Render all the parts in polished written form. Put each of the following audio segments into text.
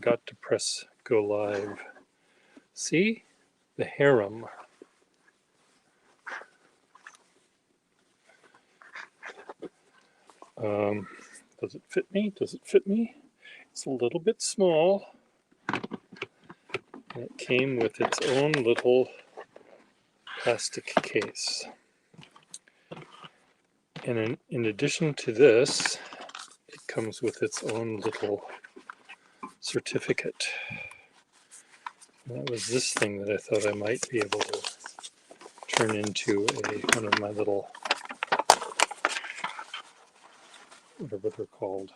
forgot to press go live. See? The harem. Does it fit me? Does it fit me? It's a little bit small. And it came with its own little plastic case. And in addition to this, it comes with its own little certificate. And that was this thing that I thought I might be able to turn into one of my little, whatever they're called,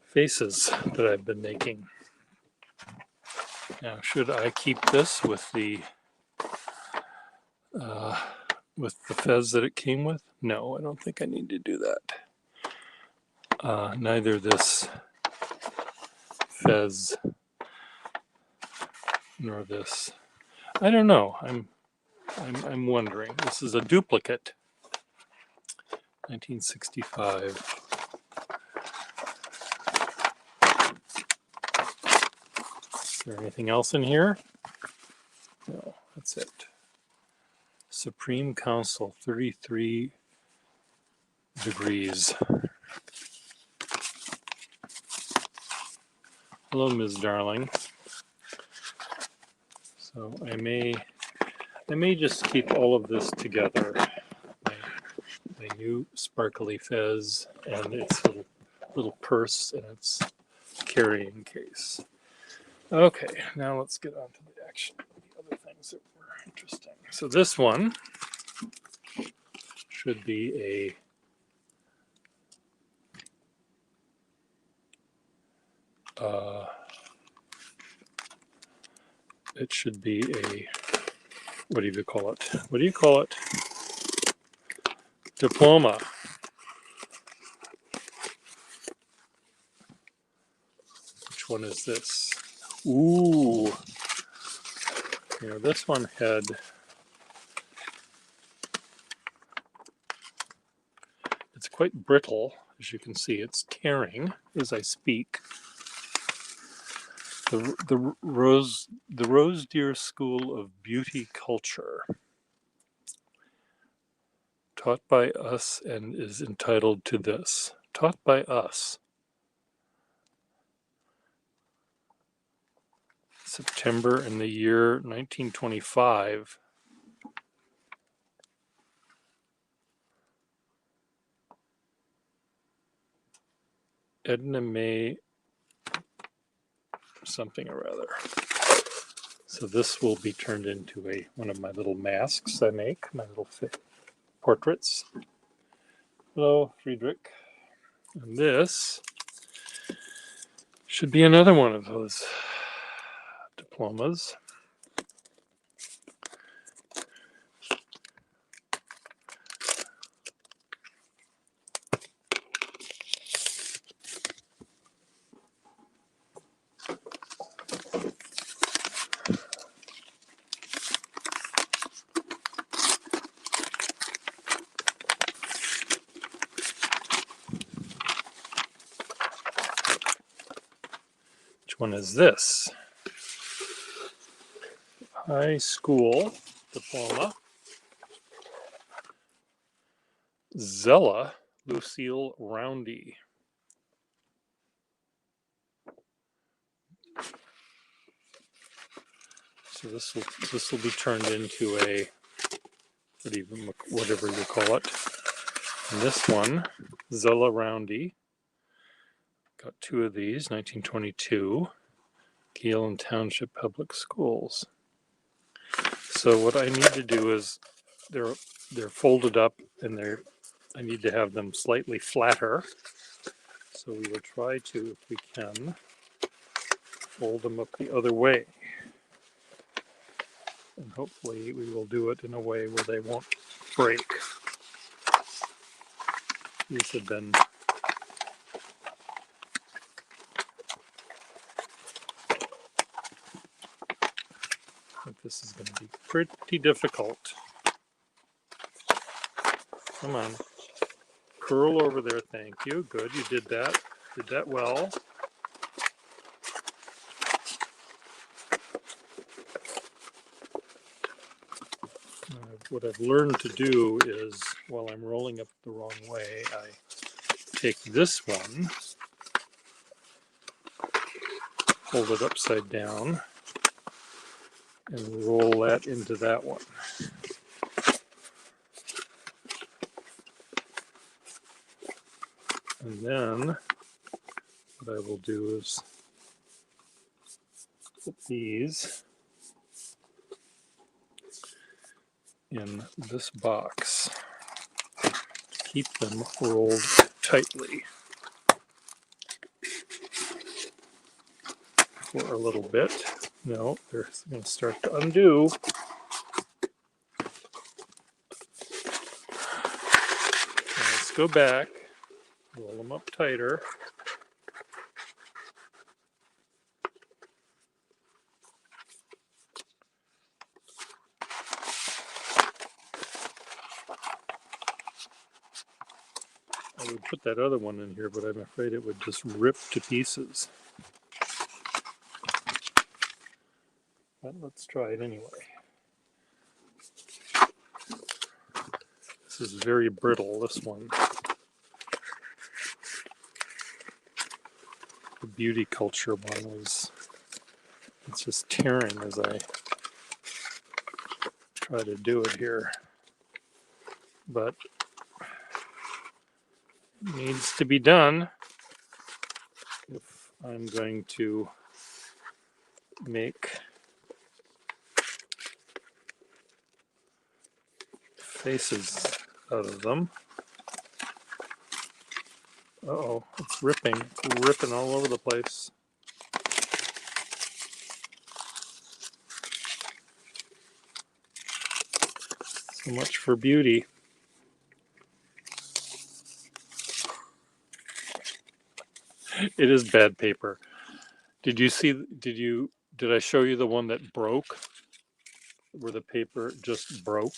faces that I've been making. Now, should I keep this with the fez that it came with? No, I don't think I need to do that. Neither this fez nor this. I don't know. I'm wondering. This is a duplicate. 1965. Is there anything else in here? No, that's it. Supreme Council, 33 degrees. Hello, Ms. Darling. So I may just keep all of this together. My new sparkly fez and its little purse and its carrying case. Okay, now let's get on to the other things that were interesting. So this one should be it should be a, what do you call it? What do you call it? Diploma. Which one is this? Ooh. You know, this one had, it's quite brittle, as you can see. It's tearing as I speak. The Rose Deer School of Beauty Culture, taught by us and is entitled to this. Taught by us. September in the year 1925. Edna May something or other. So this will be turned into one of my little masks I make, my little portraits. Hello, Friedrich. And this should be another one of those diplomas. One is this high school diploma, Zella Lucille Roundy. So this will be turned into a whatever you call it. And this one, Zella Roundy. Got two of these, 1922, Galen Township Public Schools. So what I need to do is they're folded up and I need to have them slightly flatter. So we will try to, if we can, fold them up the other way. And hopefully we will do it in a way where they won't break. These have been I think this is going to be pretty difficult. Come on. Curl over there, thank you. Good, you did that. Did that well. what I've learned to do is, while I'm rolling up the wrong way, I take this one, hold it upside down, and roll that into that one. And then what I will do is put these in this box to keep them rolled tightly for a little bit. No, they're going to start to undo. Let's go back, roll them up tighter. I would put that other one in here, but I'm afraid it would just rip to pieces. But let's try it anyway. This is very brittle, this one. The beauty culture one is, it's just tearing as I try to do it here. But it needs to be done if I'm going to make faces out of them. Uh-oh, it's ripping. It's ripping all over the place. So much for beauty. It is bad paper. Did you see, did I show you the one that broke? Where the paper just broke?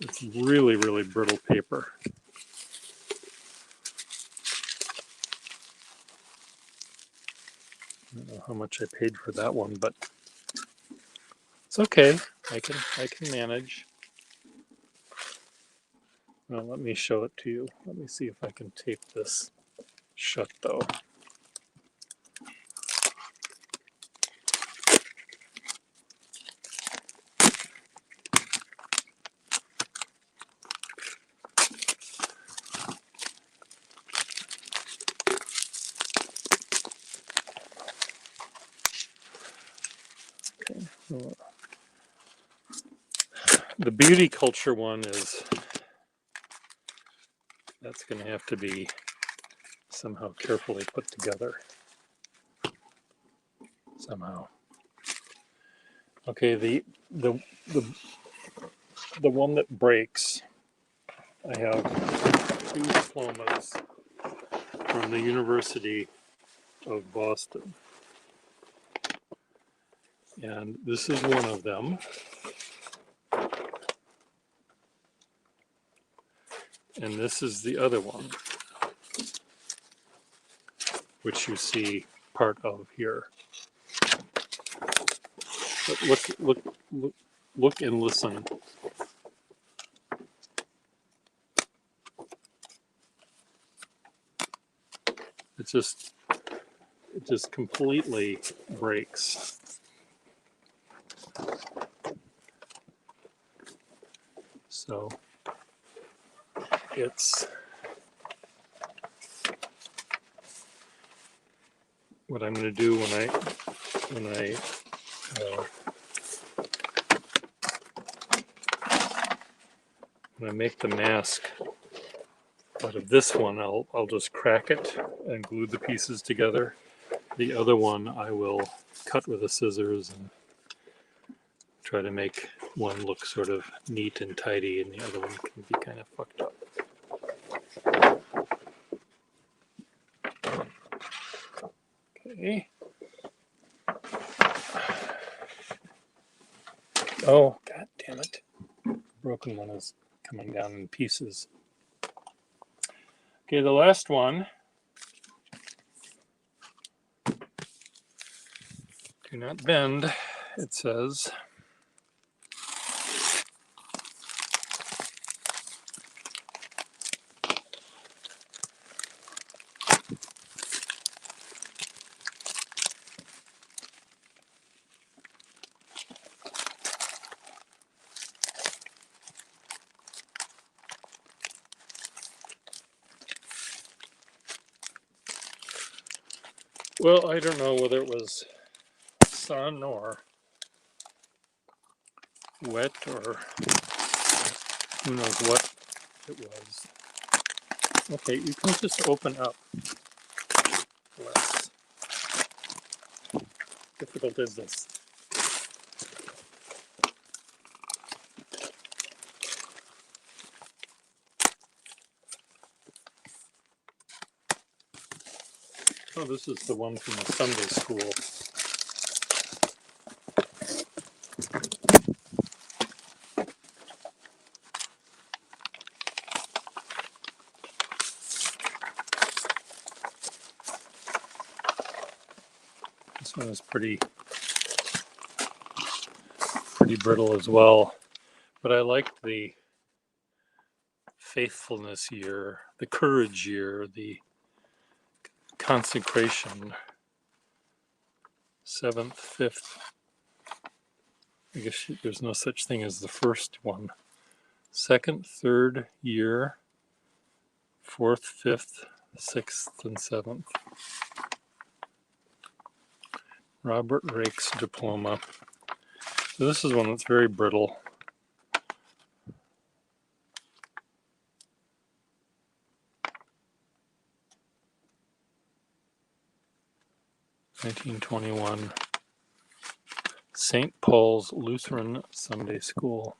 It's really, really brittle paper. I don't know how much I paid for that one, but it's okay. I can manage. Well, let me show it to you. Let me see if I can tape this shut though. Okay. The beauty culture one is, that's going to have to be somehow carefully put together. Somehow. Okay, the one that breaks, I have 2 diplomas from the University of Boston. And this is one of them. And this is the other one, which you see part of here. But look and listen. It just completely breaks. So it's what I'm going to do when I make the mask out of this one, I'll just crack it and glue the pieces together. The other one I will cut with the scissors and try to make one look sort of neat and tidy, and the other one can be kind of fucked up. Okay. Oh, god damn it. The broken one is coming down in pieces. Okay, the last one. Do not bend it says, well, I don't know whether it was sun or wet or who knows what it was. Okay, you can just open up. Less difficult is this? Oh, this is the one from the Sunday school. This one is pretty brittle as well. But I like the faithfulness year, the courage year, the consecration, 7th, 5th. I guess there's no such thing as the first one. 2nd, 3rd year, 4th, 5th, 6th, and 7th. Robert Raikes diploma. So this is one that's very brittle. (1921). St. Paul's Lutheran Sunday School.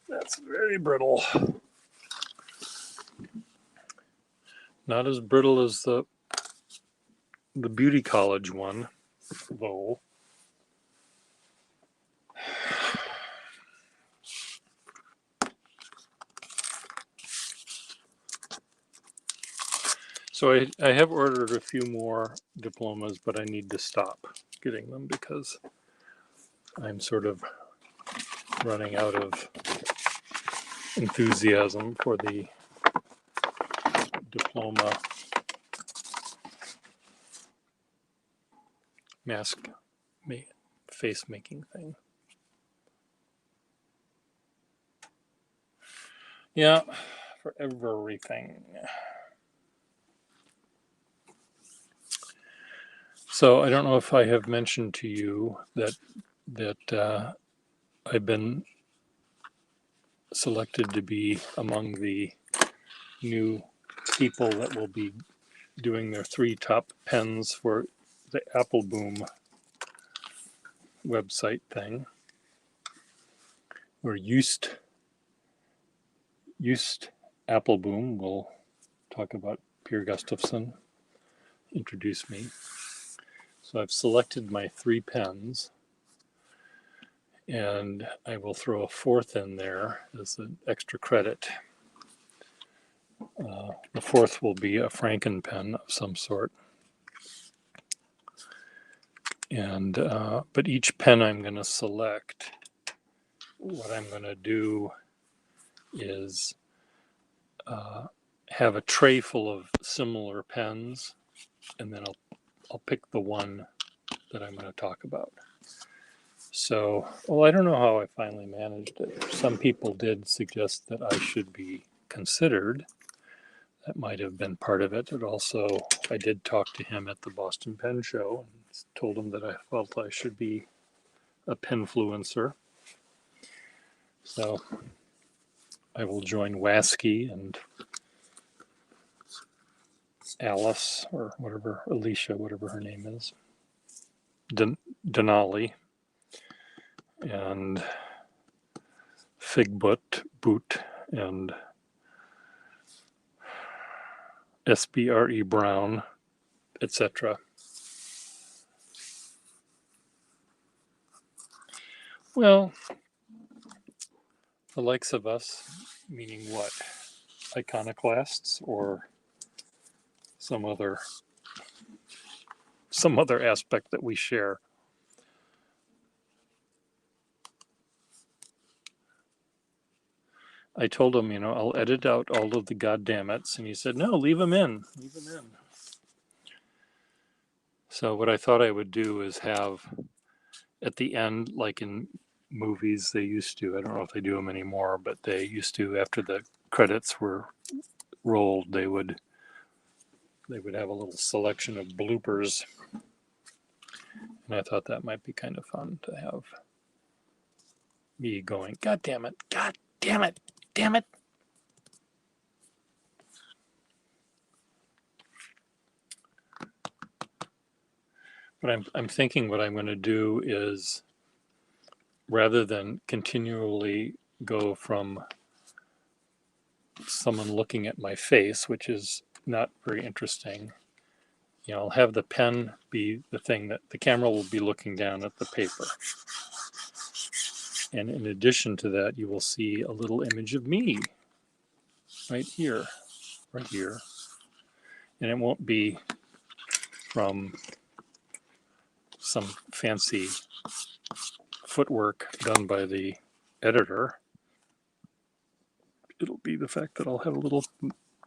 That's very brittle. Not as brittle as the beauty college one, though. So I have ordered a few more diplomas, but I need to stop getting them because I'm sort of running out of enthusiasm for the diploma mask face making thing. Yeah, for everything. So I don't know if I have mentioned to you that I've been selected to be among the new people that will be doing their 3 top pens for the Appleboom website thing. Where Joost Appleboom will talk about Pierre Gustafson, introduce me. So I've selected my 3 pens, and I will throw a 4th in there as an extra credit. The 4th will be a Franken pen of some sort. And but each pen I'm going to select, what I'm going to do is have a tray full of similar pens, and then I'll pick the one that I'm going to talk about. So, well, I don't know how I finally managed it. Some people did suggest that I should be considered. That might have been part of it. And also, I did talk to him at the Boston Pen Show and told him that I felt I should be a penfluencer. So I will join Wasky and Alice, or whatever, Alicia, whatever her name is, Denali, and Boot, and SBRE Brown, etc. Well, the likes of us, meaning what? iconoclasts or some other aspect that we share. I told him, I'll edit out all of the goddammits, and he said, no, leave them in. Leave them in. So what I thought I would do is have at the end, like in movies they used to, I don't know if they do them anymore, but they used to, after the credits were rolled, they would have a little selection of bloopers. And I thought that might be kind of fun to have me going, God damn it, damn it. But I'm thinking what I'm going to do is, rather than continually go from someone looking at my face, which is not very interesting, I'll have the pen be the thing that the camera will be looking down at the paper. And in addition to that, you will see a little image of me right here. And it won't be from some fancy footwork done by the editor. It'll be the fact that I'll have a little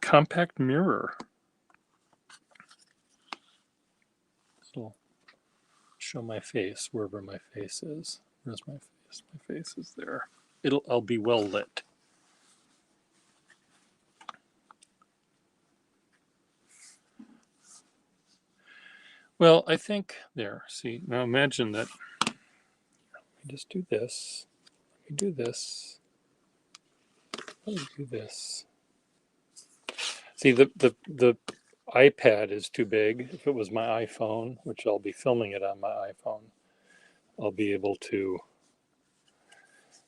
compact mirror. It'll show my face wherever my face is. Where's my face? My face is there. I'll be well lit. Well, I think there. See, now imagine that. Let me just do this. Let me do this. Let me do this. See, the iPad is too big. If it was my iPhone, which I'll be filming it on my iPhone, I'll be able to.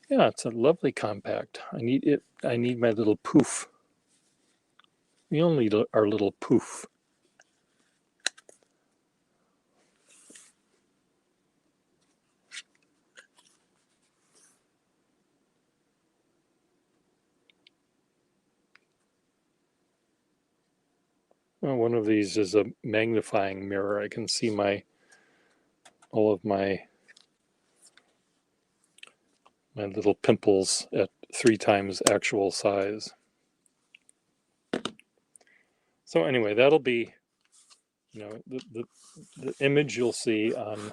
Yeah, it's a lovely compact. I need it. I need my little poof. We all need our little poof. Well, one of these is a magnifying mirror. I can see all of my little pimples at 3 times actual size. So anyway, that'll be, the image you'll see on.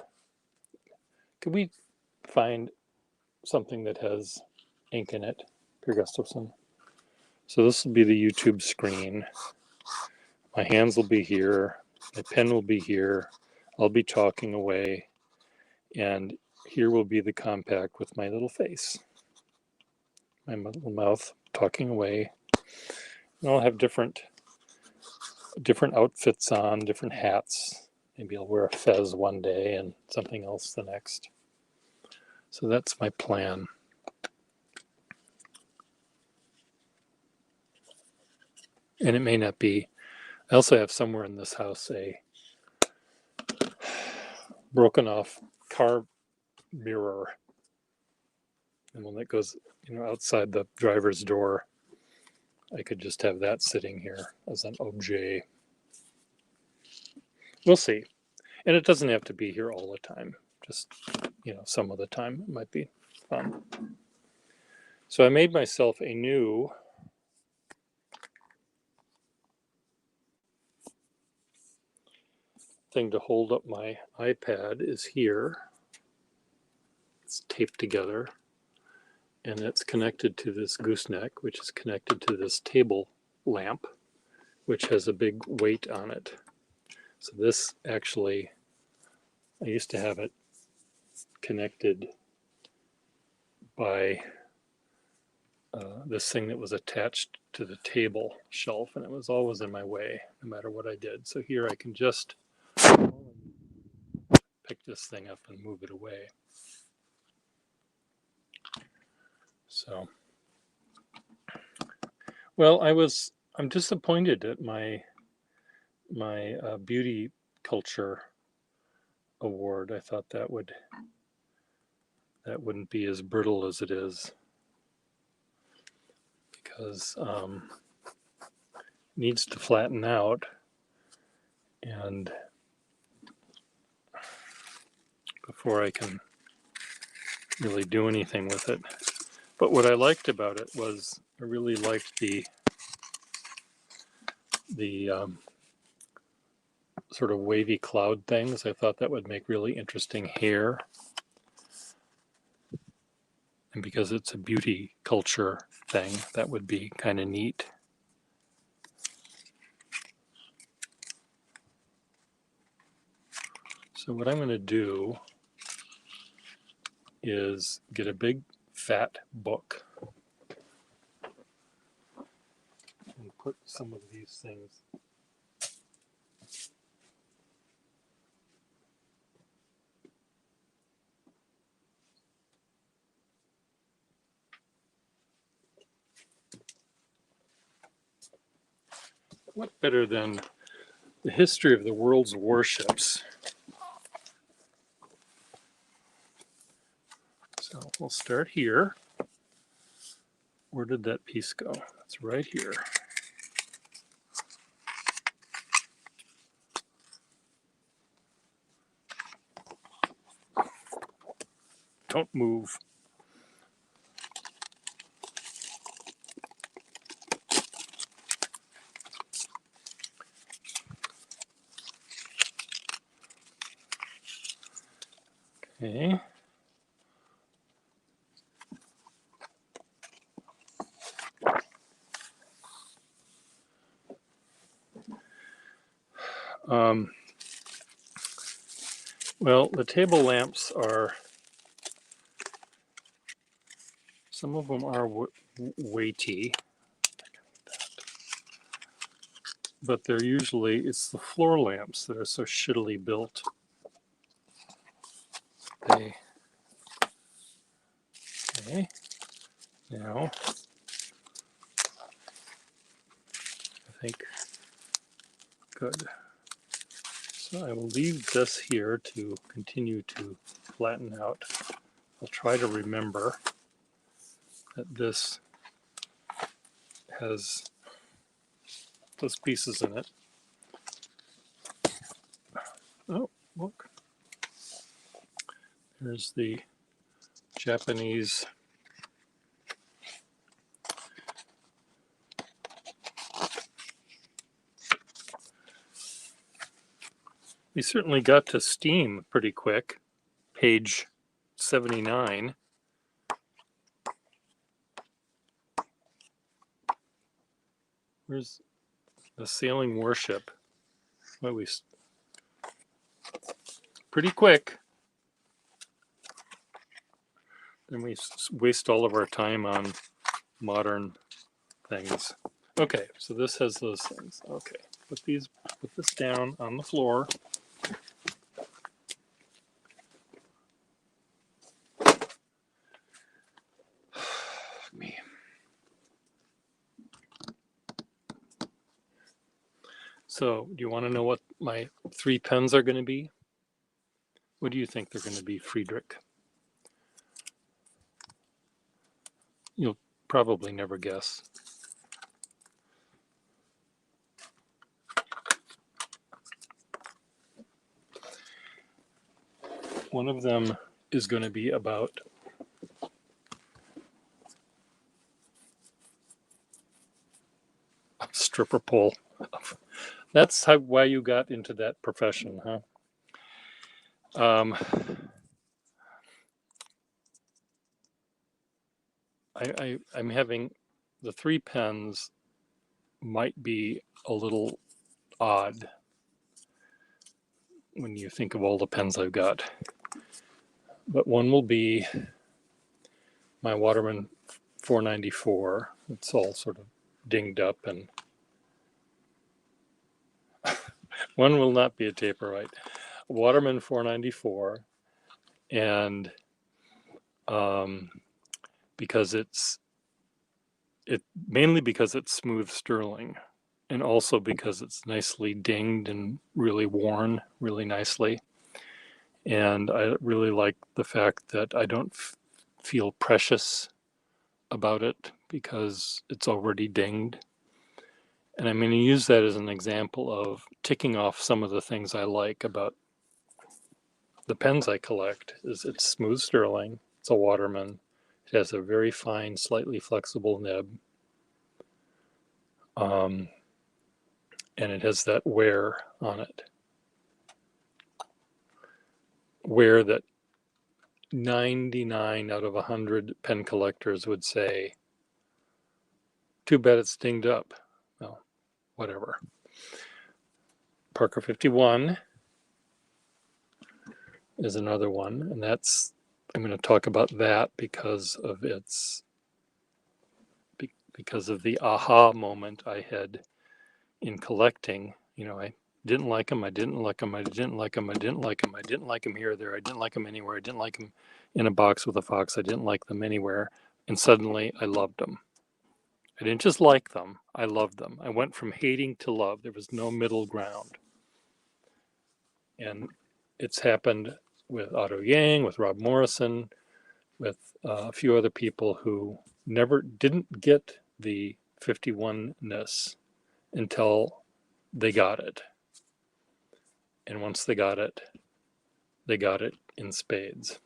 Could we find something that has ink in it, Per Gustafson? So this will be the YouTube screen. My hands will be here. My pen will be here. I'll be talking away. And here will be the compact with my little face. My little mouth talking away. And I'll have different outfits on, different hats. Maybe I'll wear a fez one day and something else the next. So that's my plan. And it may not be. I also have somewhere in this house a broken off car mirror, and one that goes, outside the driver's door. I could just have that sitting here as an objet. We'll see. And it doesn't have to be here all the time. Just, some of the time it might be fun. So I made myself a new thing to hold up my iPad is here. It's taped together. And it's connected to this gooseneck, which is connected to this table lamp, which has a big weight on it. So this actually, I used to have it connected by this thing that was attached to the table shelf, and it was always in my way, no matter what I did. So here I can just pick this thing up and move it away. So, well, I'm disappointed at my beauty culture award. I thought that wouldn't be as brittle as it is, because needs to flatten out, and before I can really do anything with it. But what I liked about it was I really liked the sort of wavy cloud things. I thought that would make really interesting hair. And because it's a beauty culture thing, that would be kind of neat. So what I'm going to do is get a big fat book and put some of these things. What better than the history of the world's warships? So we'll start here. Where did that piece go? It's right here. Don't move. Okay. Well, the table lamps are, some of them are weighty, but they're usually, it's the floor lamps that are so shittily built. They, okay, now, I think, good. So I will leave this here to continue to flatten out. I'll try to remember that this has those pieces in it. Oh, look. There's the Japanese we certainly got to steam pretty quick. Page 79. Where's the sailing warship? Well, we pretty quick. Then we waste all of our time on modern things. Okay, so this has those things. Okay, put this down on the floor. Me. So, do you want to know what my 3 pens are going to be? What do you think they're going to be, Friedrich? You'll probably never guess. One of them is going to be about a stripper pole. That's why you got into that profession, huh? I'm having the 3 pens might be a little odd when you think of all the pens I've got. But one will be my Waterman 494. It's all sort of dinged up, and one will not be a Taper-Rite. Waterman 494, and because it's mainly because it's smooth sterling, and also because it's nicely dinged and really worn really nicely. And I really like the fact that I don't feel precious about it because it's already dinged. And I'm going to use that as an example of ticking off some of the things I like about the pens I collect. Is it's smooth sterling, it's a Waterman, it has a very fine, slightly flexible nib, and it has that wear on it. Wear that 99 out of 100 pen collectors would say, too bad it's dinged up. Well, whatever. Parker 51 is another one, and that's, I'm going to talk about that because of the aha moment I had in collecting. You know, I didn't like them, I didn't like them, I didn't like them, I didn't like them, I didn't like them here or there, I didn't like them anywhere, I didn't like them in a box with a fox, I didn't like them anywhere, and suddenly I loved them. I didn't just like them, I loved them. I went from hating to love. There was no middle ground. And it's happened with Otto Yang, with Rob Morrison, with a few other people who never didn't get the 51-ness until they got it. And once they got it in spades.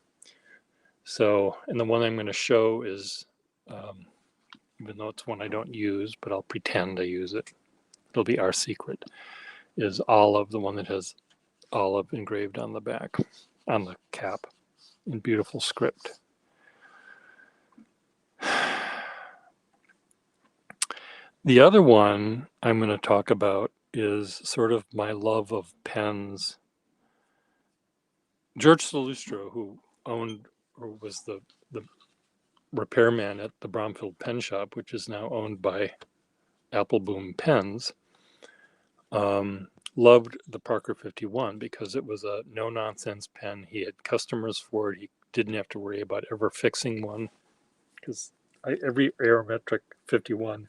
So, and the one I'm going to show is, even though it's one I don't use, but I'll pretend I use it. It'll be Our Secret, is Olive, the one that has Olive engraved on the back, on the cap, in beautiful script. The other one I'm going to talk about is sort of my love of pens. George Salustro, who owned or was the repairman at the Bromfield Pen Shop, which is now owned by Appleboom Pens, loved the Parker 51 because it was a no-nonsense pen. He had customers for it. He didn't have to worry about ever fixing one because every Aerometric 51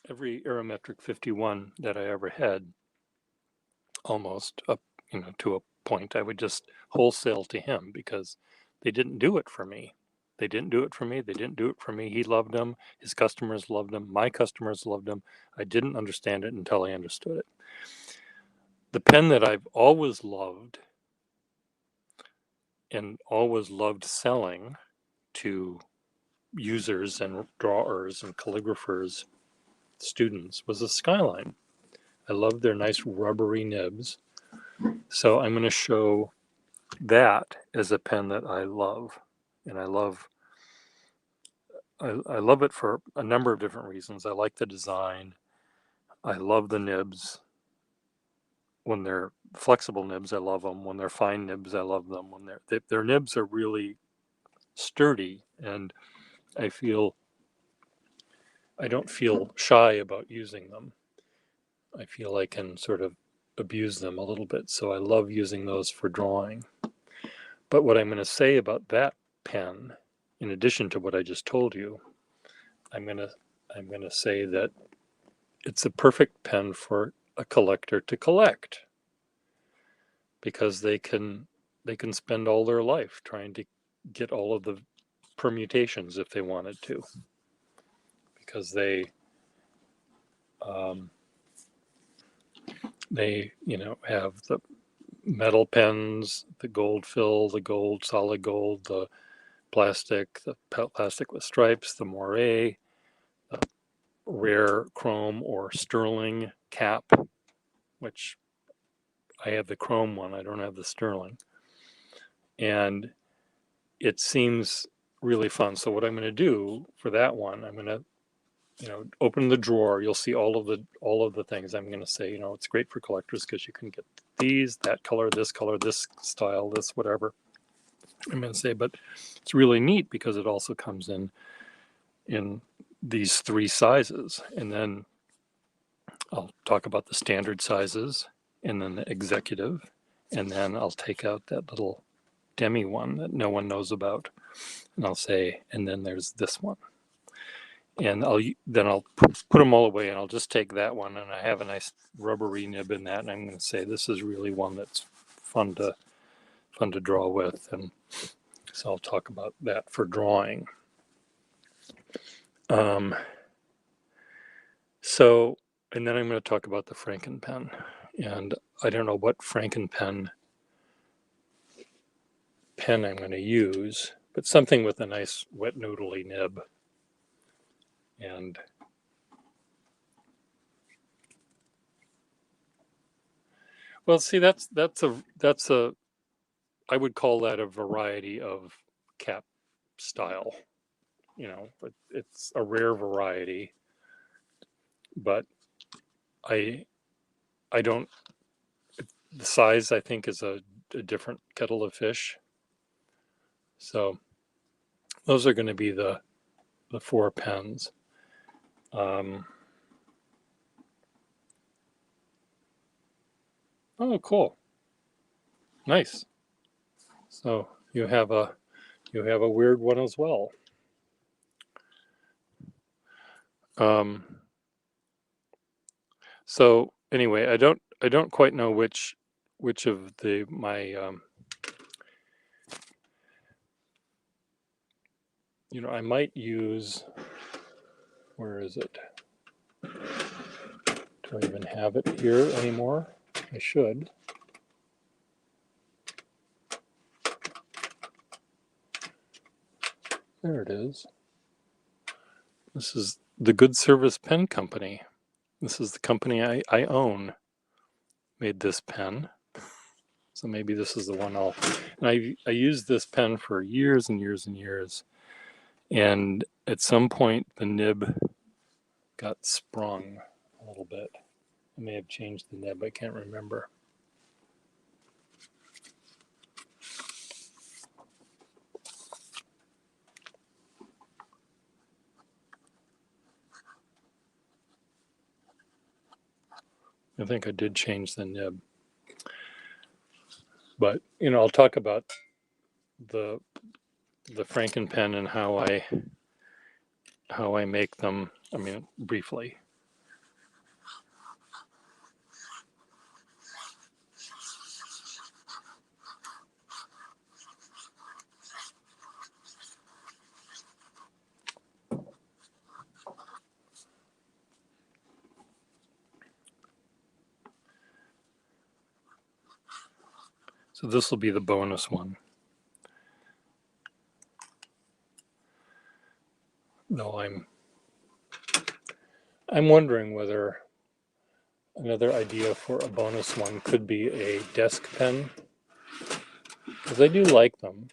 every Aerometric 51 that I ever had, almost up, to a point, I would just wholesale to him because they didn't do it for me. They didn't do it for me. They didn't do it for me. He loved them. His customers loved him. My customers loved him. I didn't understand it until I understood it. The pen that I've always loved and always loved selling to users and drawers and calligraphers, students, was a Skyline. I love their nice rubbery nibs. So I'm going to show that as a pen that I love. And I love it for a number of different reasons. I like the design. I love the nibs. When they're flexible nibs, I love them. When they're fine nibs, I love them. When their nibs are really sturdy, and I don't feel shy about using them. I feel I can sort of abuse them a little bit. So I love using those for drawing. But what I'm going to say about that pen, in addition to what I just told you, I'm going to say that it's a perfect pen for a collector to collect, because they can spend all their life trying to get all of the permutations if they wanted to, because they have the metal pens, the gold fill, the gold, solid gold, the plastic with stripes, the moire, the rare chrome or sterling cap, which I have the chrome one, I don't have the sterling. And it seems really fun. So what I'm going to do for that one, I'm going to, open the drawer. You'll see all of the things. I'm going to say, it's great for collectors because you can get these, that color, this style, this, whatever. I'm going to say, but it's really neat because it also comes in these 3 sizes. And then I'll talk about the standard sizes and then the executive. And then I'll take out that little demi one that no one knows about. And I'll say, and then there's this one. And I'll put them all away, and I'll just take that one, and I have a nice rubbery nib in that, and I'm going to say this is really one that's fun to draw with. And so I'll talk about that for drawing. Um, so, and then I'm going to talk about the Frankenpen. And I don't know what Frankenpen pen I'm going to use, but something with a nice wet noodly nib. And well, see, that's a I would call that a variety of cap style. You know, it's a rare variety, but I I don't. The size I think is a different kettle of fish. So those are going to be the four pens. Um, oh, cool, nice. So you have a weird one as well. Um, so anyway, I don't quite know which of the my you know, I might use, where is it? Do I even have it here anymore? I should. There it is. This is the Good Service Pen Company. This is the company I own. Made this pen. So maybe this is the one and I used this pen for years and years and years. And at some point the nib got sprung a little bit. I may have changed the nib, I can't remember. I think I did change the nib. But you know, I'll talk about the Frankenpen and how I make them. I mean, briefly. So this will be the bonus one. No, I'm wondering whether another idea for a bonus one could be a desk pen, because I do like them.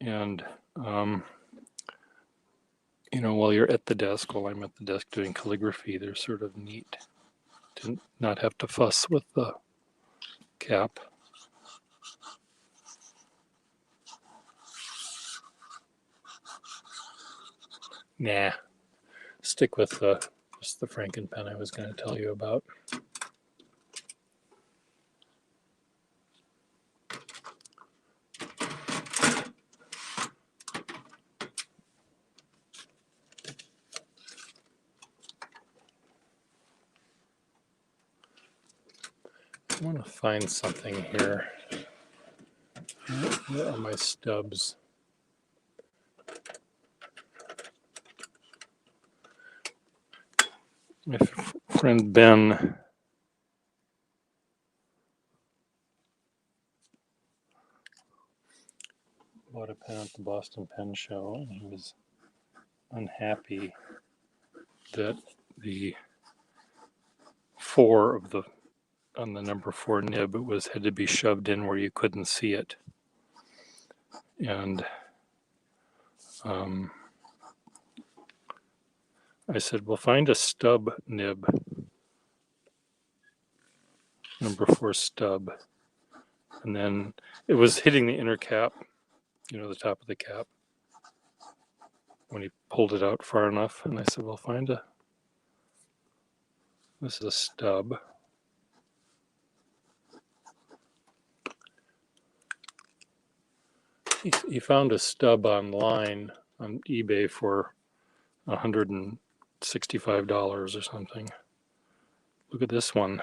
And you know, while you're at the desk, while I'm at the desk doing calligraphy, they're sort of neat to not have to fuss with the cap. Nah, stick with just the Frankenpen I was going to tell you about. I want to find something here. Where are my stubs? My friend Ben bought a pen at the Boston Pen Show, and he was unhappy that the four of the on the number 4 nib had to be shoved in where you couldn't see it. And I said, well, find a stub nib, number 4 stub. And then it was hitting the inner cap, you know, the top of the cap, when he pulled it out far enough. And I said, well, this is a stub. He found a stub online on eBay for $165 or something. Look at this one.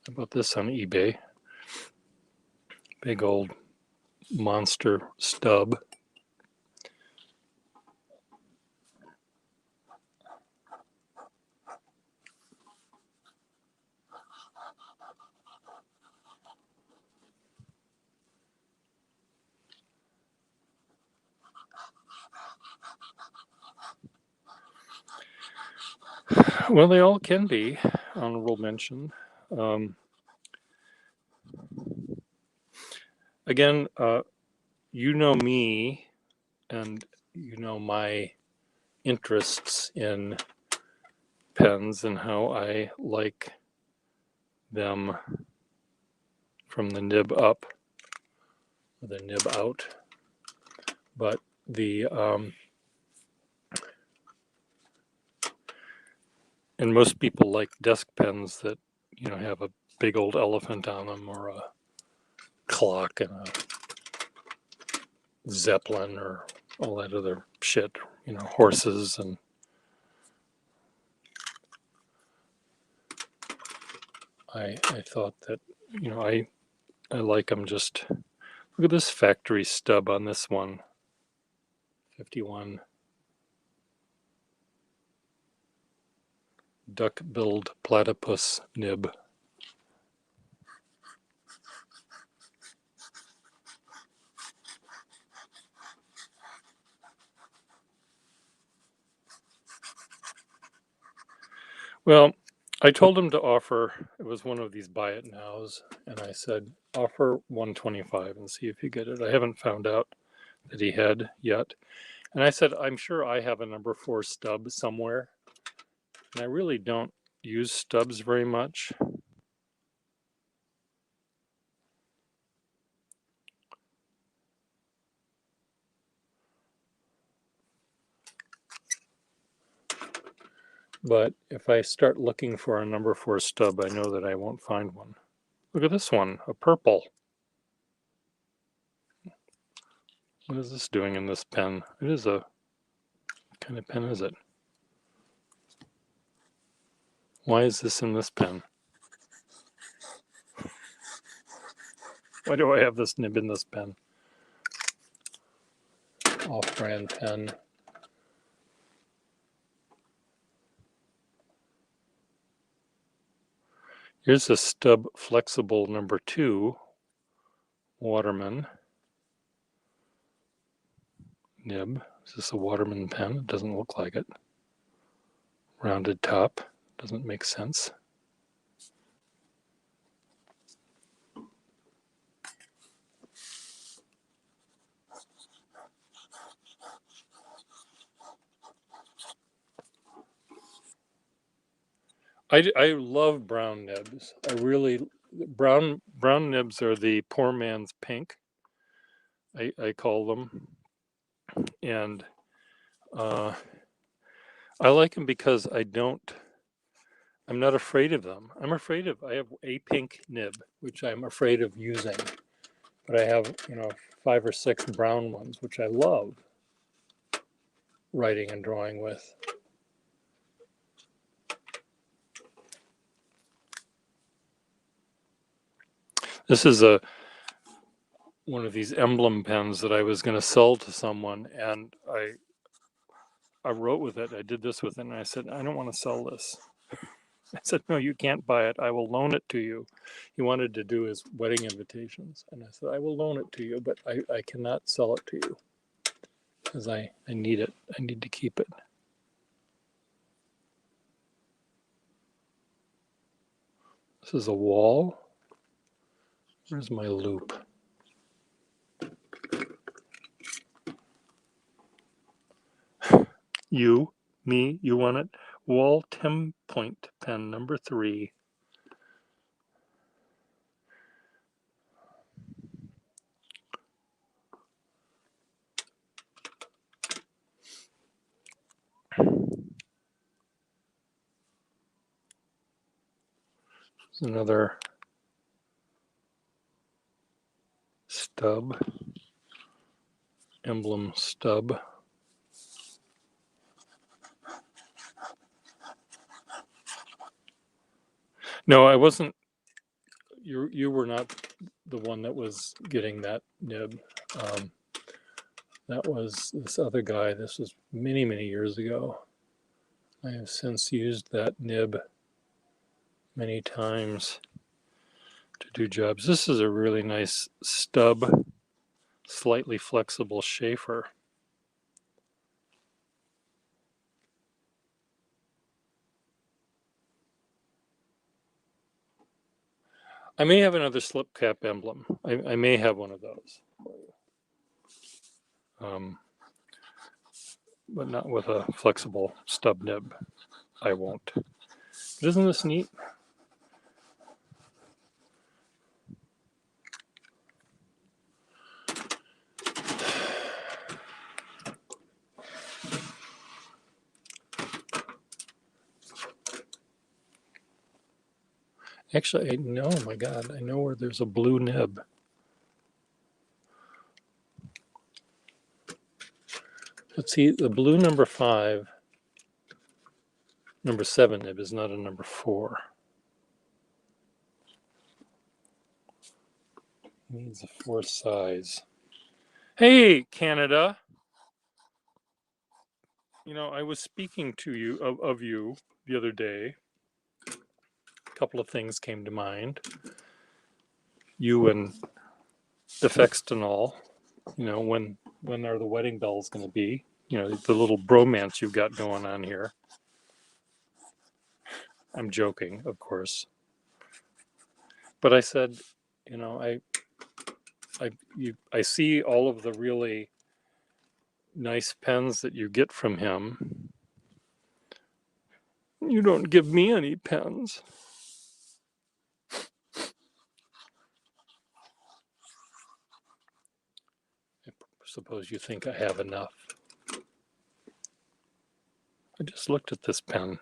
How about this on eBay? Big old monster stub. Well, they all can be honorable mention. Again, you know me, and you know my interests in pens and how I like them from the nib up, or the nib out. But the and most people like desk pens that have a big old elephant on them, or a clock and a zeppelin, or all that other shit. Horses. And I thought that I like them. Just look at this factory stub on this one. 51 duck-billed platypus nib. Well, I told him to offer, it was one of these buy it nows, and I said, offer 125 and see if you get it. I haven't found out that he had yet. And I said, I'm sure I have a number 4 stub somewhere. And I really don't use stubs very much. But if I start looking for a number 4 stub, I know that I won't find one. Look at this one, a purple. What is this doing in this pen? It is a, what kind of pen is it? Why is this in this pen? Why do I have this nib in this pen? Off-brand pen. Here's a stub flexible number 2 Waterman nib. Is this a Waterman pen? It doesn't look like it. Rounded top. Doesn't make sense. I love brown nibs. I really, brown nibs are the poor man's pink, I call them. And I like them because I'm not afraid of them. I have a pink nib, which I'm afraid of using. But I have, 5 or 6 brown ones, which I love writing and drawing with. This is one of these emblem pens that I was going to sell to someone, and I wrote with it. I did this with it, and I said, I don't want to sell this. I said, no, you can't buy it. I will loan it to you. He wanted to do his wedding invitations, and I said, I will loan it to you, but I cannot sell it to you because I need it. I need to keep it. This is a wall. Where's my loop? You, me, you want it? Wall 10-point pen number 3. Another stub, emblem stub. No, I wasn't you were not the one that was getting that nib. That was this other guy. This was many, many years ago. I have since used that nib many times to do jobs. This is a really nice stub, slightly flexible Schaefer. I may have another slip cap emblem. I may have one of those. But not with a flexible stub nib. I won't. But isn't this neat? Actually, I know, oh my God, I know where there's a blue nib. Let's see, the blue number 5, number 7 nib is not a number 4. Needs a 4 size. Hey, Canada. You know, I was speaking to you of you the other day. A couple of things came to mind. You and the Fextonol. You know, when are the wedding bells going to be? You know, the little bromance you've got going on here. I'm joking, of course. But I said, you know, I see all of the really nice pens that you get from him. You don't give me any pens. I suppose you think I have enough. I just looked at this pen.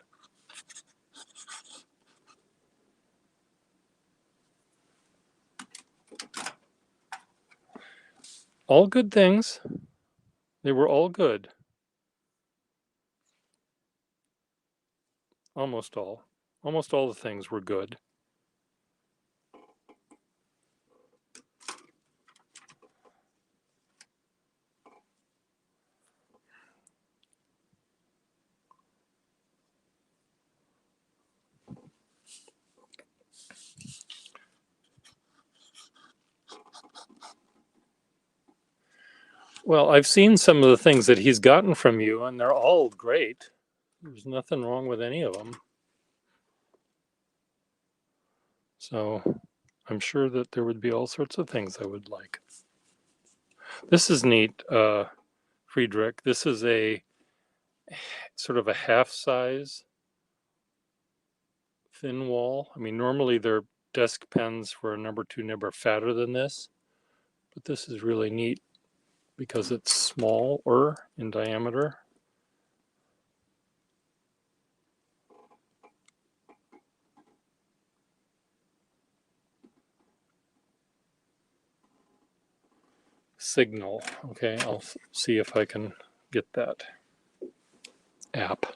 All good things. They were all good. Almost all. Almost all the things were good. Well, I've seen some of the things that he's gotten from you, and they're all great. There's nothing wrong with any of them. So I'm sure that there would be all sorts of things I would like. This is neat, Friedrich. This is a sort of a half size thin wall. I mean, normally their desk pens for a number 2 nib are fatter than this, but this is really neat because it's smaller in diameter. Signal. Okay, I'll see if I can get that app.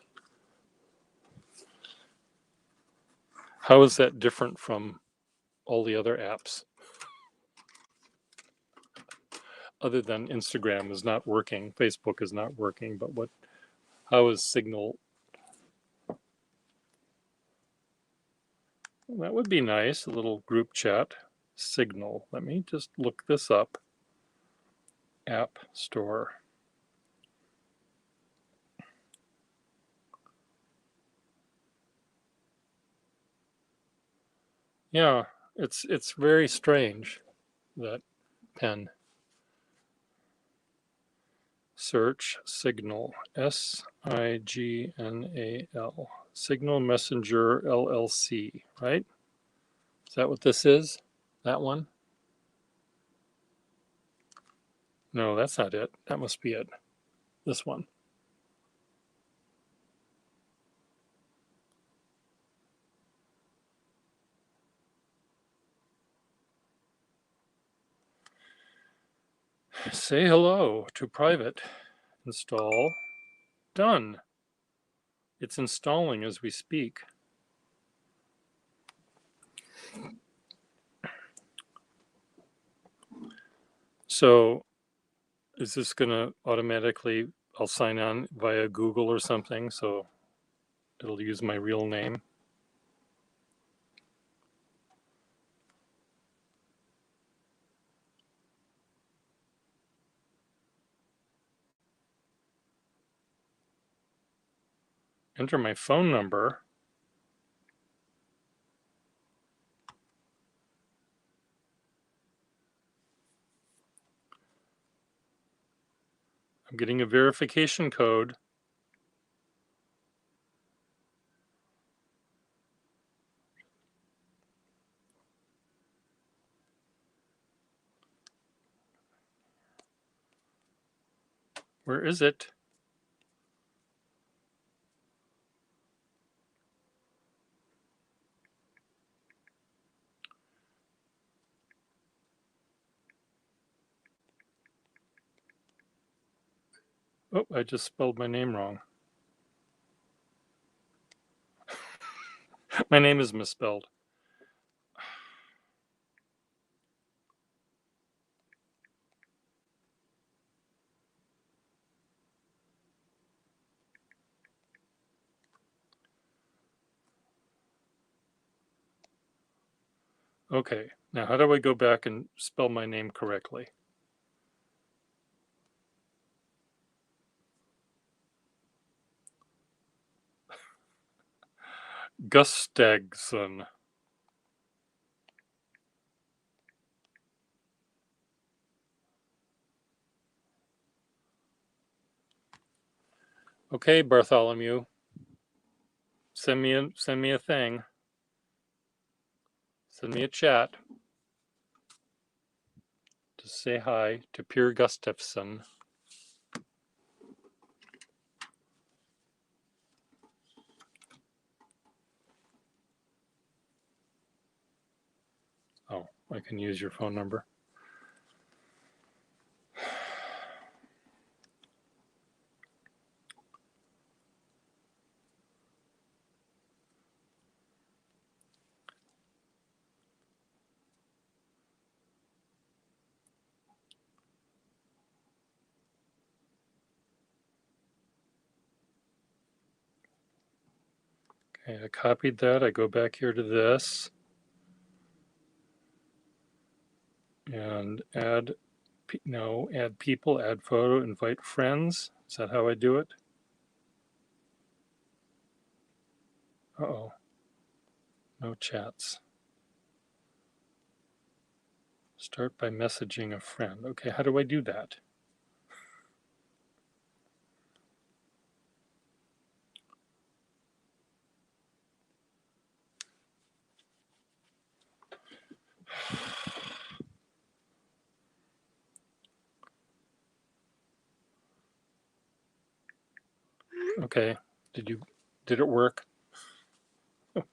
How is that different from all the other apps? Other than Instagram is not working, Facebook is not working, but how is Signal? Well, that would be nice, a little group chat. Signal. Let me just look this up. App Store. Yeah, it's very strange, that pen. Search Signal, Signal, Signal Messenger LLC, right? Is that what this is? That one? No, that's not it. That must be it. This one. Say hello to private. Install. Done. It's installing as we speak. So is this going to automatically, I'll sign on via Google or something, so it'll use my real name? Enter my phone number. I'm getting a verification code. Where is it? Oh, I just spelled my name wrong. My name is misspelled. Okay, now how do I go back and spell my name correctly? Gustafsson. Okay, Bartholomew. Send me a thing. Send me a chat. Just say hi to Pierre Gustafsson. Oh, I can use your phone number. Okay, I copied that. I go back here to this and add people, add photo, invite friends. Is that how I do it? Uh-oh. No chats. Start by messaging a friend. Okay, how do I do that? Okay, did it work?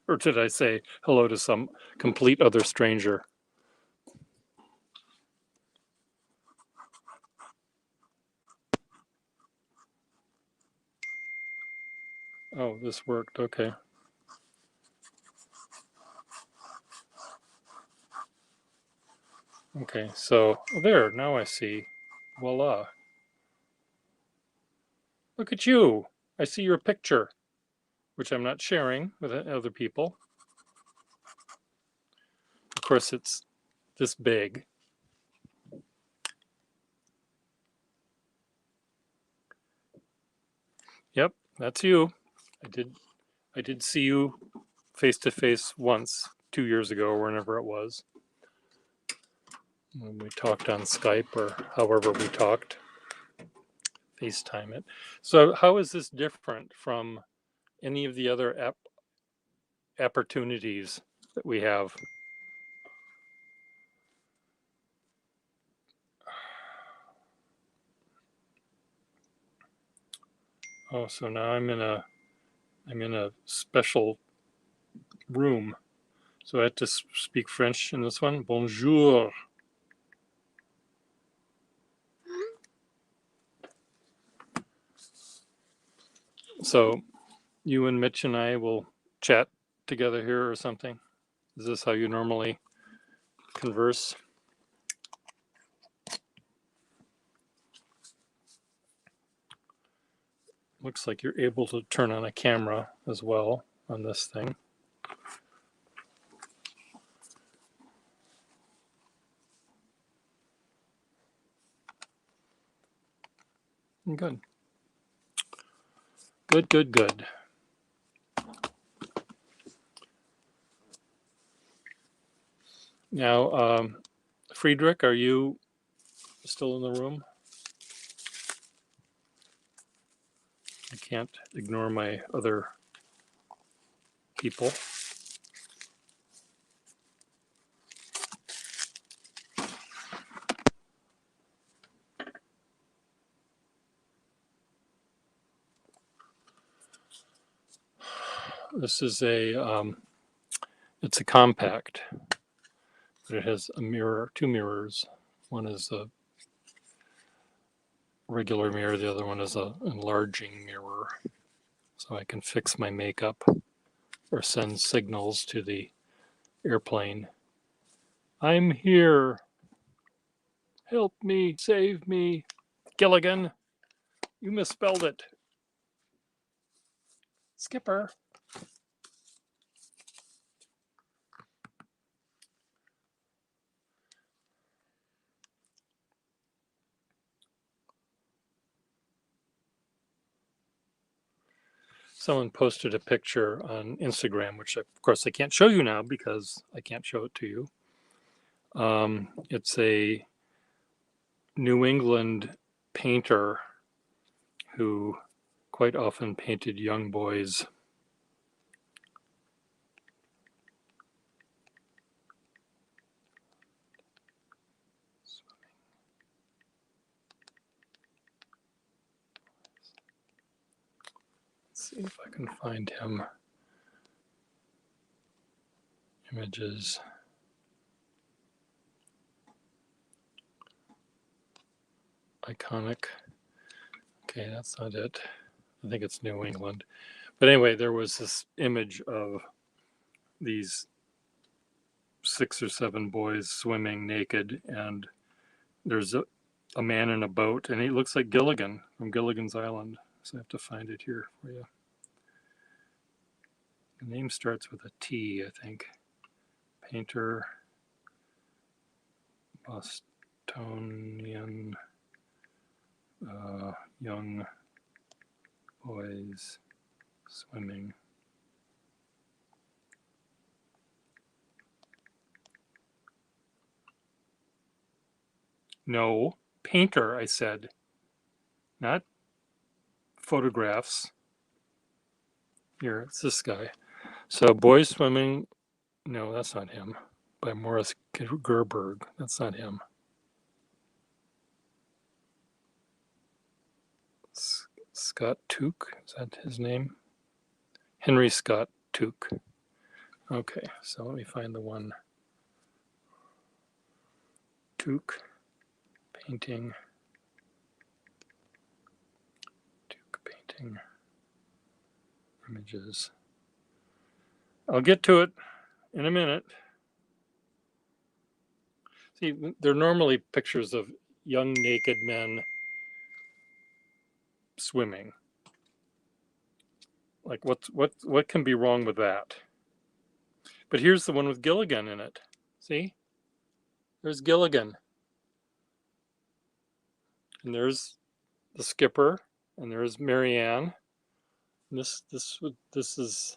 Or did I say hello to some complete other stranger? Oh, this worked. Okay. Okay, so there, now I see. Voila. Look at you. I see your picture, which I'm not sharing with other people. Of course, it's this big. Yep, that's you. I did see you face to face once 2 years ago or whenever it was when we talked on Skype or however we talked, FaceTime it. So how is this different from any of the other opportunities that we have? Oh, so now I'm in a special room. So I have to speak French in this one. Bonjour. So you and Mitch and I will chat together here or something. Is this how you normally converse? Looks like you're able to turn on a camera as well on this thing. Good. Good, good, good. Now, Friedrich, are you still in the room? I can't ignore my other people. This is it's a compact, but it has a mirror, two mirrors. One is a regular mirror, the other one is a enlarging mirror. So I can fix my makeup or send signals to the airplane. I'm here. Help me, save me. Gilligan, you misspelled it. Skipper. Someone posted a picture on Instagram, which of course I can't show you now because I can't show it to you. It's a New England painter who quite often painted young boys. Let's see if I can find him. Images. Iconic. Okay, that's not it. I think it's New England. But anyway, there was this image of these 6 or 7 boys swimming naked, and there's a man in a boat, and he looks like Gilligan from Gilligan's Island. So I have to find it here for you. The name starts with a T, I think. Painter, Bostonian, young boys swimming. No, painter, I said, not photographs. Here, it's this guy. So, Boys Swimming, no, that's not him. By Morris Gerberg, that's not him. Scott Tuke, is that his name? Henry Scott Tuke. Okay, so let me find the one. Tuke, painting. Tuke, painting. Images. I'll get to it in a minute. See, they're normally pictures of young naked men swimming. Like what can be wrong with that? But here's the one with Gilligan in it. See? There's Gilligan. And there's the skipper, and there's Marianne. And this is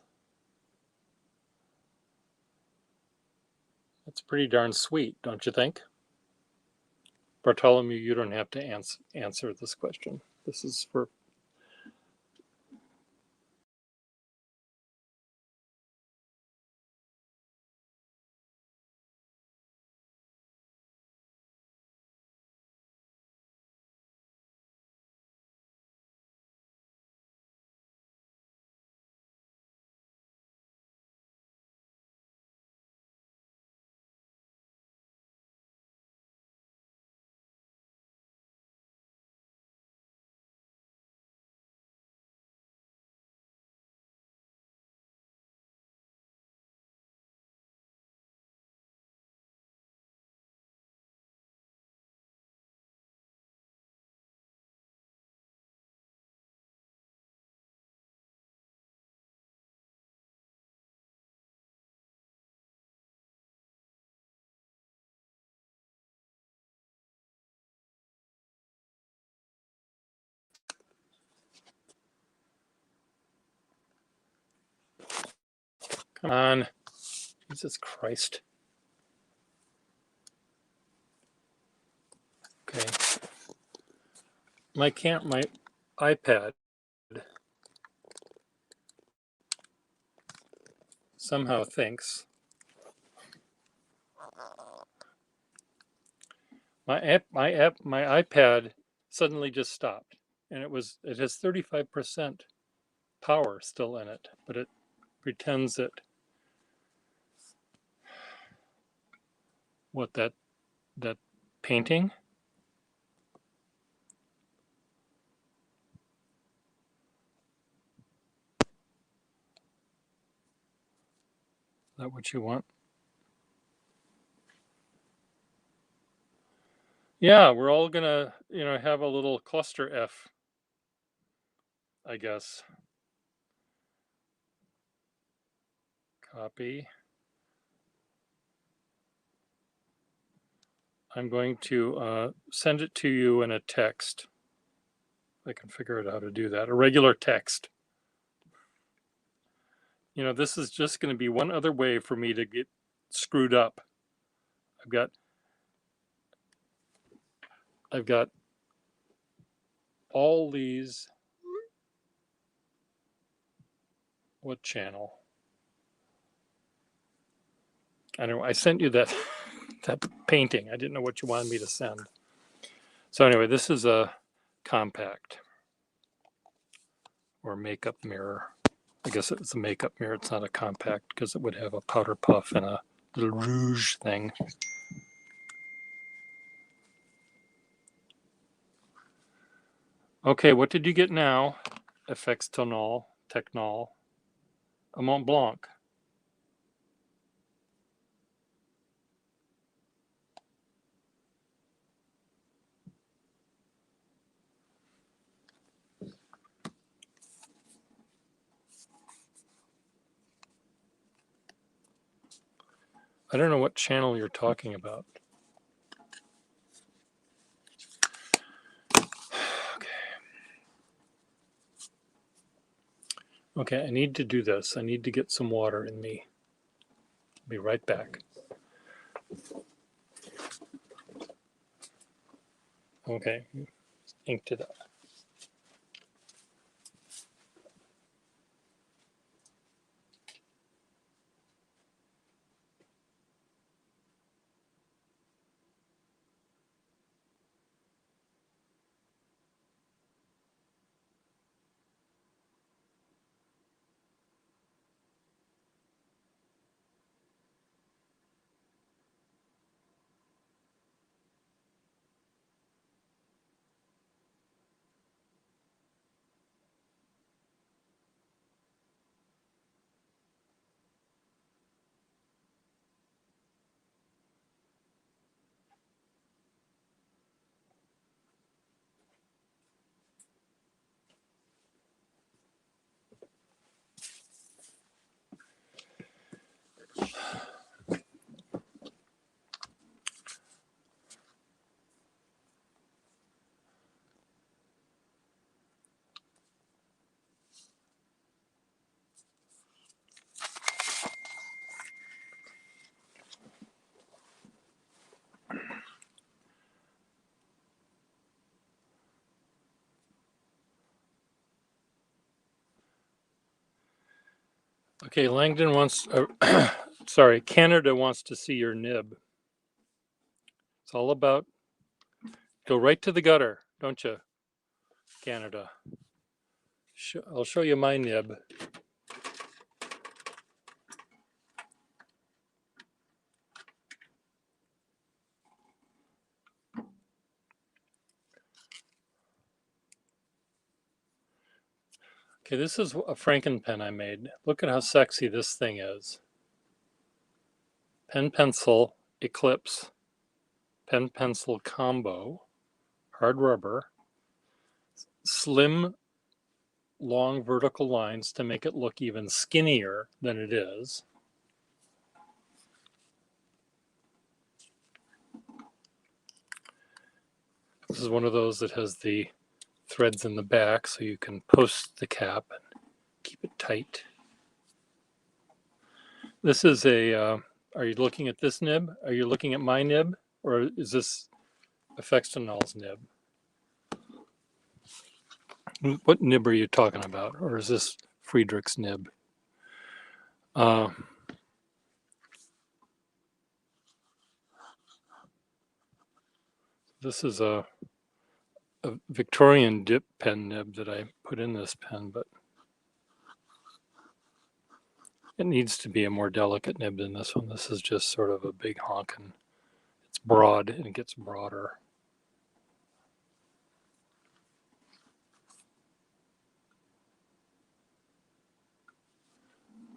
that's pretty darn sweet, don't you think? Bartholomew, you don't have to answer this question. This is for Come on. Jesus Christ. Okay. My iPad somehow thinks my iPad suddenly just stopped, and it has 35% power still in it, but it pretends that that painting. Is that what you want? Yeah, we're all gonna, have a little cluster F, I guess. Copy. I'm going to send it to you in a text. I can figure out how to do that. A regular text. This is just going to be one other way for me to get screwed up. I've got all these. What channel? I don't know. I sent you that that painting. I didn't know what you wanted me to send. So anyway, this is a compact or makeup mirror. I guess it's a makeup mirror. It's not a compact because it would have a powder puff and a little rouge thing. Okay, what did you get now? FX Tonal, Technol, a Mont Blanc. I don't know what channel you're talking about. Okay, I need to do this. I need to get some water in me. Be right back. Okay, inked it up. Okay, Langdon wants, sorry, Canada wants to see your nib. It's all about, go right to the gutter, don't you, Canada? I'll show you my nib. Okay, this is a Franken-pen I made. Look at how sexy this thing is. Pen pencil Eclipse, pen pencil combo, hard rubber, slim long vertical lines to make it look even skinnier than it is. This is one of those that has the threads in the back so you can post the cap and keep it tight. This is a, are you looking at this nib? Are you looking at my nib? Or is this Afextanol's nib? What nib are you talking about? Or is this Friedrich's nib? This is a Victorian dip pen nib that I put in this pen, but it needs to be a more delicate nib than this one. This is just sort of a big honkin'. It's broad and it gets broader.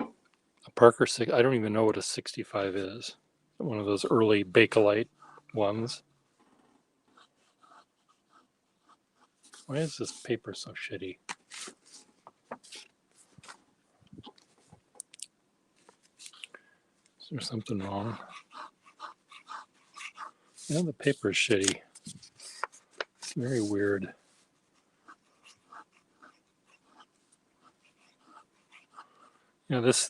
A Parker, I don't even know what a 65 is. One of those early Bakelite ones. Why is this paper so shitty? Is there something wrong? Yeah, the paper is shitty. It's very weird. You know, this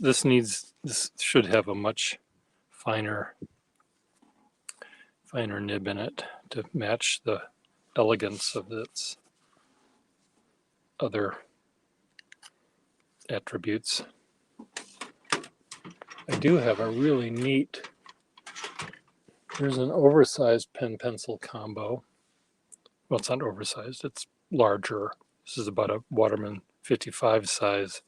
should have a much finer nib in it to match the elegance of its other attributes. I do have a really neat, there's an oversized pen pencil combo. Well, it's not oversized, it's larger. This is about a Waterman 55 size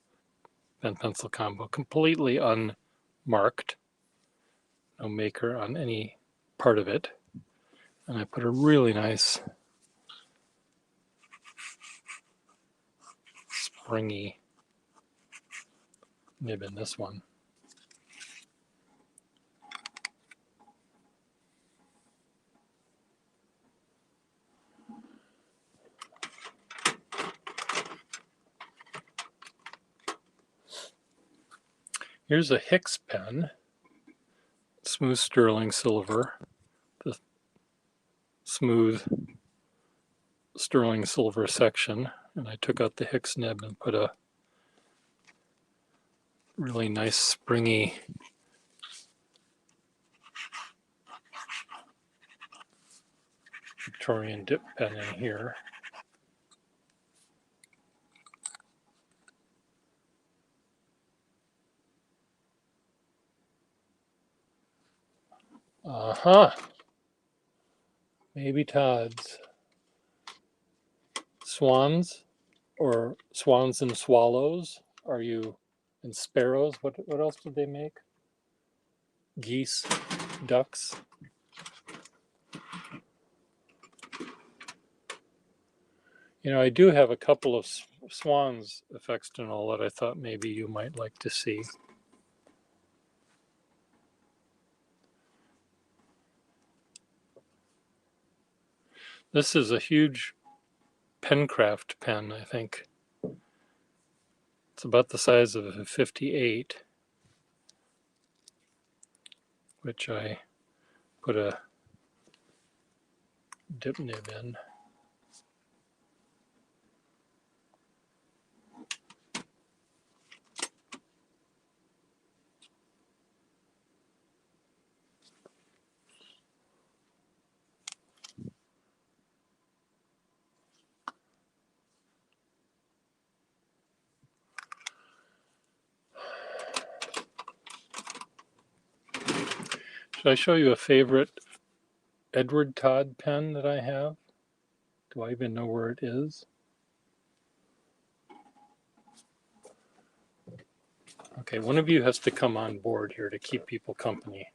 pen pencil combo, completely unmarked. No maker on any part of it. And I put a really nice springy nib in this one. Here's a Hicks pen, smooth sterling silver, the smooth sterling silver section, and I took out the Hicks nib and put a really nice springy Victorian dip pen in here. Maybe Todd's. Swans or swans and swallows? Are you, and sparrows? What else did they make? Geese, ducks. You know, I do have a couple of swans Afextanol that I thought maybe you might like to see. This is a huge Pencraft pen, I think. It's about the size of a 58, which I put a dip nib in. Should I show you a favorite Edward Todd pen that I have? Do I even know where it is? Okay, one of you has to come on board here to keep people company.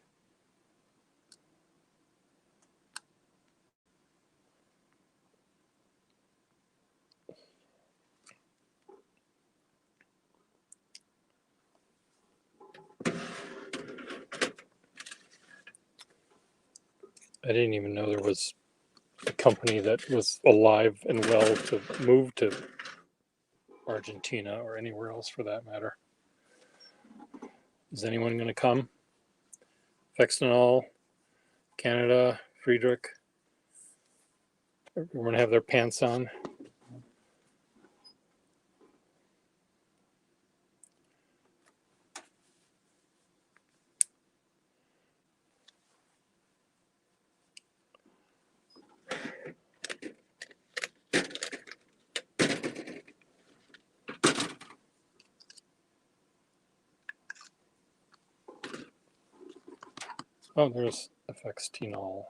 I didn't even know there was a company that was alive and well to move to Argentina or anywhere else for that matter. Is anyone going to come? Afextanol, Canada, Friedrich. Everyone have their pants on. Oh, there's FX Tinol.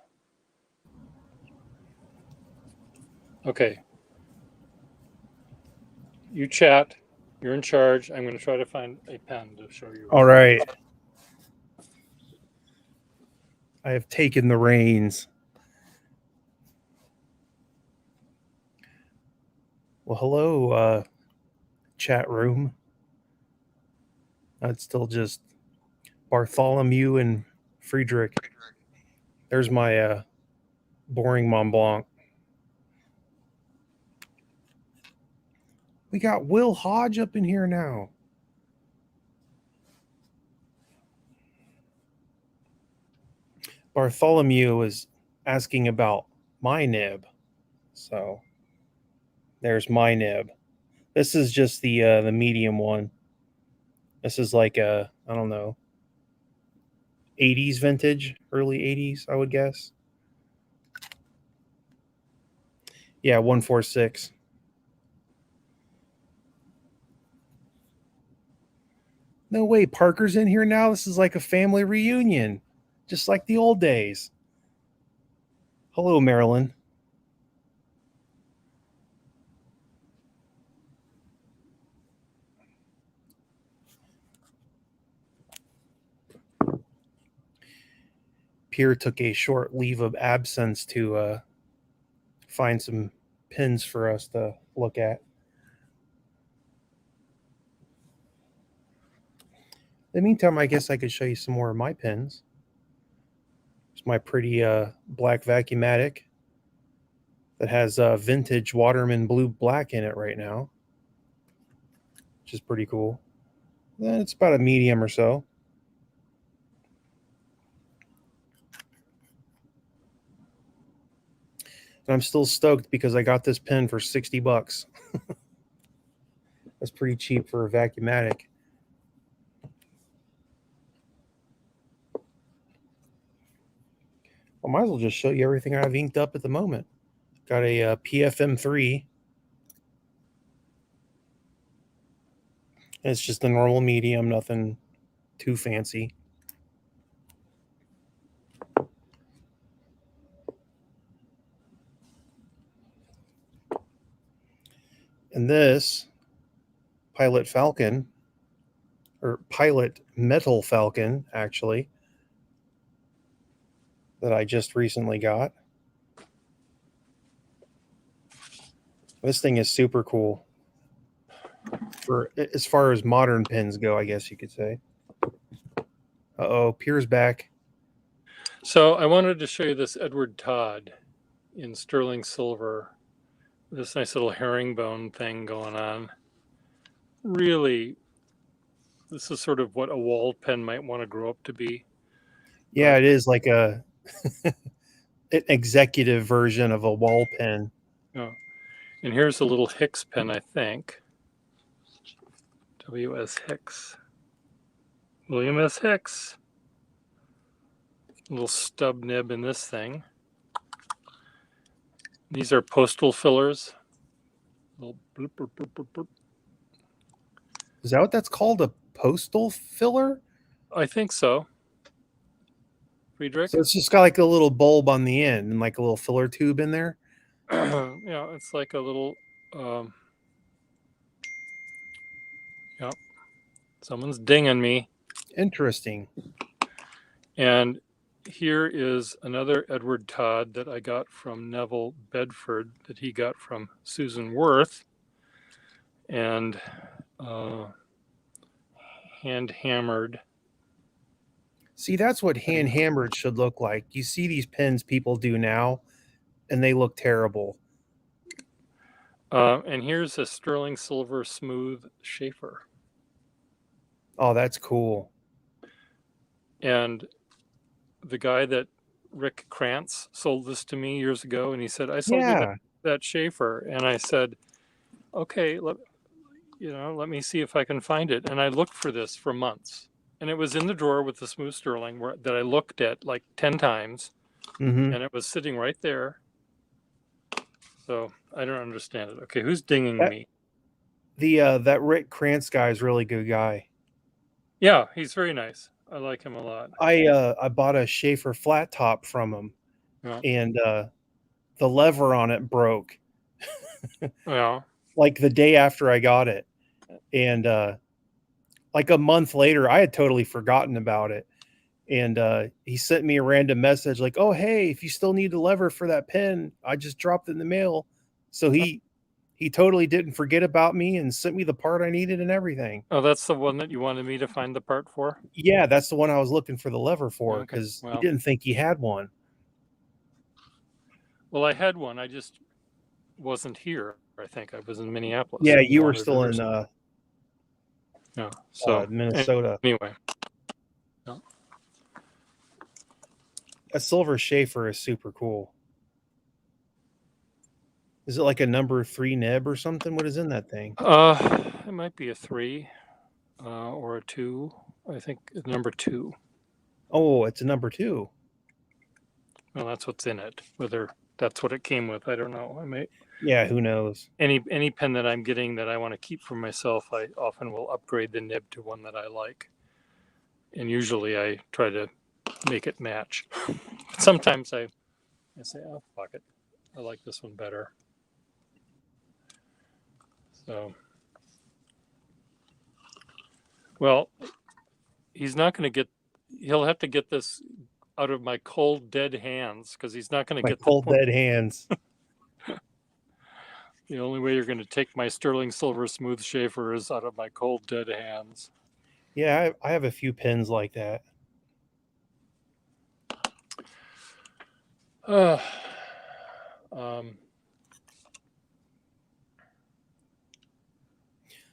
Okay. You chat. You're in charge. I'm going to try to find a pen to show you. All right. I have taken the reins. Well, hello, chat room. It's still just Bartholomew and Friedrich. There's my boring Mont Blanc. We got Will Hodge up in here now. Bartholomew is asking about my nib. So there's my nib. This is just the medium one. This is like I don't know, 80s vintage, early 80s, I would guess. Yeah, 146. No way, Parker's in here now. This is like a family reunion, just like the old days. Hello, Marilyn. Pierre took a short leave of absence to find some pins for us to look at. In the meantime, I guess I could show you some more of my pins. It's my pretty black Vacuumatic that has vintage Waterman Blue Black in it right now, which is pretty cool. It's about a medium or so. And I'm still stoked because I got this pen for $60. That's pretty cheap for a Vacuumatic. I might as well just show you everything I've inked up at the moment. Got a PFM3. It's just a normal medium, nothing too fancy. And this Pilot Falcon, or Pilot Metal Falcon, actually, that I just recently got. This thing is super cool. For as far as modern pins go, I guess you could say. Uh-oh, Pierre's back. So I wanted to show you this Edward Todd in sterling silver. This nice little herringbone thing going on. Really, this is sort of what a wall pen might want to grow up to be. Yeah, but it is like a an executive version of a wall pen. Oh. And here's a little Hicks pen, I think. W.S. Hicks. William S. Hicks. A little stub nib in this thing. These are postal fillers. Little bloop, bloop, bloop, bloop, bloop. Is that what that's called? A postal filler? I think so. Friedrich? So it's just got like a little bulb on the end and like a little filler tube in there? Yeah, it's like a little... yeah. Someone's dinging me. Interesting. And here is another Edward Todd that I got from Neville Bedford that he got from Susan Worth. And hand hammered. See, that's what hand hammered should look like. You see these pens people do now, and they look terrible. And here's a sterling silver smooth Schaefer. Oh, that's cool. And the guy that Rick Krantz sold this to me years ago, and he said, I sold you that Schaefer. And I said, okay, let me see if I can find it. And I looked for this for months. And it was in the drawer with the smooth sterling that I looked at like 10 times. Mm-hmm. And it was sitting right there. So I don't understand it. Okay, who's dinging me? That Rick Krantz guy is a really good guy. Yeah, he's very nice. I like him a lot. I bought a Schaefer flat top from him, Yeah. and the lever on it broke Yeah. like the day after I got it, and like a month later, I had totally forgotten about it. And he sent me a random message like, "Oh, hey, if you still need a lever for that pen, I just dropped it in the mail." So he totally didn't forget about me and sent me the part I needed and everything. Oh, that's the one that you wanted me to find the part for? Yeah, that's the one I was looking for the lever for Okay. because he Well, didn't think he had one. I had one. I just wasn't here. I think I was in Minneapolis Yeah, and you were wandered still over. in Yeah. So Minnesota. anyway, yeah. A silver Schaefer is super cool. Is it like a number 3 nib or something? What is in that thing? It might be a 3 or a 2. I think number 2. Oh, it's a number 2. Well, that's what's in it. Whether that's what it came with, I don't know. I may Yeah, who knows? any pen that I'm getting that I want to keep for myself, I often will upgrade the nib to one that I like, and usually I try to make it match. Sometimes I say, oh fuck it, I like this one better. So, well, he's not going to get. He'll have to get this out of my cold, dead hands because he's not going to My get cold dead hands. the only way you're going to take my sterling silver smooth Schaefer is out of my cold, dead hands. Yeah, I have a few pins like that. Um,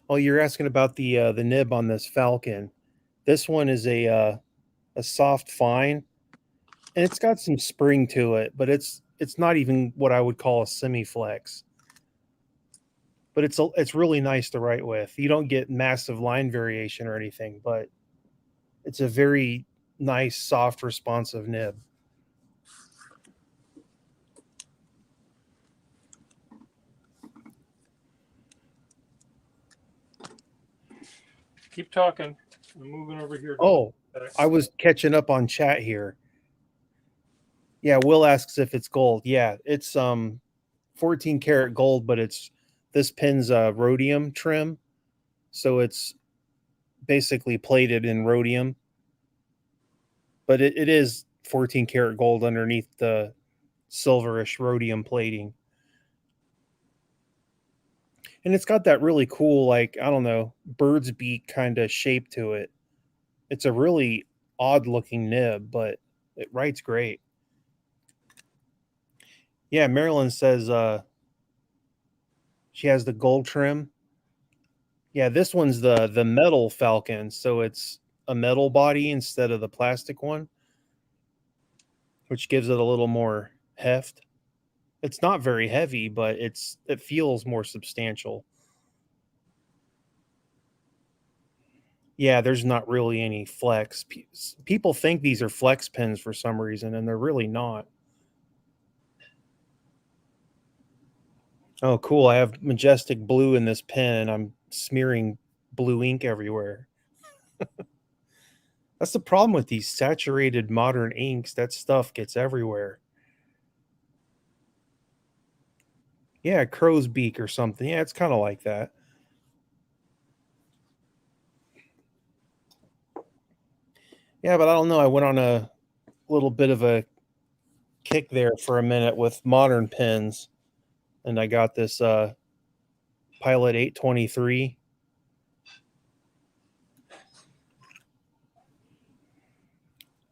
Oh, you're asking about the nib on this Falcon. This one is a soft fine, and it's got some spring to it, but it's not even what I would call a semi flex. But it's really nice to write with. You don't get massive line variation or anything, but it's a very nice, soft, responsive nib. keep talking. I'm moving over here. Oh, I was catching up on chat here. Yeah, Will asks if it's gold. Yeah, it's 14 karat gold, but this pin's rhodium trim, so it's basically plated in rhodium. But it is 14 karat gold underneath the silverish rhodium plating. And it's got that really cool, like, I don't know, bird's beak kind of shape to it. It's a really odd looking nib, but it writes great. Yeah, Marilyn says she has the gold trim. Yeah, this one's the metal Falcon, so it's a metal body instead of the plastic one, which gives it a little more heft. It's not very heavy, but it feels more substantial. Yeah, there's not really any flex. People think these are flex pins for some reason, and they're really not. Oh, cool. I have majestic blue in this pen, and I'm smearing blue ink everywhere. That's the problem with these saturated modern inks. That stuff gets everywhere. Yeah, crow's beak or something. Yeah, it's kind of like that. Yeah, but I don't know. I went on a little bit of a kick there for a minute with modern pens, and I got this Pilot 823.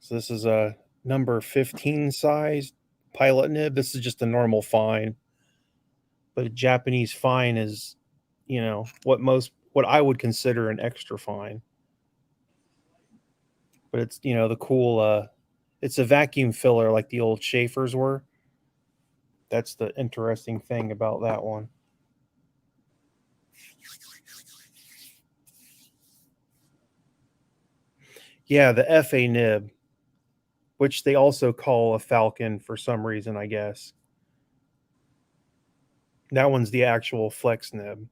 So this is a number 15 size Pilot nib. This is just a normal fine, but a Japanese fine is, what I would consider an extra fine. But it's, the cool it's a vacuum filler like the old Schaefers were. That's the interesting thing about that one. Yeah, the FA nib, which they also call a Falcon for some reason, I guess. That one's the actual flex nib.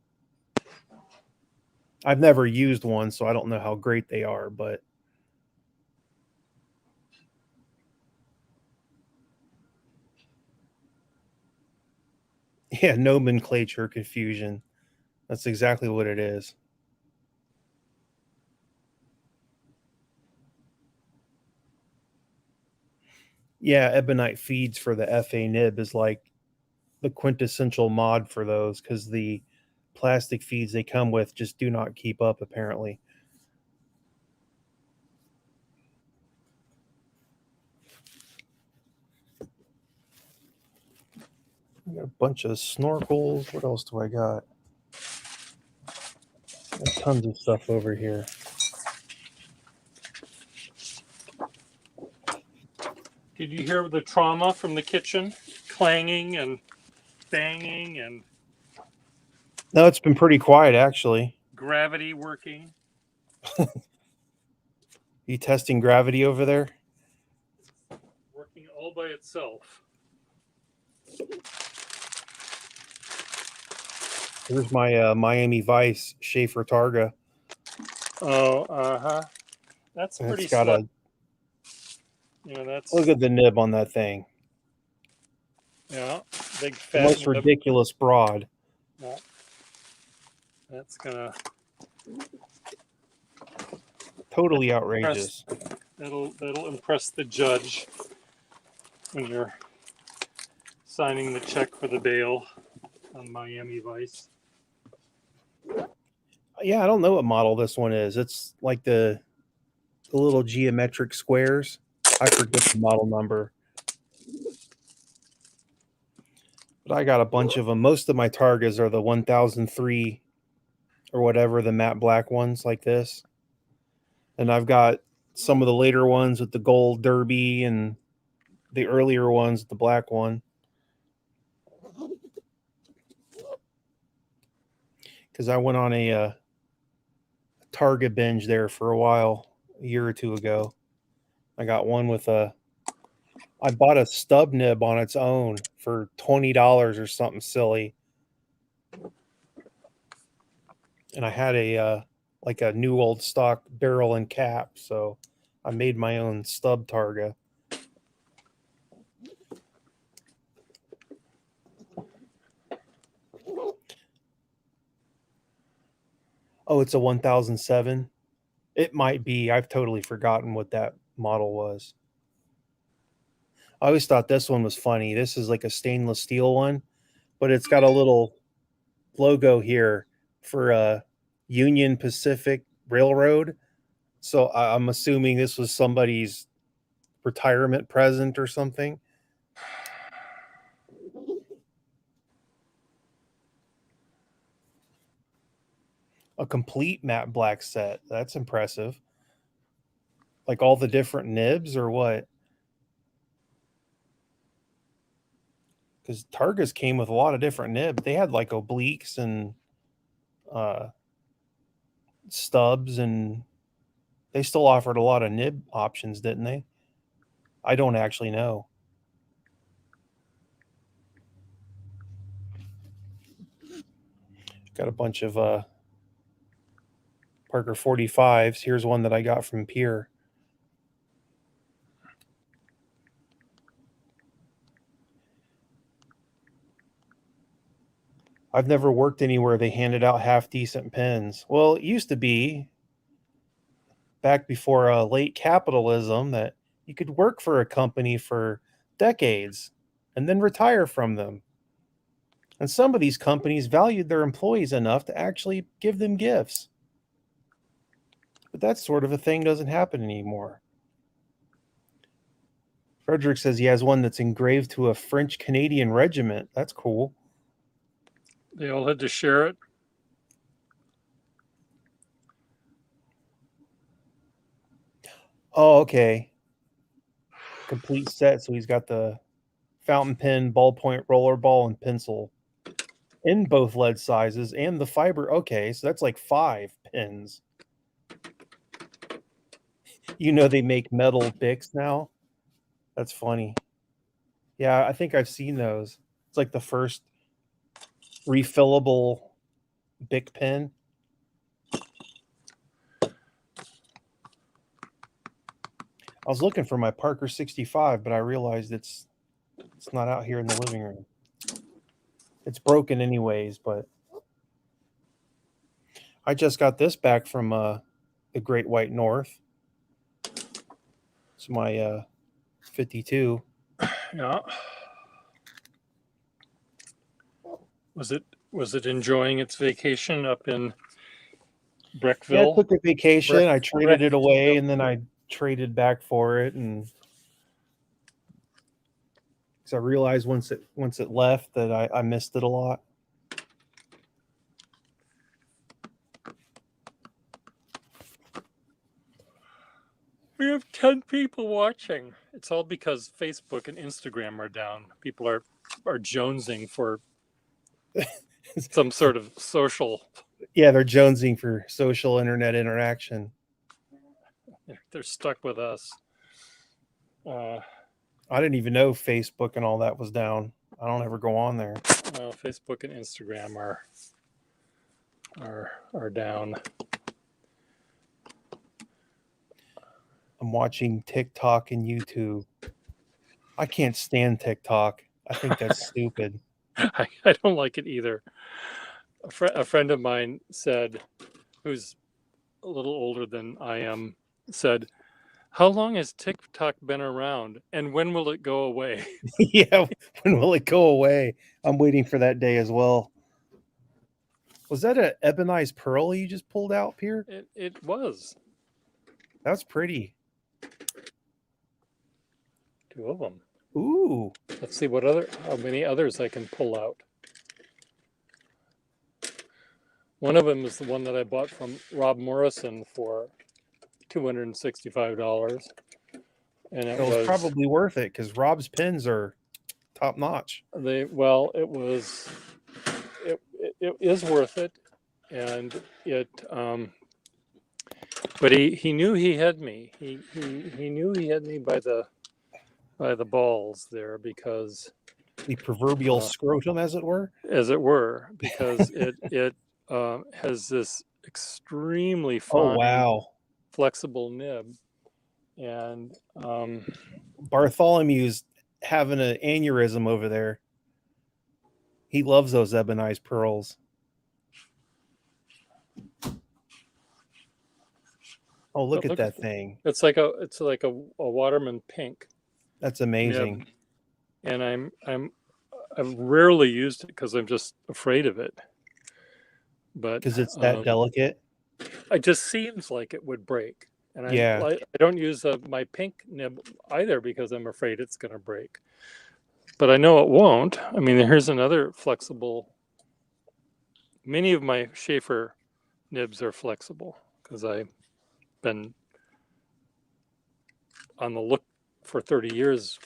I've never used one, so I don't know how great they are, but Yeah, nomenclature confusion. That's exactly what it is. Yeah, Ebonite feeds for the FA nib is like the quintessential mod for those because the plastic feeds they come with just do not keep up, apparently. I got a bunch of snorkels. What else do I got? Got tons of stuff over here. Did you hear the trauma from the kitchen? Clanging and banging and No, it's been pretty quiet actually. gravity working. You testing gravity over there? Working all by itself. Here's my Miami Vice Schaefer Targa. Oh, that's And pretty it's got slow. a That's look at the nib on that thing. big The fat most nib. ridiculous broad. Yeah. That's gonna Totally outrageous. that'll impress the judge when you're signing the check for the bail on Miami Vice. Yeah, I don't know what model this one is. It's like the little geometric squares. I forget the model number. But I got a bunch of them. Most of my Targas are the 1003 or whatever, the matte black ones like this. And I've got some of the later ones with the gold derby and the earlier ones with the black one. Because I went on a Targa binge there for a while, a year or two ago. I got one with I bought a stub nib on its own for $20 or something silly. And I had a like a new old stock barrel and cap, so I made my own stub Targa. Oh, it's a 1007. It might be. I've totally forgotten what that model was. I always thought this one was funny. This is like a stainless steel one, but it's got a little logo here for Union Pacific Railroad. So I'm assuming this was somebody's retirement present or something. A complete matte black set. That's impressive. Like all the different nibs or what? Because Targas came with a lot of different nibs. They had like obliques and uh, stubs, and they still offered a lot of nib options, didn't they? I don't actually know. Got a bunch of Parker 45s. Here's one that I got from Pier. I've never worked anywhere they handed out half decent pens. Well, it used to be back before late capitalism that you could work for a company for decades and then retire from them. And some of these companies valued their employees enough to actually give them gifts. But that sort of a thing doesn't happen anymore. Frederick says he has one that's engraved to a French Canadian regiment. That's cool. They all had to share it. Oh, okay. Complete set. So he's got the fountain pen, ballpoint, rollerball, and pencil in both lead sizes and the fiber. Okay, so that's like 5 pens. You know they make metal Bics now? That's funny. Yeah, I think I've seen those. It's like the first refillable Bic pen. I was looking for my Parker 65, but I realized it's not out here in the living room. It's broken anyways, but I just got this back from the Great White North. It's my 52. Yeah. Was it enjoying its vacation up in Yeah, I Breckville? took a vacation. I traded it away, Breckville. and then I traded back for it, and because I realized once it left that I missed it a lot. We have 10 people watching. It's all because Facebook and Instagram are down. People are jonesing for some sort of social. Yeah, they're jonesing for social internet interaction. They're stuck with us. I didn't even know Facebook and all that was down. I don't ever go on there. Well, Facebook and Instagram are down. I'm watching TikTok and YouTube. I can't stand TikTok. I think that's stupid. I don't like it either. A friend of mine said, who's a little older than I am, said, "How long has TikTok been around, and when will it go away?" Yeah, when will it go away? I'm waiting for that day as well. Was that a ebonized pearl you just pulled out, Pierre? It was That's pretty. 2 of them. Ooh, Let's see how many others I can pull out. One of them is the one that I bought from Rob Morrison for $265, and it was probably worth it because Rob's pins are top notch. it is worth it, and but he knew he had me. He knew he had me by the balls there, because The proverbial scrotum, as it were. because it has this extremely Oh fine, wow, flexible nib, and Bartholomew's having an aneurysm over there. He loves those ebonized pearls. Oh, look at that thing. It's like a Waterman pink. That's amazing. Nib. And I've rarely used it because I'm just afraid of it. But Because it's that delicate. It just seems like it would break. And Yeah. I don't use my pink nib either because I'm afraid it's going to break. But I know it won't. I mean, here's another flexible. Many of my Schaefer nibs are flexible because I've been on the look for 30 years,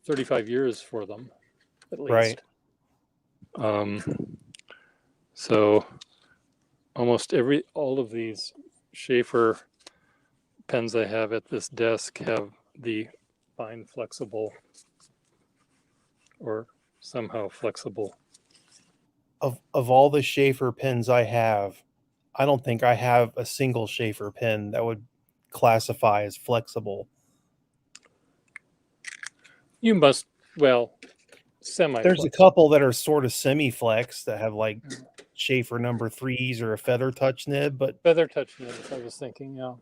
35 years for them, at least. Right. So almost all of these Schaefer pens I have at this desk have the fine flexible or somehow flexible. Of all the Schaefer pens I have, I don't think I have a single Schaefer pen that would classify as flexible. You must, well, semi. There's a couple that are sort of semi-flex that have like Schaefer number 3s or a feather touch nib, but Feather touch nibs, I was thinking, yeah.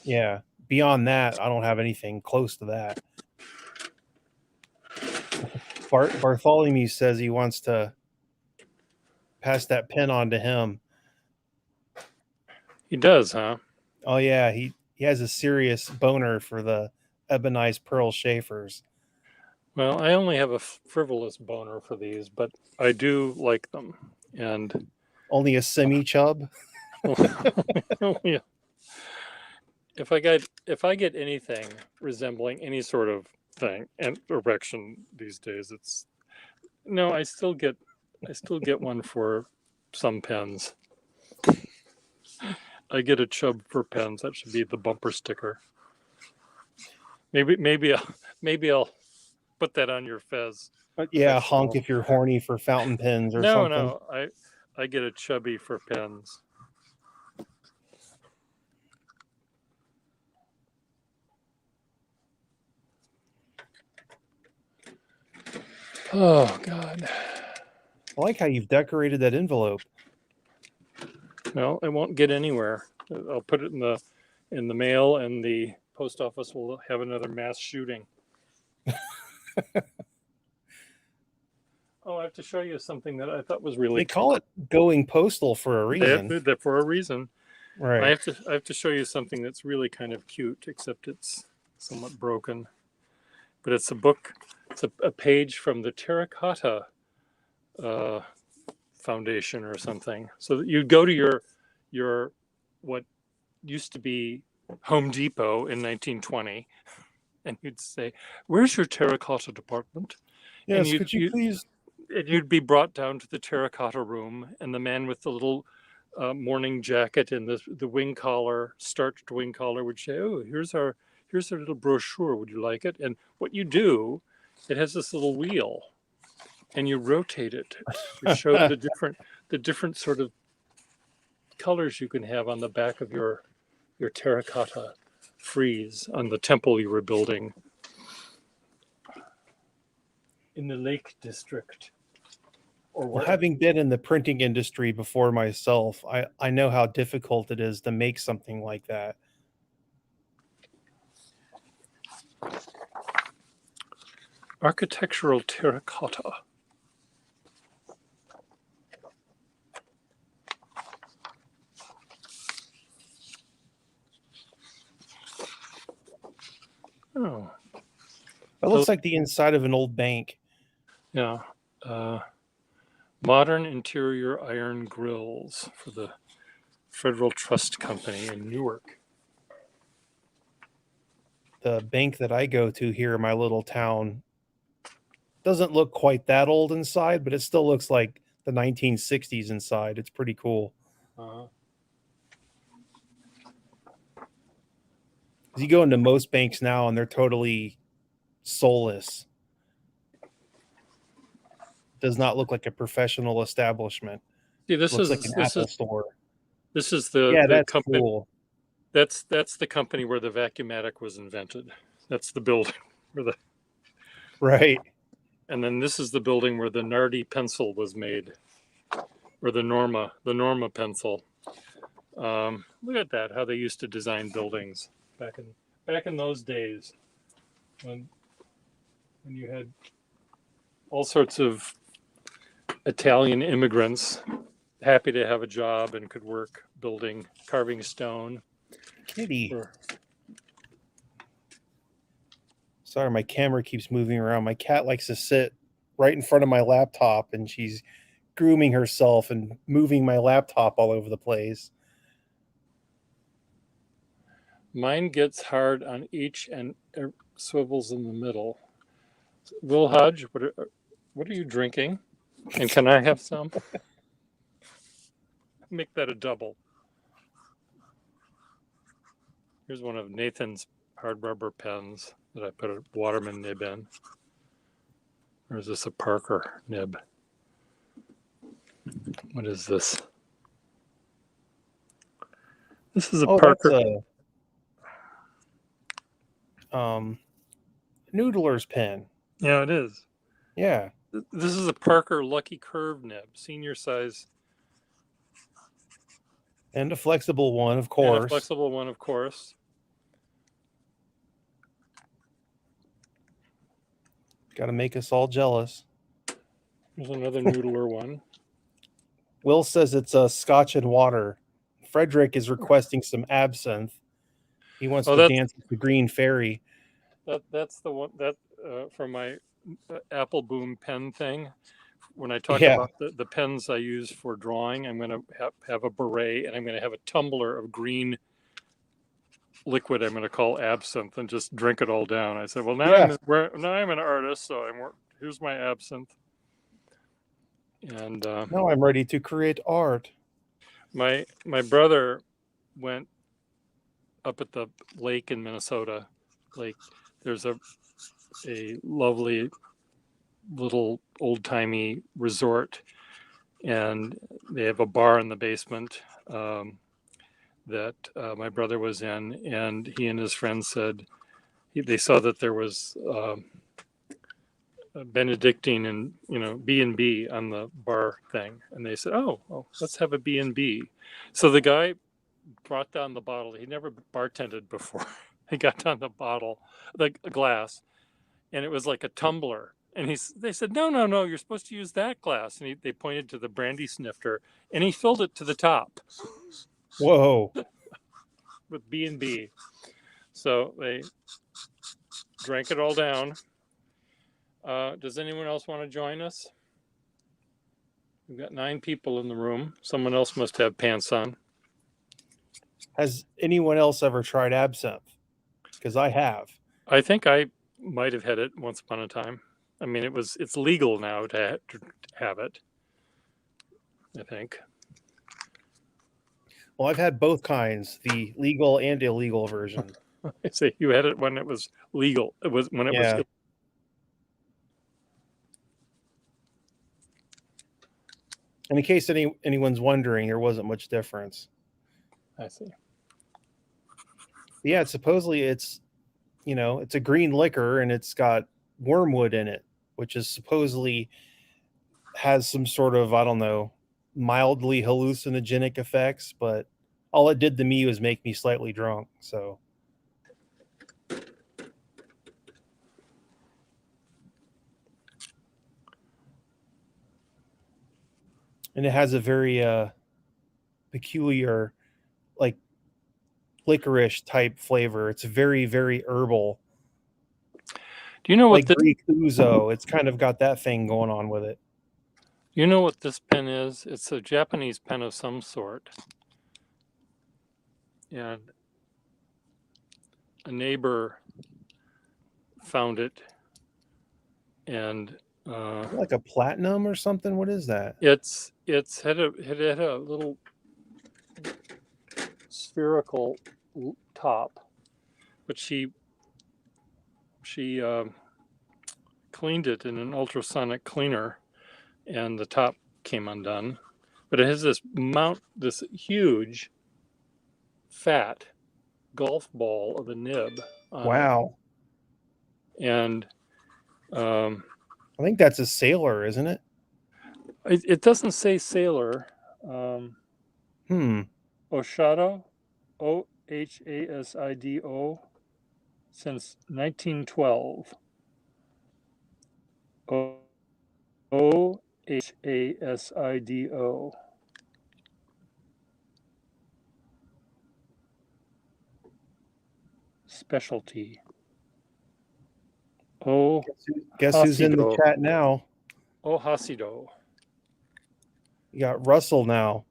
Yeah. Beyond that, I don't have anything close to that. Bartholomew says he wants to pass that pen on to him. He does, huh? Oh yeah, he has a serious boner for the ebonized pearl Schaefers. Well, I only have a frivolous boner for these, but I do like them. And only a semi-chub. Yeah. If I get anything resembling any sort of thing and erection these days, it's no. I still get one for some pens. I get a chub for pens. That should be the bumper sticker. Maybe I'll put that on your fez. Yeah, honk if you're horny for fountain pens or something. No, I get a chubby for pens. Oh God. I like how you've decorated that envelope. Well, it won't get anywhere. I'll put it in the mail, and the post office will have another mass shooting. Oh, I have to show you something that I thought was really They call it going postal for a They have reason. that for a reason. Right. I have to show you something that's really kind of cute, except it's somewhat broken. But it's a book. It's a page from the Terracotta uh, Foundation or something. So that you'd go to your what used to be Home Depot in 1920, and you'd say, "Where's your terracotta department?" And Yes, could you please? you'd be brought down to the terracotta room, and the man with the little morning jacket and the wing collar, starched wing collar, would say, "Oh, here's our little brochure. Would you like it?" And what you do, it has this little wheel, and you rotate it to show the different sort of colors you can have on the back of your terracotta frieze on the temple you were building in the Lake District. Or Well, having been in the printing industry before myself, I know how difficult it is to make something like that. Architectural terracotta. Oh, It looks like the inside of an old bank. yeah. Modern interior iron grills for the Federal Trust Company in Newark. The bank that I go to here in my little town doesn't look quite that old inside, but it still looks like the 1960s inside. It's pretty cool. Uh, You go into most banks now and they're totally soulless. Does not look like a professional establishment. see, Looks like an Apple store. this is Yeah, the that's company. cool. That's the company where the Vacuumatic was invented. That's the building where the Right. and then this is the building where the Nardi pencil was made, or the Norma pencil. Look at that, how they used to design buildings back in those days when you had all sorts of Italian immigrants happy to have a job and could work building, carving stone. Kitty. Or, Sorry, my camera keeps moving around. My cat likes to sit right in front of my laptop and she's grooming herself and moving my laptop all over the place. mine gets hard on each and swivels in the middle. Will Hodge, what are you drinking? And can I have some? Make that a double. Here's one of Nathan's hard rubber pens that I put a Waterman nib in. Or is this a Parker nib? What is this? This is a Parker. That's a Noodler's pen. Yeah, it is. Yeah. This is a Parker Lucky Curve nib, senior size. And a flexible one, of And course. a flexible one, of course. Got to make us all jealous. There's another Noodler one. Will says it's a scotch and water. Frederick is requesting some absinthe. He wants to dance with the Green Fairy. That's the one that from my Apple Boom pen thing. When I talk about the pens I use for drawing, I'm going to have a beret, and I'm going to have a tumbler of green liquid I'm going to call absinthe, and just drink it all down. I said, well, now I'm an artist, so here's my absinthe. And now I'm ready to create art. My brother went up at the lake in Minnesota. There's a lovely little old timey resort, and they have a bar in the basement that my brother was in, and he and his friends said they saw that there was Benedictine and B&B on the bar thing, and they said, "Oh, let's have a B&B." So the guy brought down the bottle. He never bartended before. He got down the bottle, the glass, and it was like a tumbler. And they said, "No, no, no, you're supposed to use that glass." And they pointed to the brandy snifter, and he filled it to the top Whoa. with B&B. So they drank it all down. Does anyone else want to join us? We've got 9 people in the room. Someone else must have pants on. Has anyone else ever tried absinthe? Because I have. I think I might have had it once upon a time. I mean, it's legal now to have it, I think. Well, I've had both kinds, the legal and illegal version. I say you had it when it was legal. It was when it Yeah. was. And in case anyone's wondering, there wasn't much difference. I see. Yeah, supposedly it's a green liquor and it's got wormwood in it, which is supposedly has some sort of, I don't know, mildly hallucinogenic effects, but all it did to me was make me slightly drunk. So and it has a very peculiar, like, licorice type flavor. It's very, very herbal. Do you know what Like Greek ouzo. It's kind of got that thing going on with it. You know what this pen is? It's a Japanese pen of some sort. And a neighbor found it, and Like a platinum or something. What is that? it had a little spherical top, but she cleaned it in an ultrasonic cleaner, and the top came undone. But it has this huge, fat golf ball of a nib on Wow. it. And I think that's a sailor, isn't it? it doesn't say sailor. Oshado, OHASIDO, since 1912. OHASIDO. Specialty. Guess who's in the chat now? Hasido. You got Russell now.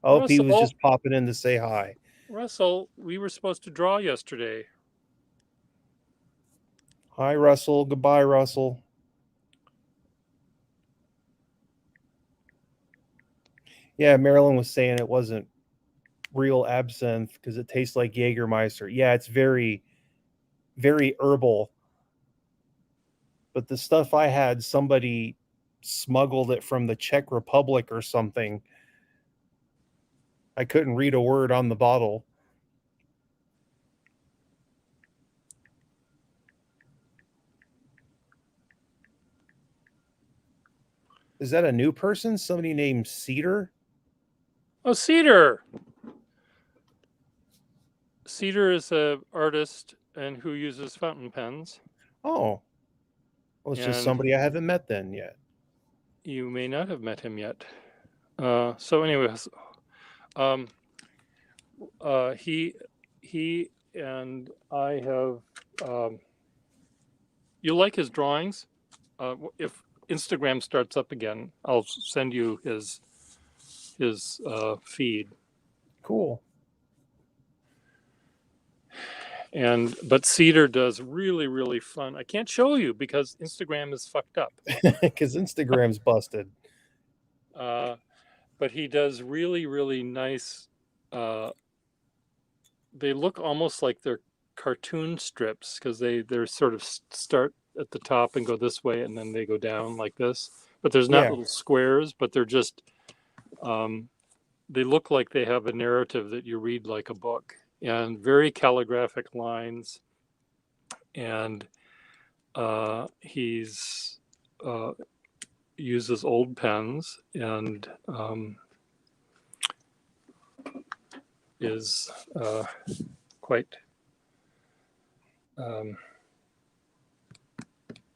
Oh, Russell. He was just popping in to say hi. Russell, we were supposed to draw yesterday. Hi, Russell. Goodbye, Russell. Yeah, Marilyn was saying it wasn't real absinthe because it tastes like Jägermeister. Yeah, it's very, very herbal. But the stuff I had, somebody smuggled it from the Czech Republic or something. I couldn't read a word on the bottle. Is that a new person? Somebody named Cedar? Oh, Cedar. Cedar is an artist and who uses fountain pens. Oh. Well, it's just somebody I haven't met then yet. You may not have met him yet. So anyways, he and I have, you like his drawings? If Instagram starts up again, I'll send you his feed. Cool. But Cedar does really, really fun. I can't show you because Instagram is fucked up. Because Instagram's busted. But he does really, really nice. They look almost like they're cartoon strips because they're sort of start at the top and go this way and then they go down like this. But there's not little squares, but they're just. They look like they have a narrative that you read like a book. And very calligraphic lines, and he's uses old pens and is quite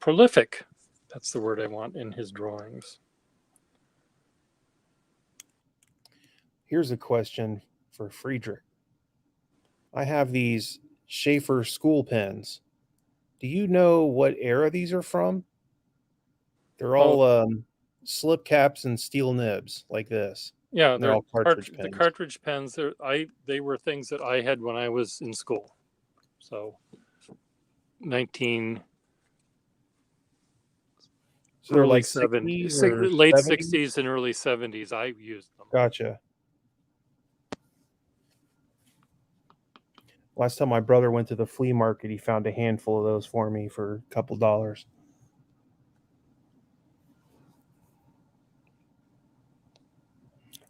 prolific. That's the word I want in his drawings. Here's a question for Friedrich. I have these Schaefer school pens. Do you know what era these are from? They're all slip caps and steel nibs like this. Yeah, And they're all cartridge the pens. cartridge pens. They were things that I had when I was in school. So 19. So they're Early like 70s, 60s or late 70s? 60s and early 70s. I used them. Gotcha. Last time my brother went to the flea market, he found a handful of those for me for a couple dollars.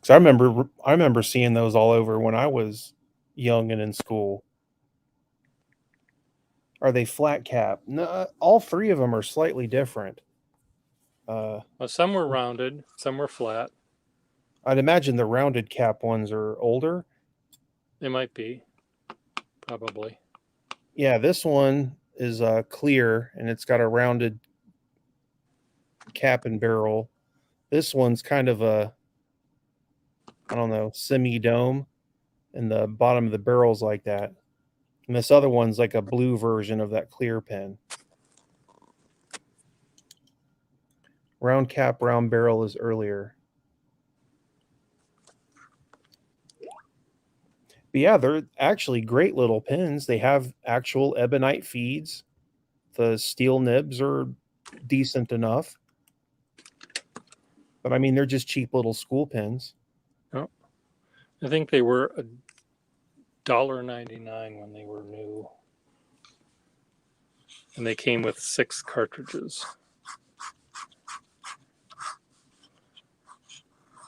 So I remember seeing those all over when I was young and in school. Are they flat cap? No, all three of them are slightly different. Well, some were rounded, some were flat. I'd imagine the rounded cap ones are older. They might be, probably. Yeah, this one is clear and it's got a rounded cap and barrel. This one's kind of a, I don't know, semi-dome, and the bottom of the barrel's like that. And this other one's like a blue version of that clear pen. Round cap, round barrel is earlier. But yeah, they're actually great little pens. They have actual ebonite feeds. The steel nibs are decent enough. But I mean, they're just cheap little school pens. Oh, I think they were $1.99 when they were new. And they came with 6 cartridges,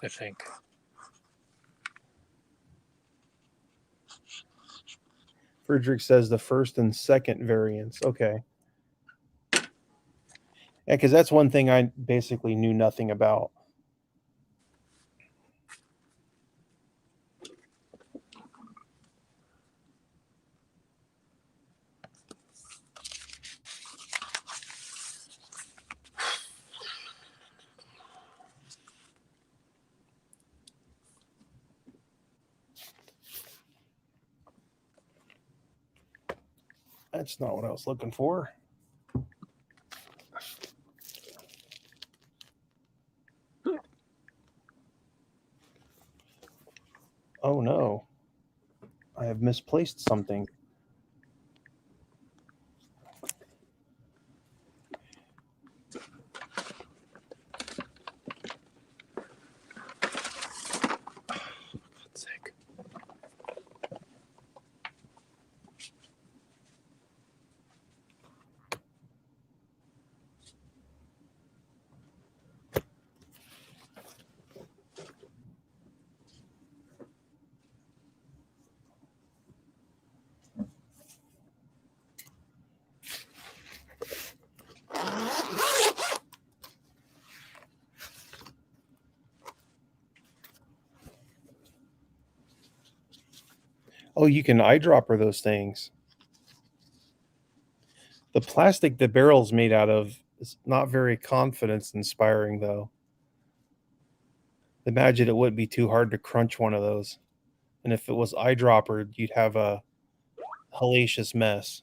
I think. Friedrich says the first and second variants. Okay. Yeah, because that's one thing I basically knew nothing about. That's not what I was looking for. Oh no. I have misplaced something. For God's sake. Oh, you can eyedropper those things. The plastic the barrel's made out of is not very confidence inspiring, though. Imagine it wouldn't be too hard to crunch one of those. And if it was eyedroppered, you'd have a hellacious mess.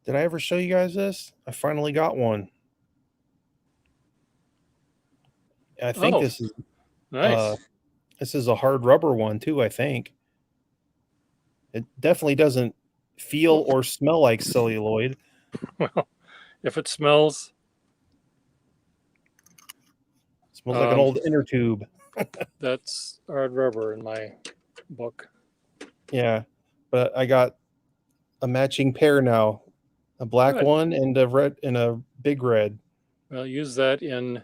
Did I ever show you guys this? I finally got one. I think Oh, this nice. is a hard rubber one too, I think. It definitely doesn't feel or smell like celluloid. Well, if it smells, It smells like an old inner tube. that's hard rubber in my book. Yeah. But I got a matching pair now. A black Good. one and a red and a big red. Well, use that in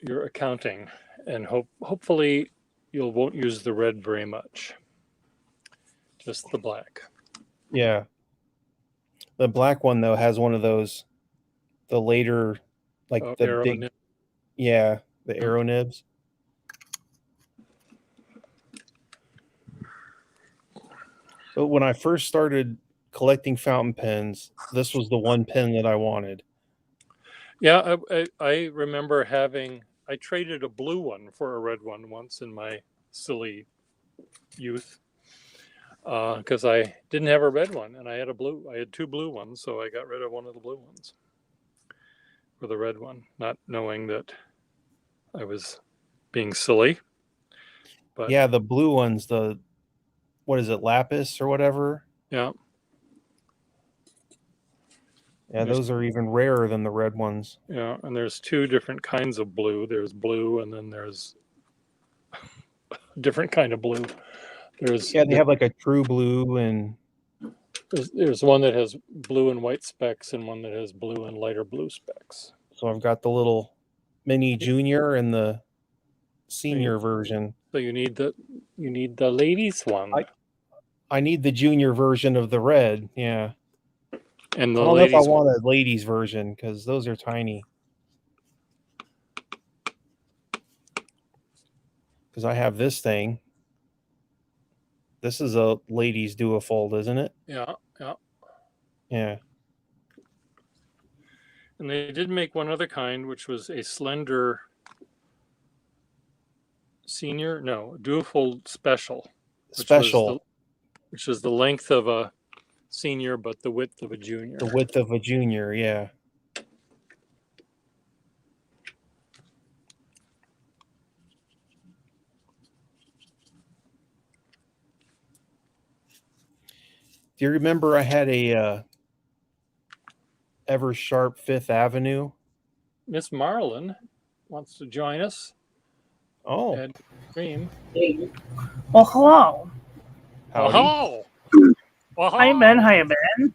your accounting, and hopefully you won't use the red very much. Just the black. Yeah. The black one though has one of those, the later, like the arrow big, nib. yeah, the arrow nibs. But when I first started collecting fountain pens, this was the one pen that I wanted. Yeah, I remember I traded a blue one for a red one once in my silly youth because I didn't have a red one and I had two blue ones, so I got rid of one of the blue ones for the red one, not knowing that I was being silly. But yeah, the blue ones, what is it, lapis or whatever? yeah. Yeah, those are even rarer than the red ones. Yeah, and there's two different kinds of blue. There's blue, and then there's a different kind of blue. They have like a true blue, and there's one that has blue and white specks, and one that has blue and lighter blue specks. So I've got the little mini junior and the senior version. So you need the ladies one. I need the junior version of the red. Yeah. And I don't know if I want a ladies version because those are tiny. Because I have this thing. This is a ladies duofold, isn't it? Yeah, yeah. Yeah. And they did make one other kind, which was a slender senior, no, duofold special. Which is the length of a senior, but the width of a junior. The width of a junior, yeah. Do you remember I had a Ever Sharp Fifth Avenue? Miss Marlin wants to join us. Oh. And Cream. Well, hello. Hello. Hi, Ben. Hi, Ben.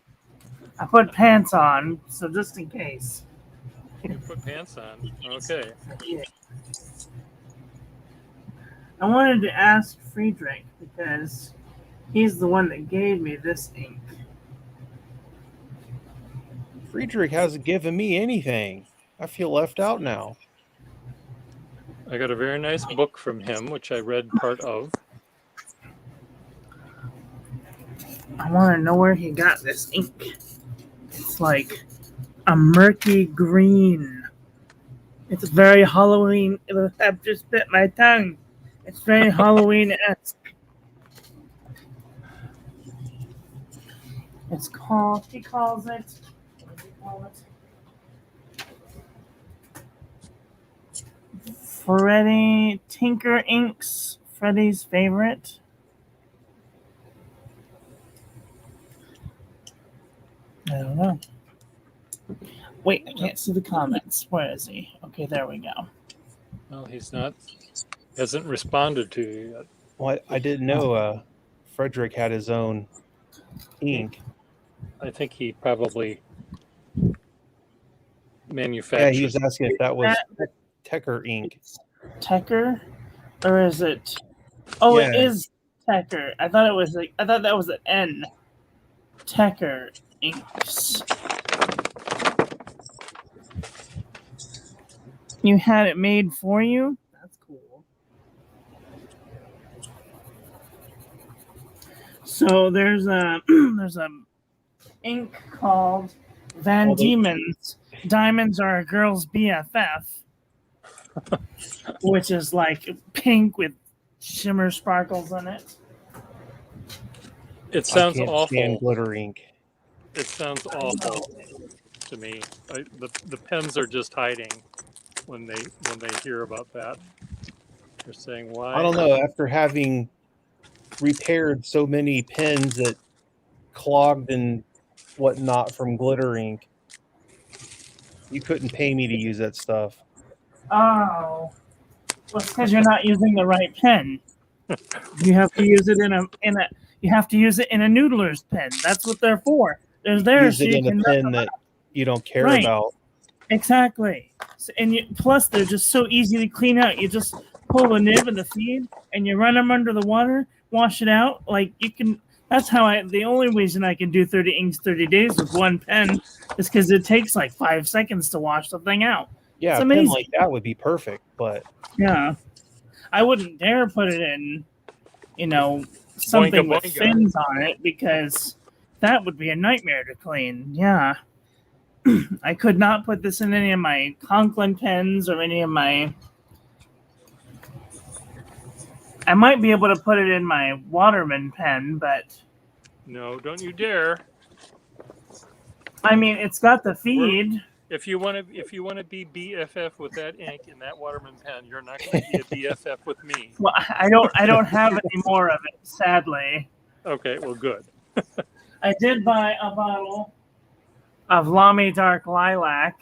I put pants on, so just in case. You put pants on. Okay. I wanted to ask Friedrich because he's the one that gave me this ink. Friedrich hasn't given me anything. I feel left out now. I got a very nice book from him, which I read part of. I want to know where he got this ink. It's like a murky green. It's very Halloween. I've just bit my tongue. It's very Halloween-esque. It's called, he calls it, what does he call it? Freddy Tinker Inks, Freddy's favorite. I don't know. Wait, I can't see the comments. Where is he? Okay, there we go. Well, hasn't responded to you yet. Well, I didn't know Frederick had his own ink. I think he probably manufactured. Yeah, he was asking if that was Tecker ink. Tecker? Or is it? Oh, Yeah. It is Tecker. I thought that was an N. Tecker inks. You had it made for you? That's cool. So there's a ink called Van Diemen's. Diamonds are a girl's BFF, which is like pink with shimmer sparkles in it. It sounds I can't awful. stand glitter ink. It sounds awful to me. The pens are just hiding when they hear about that. They're saying, why? I don't know. After having repaired so many pens that clogged and whatnot from glitter ink, you couldn't pay me to use that stuff. Oh, well, it's because you're not using the right pen. You have to use it You have to use it in a noodler's pen. That's what they're for. They're there Use so it you in can a pen that you don't care Right. about. Exactly. So, plus, they're just so easy to clean out. You just pull the nib and the feed, and you run them under the water, wash it out. Like you can. That's how I. The only reason I can do 30 inks 30 days with one pen is because it takes like 5 seconds to wash the thing out. Yeah, It's a pen amazing. like that would be perfect, but Yeah, I wouldn't dare put it in, something with boinga. fins on it because that would be a nightmare to clean. Yeah, I could not put this in any of my Conklin pens or any of my. I might be able to put it in my Waterman pen, but No, don't you dare. I mean, it's got the feed. If you want to be BFF with that ink in that Waterman pen, you're not going to be a BFF with me. Well, I don't have any more of it, sadly. Okay, well, good. I did buy a bottle of Lamy Dark Lilac,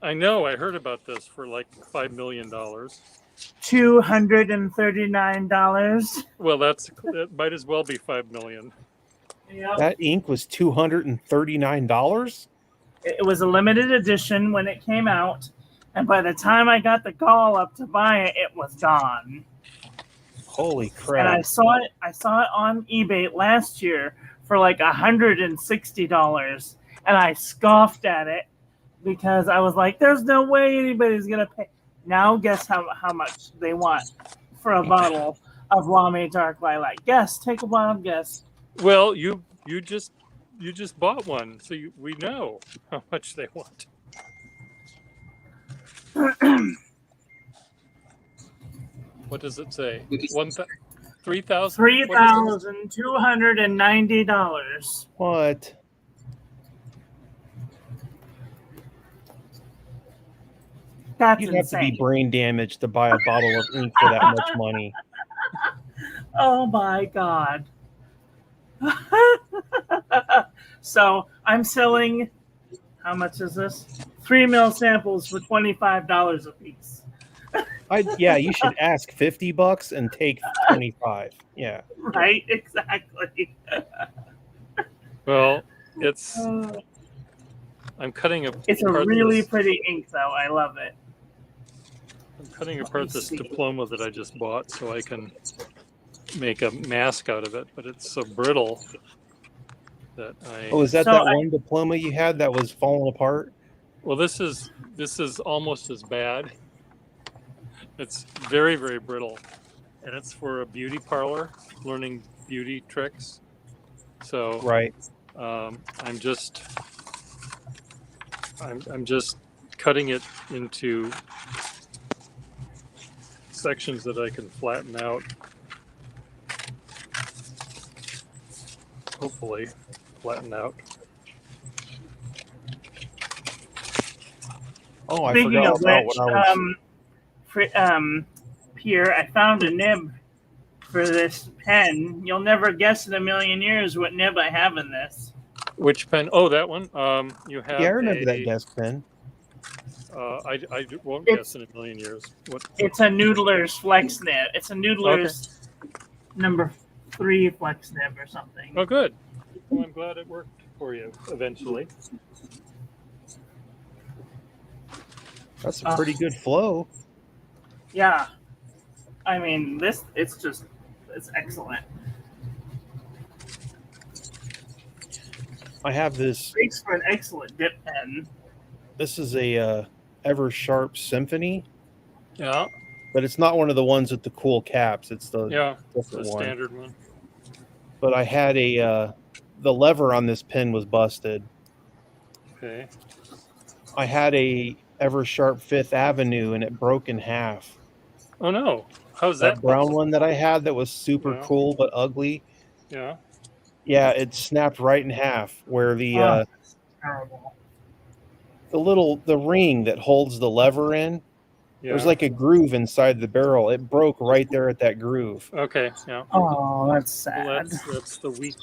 I know. I heard about this for like $5 million. $239. Well, that might as well be $5 million. Yep. that ink was $239. It was a limited edition when it came out, and by the time I got the call up to buy it, it was gone. Holy And crap! I saw it on eBay last year for like $160, and I scoffed at it because I was like, "There's no way anybody's gonna pay." Now, guess how much they want for a bottle of Lamy Dark Lilac? Guess. Take a wild guess. Well, you just bought one, so we know how much they want. What does it say? $3,000. $3,290. What? That's You'd have to insane. be brain damaged to buy a bottle of ink for that much money. Oh my god. So I'm selling, how much is this? 3 mil samples for $25 a piece. Yeah, you should ask $50 and take 25. Yeah. Right? Exactly. Well, I'm cutting It's a really pretty ink, though. I love it. I'm cutting apart this diploma that I just bought so I can make a mask out of it, but it's so brittle that Oh, is that So that one diploma you had that was falling apart? Well, this is almost as bad. It's very, very brittle, and it's for a beauty parlor, learning beauty tricks. So Right. I'm just cutting it into sections that I can flatten out. Hopefully, flatten out. Oh, I Speaking forgot of about which, what I was. Pierre, I found a nib for this pen. You'll never guess in a million years what nib I have in this. Which pen? Oh, that one. You have. Yeah, I remember that desk pen. I won't guess in a million years. What? It's a Noodler's Flex Nib. It's a Noodler's number 3 Flex Nib or something. Oh, good. Well, I'm glad it worked for you eventually. That's a pretty good flow. Yeah. I mean, it's excellent. I have this. Makes for an excellent dip pen. This is a Eversharp Symphony, Yeah. but it's not one of the ones with the cool caps. It's the Yeah. different The one. standard one. But I had the lever on this pen was busted. Okay. I had a Eversharp Fifth Avenue and it broke in half. Oh no. How's That that? brown one that I had that was super Yeah. cool but ugly. Yeah. Yeah, it snapped right in half where the Terrible. the ring that holds the lever in. Yeah. There's like a groove inside the barrel. It broke right there at that groove. Okay. Yeah. Oh, that's sad. Well, that's the weak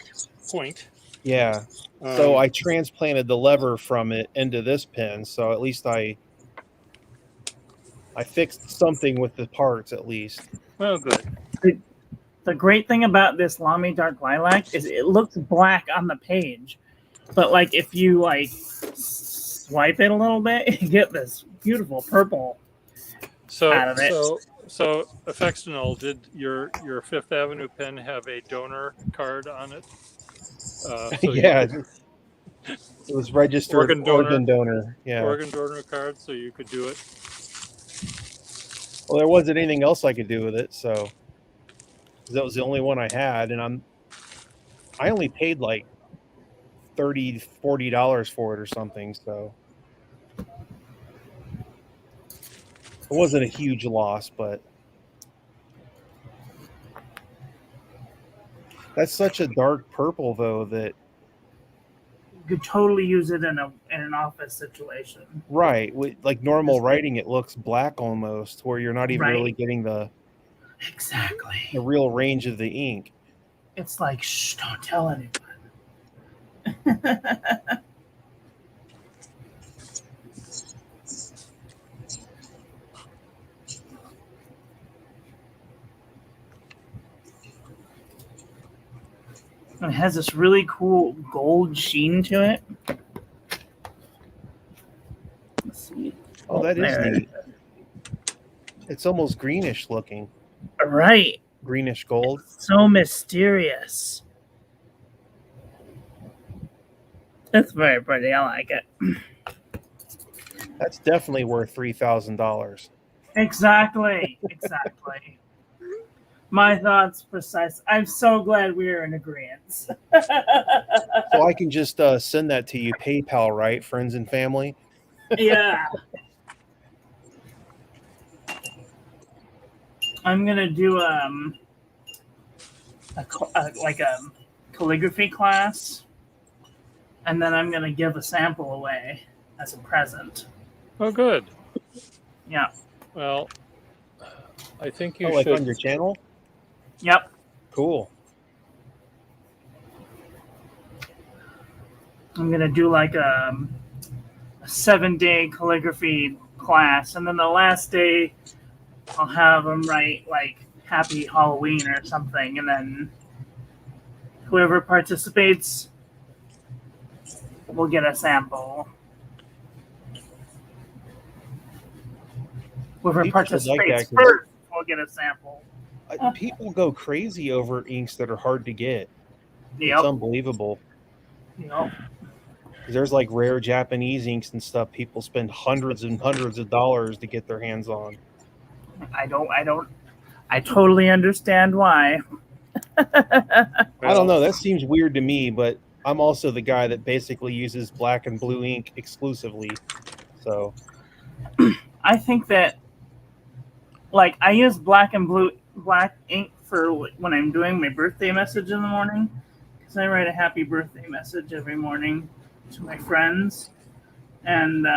point. Yeah. So Um, I transplanted the lever from it into this pen. So at least I fixed something with the parts at least. Well, good. The great thing about this Lamy Dark Lilac is it looks black on the page, but like if you like swipe it a little bit, you get this beautiful purple. So Out of it. So, Affectional, did your Fifth Avenue pen have a donor card on it? So you Yeah, could it was registered organ donor, organ donor. Yeah. organ donor card, so you could do it. Well, there wasn't anything else I could do with it, so 'cause that was the only one I had, and I only paid like $30-$40 for it or something, so it wasn't a huge loss, but that's such a dark purple though that You could totally use it in an office situation. right, with like normal writing it looks black almost where you're not even Right. really getting the Exactly. real range of the ink. It's like, shh, don't tell anyone. It has this really cool gold sheen to it. Let's see. Oh, that is there it neat. It's almost greenish looking. Right. Greenish gold. So mysterious. It's very pretty. I like it. That's definitely worth $3,000. Exactly. Exactly. My thoughts precise. I'm so glad we are in agreement. So I can just send that to you PayPal, right? Friends and family. Yeah. I'm gonna do like a calligraphy class, and then I'm gonna give a sample away as a present. Oh, good. Yeah. Well, I think you Oh, like should. on your channel? Yep. Cool. I'm gonna do like a 7-day calligraphy class, and then the last day I'll have them write like Happy Halloween or something, and then whoever participates will get a sample. Whoever People should like participates that 'cause- first will get a sample. People go crazy over inks that are hard to get. It's Yep. unbelievable. Yep. There's like rare Japanese inks and stuff. People spend hundreds and hundreds of dollars to get their hands on. I totally understand why. I don't know. That seems weird to me, but I'm also the guy that basically uses black and blue ink exclusively. So I think that, like, I use black ink for when I'm doing my birthday message in the morning, because I write a happy birthday message every morning to my friends, and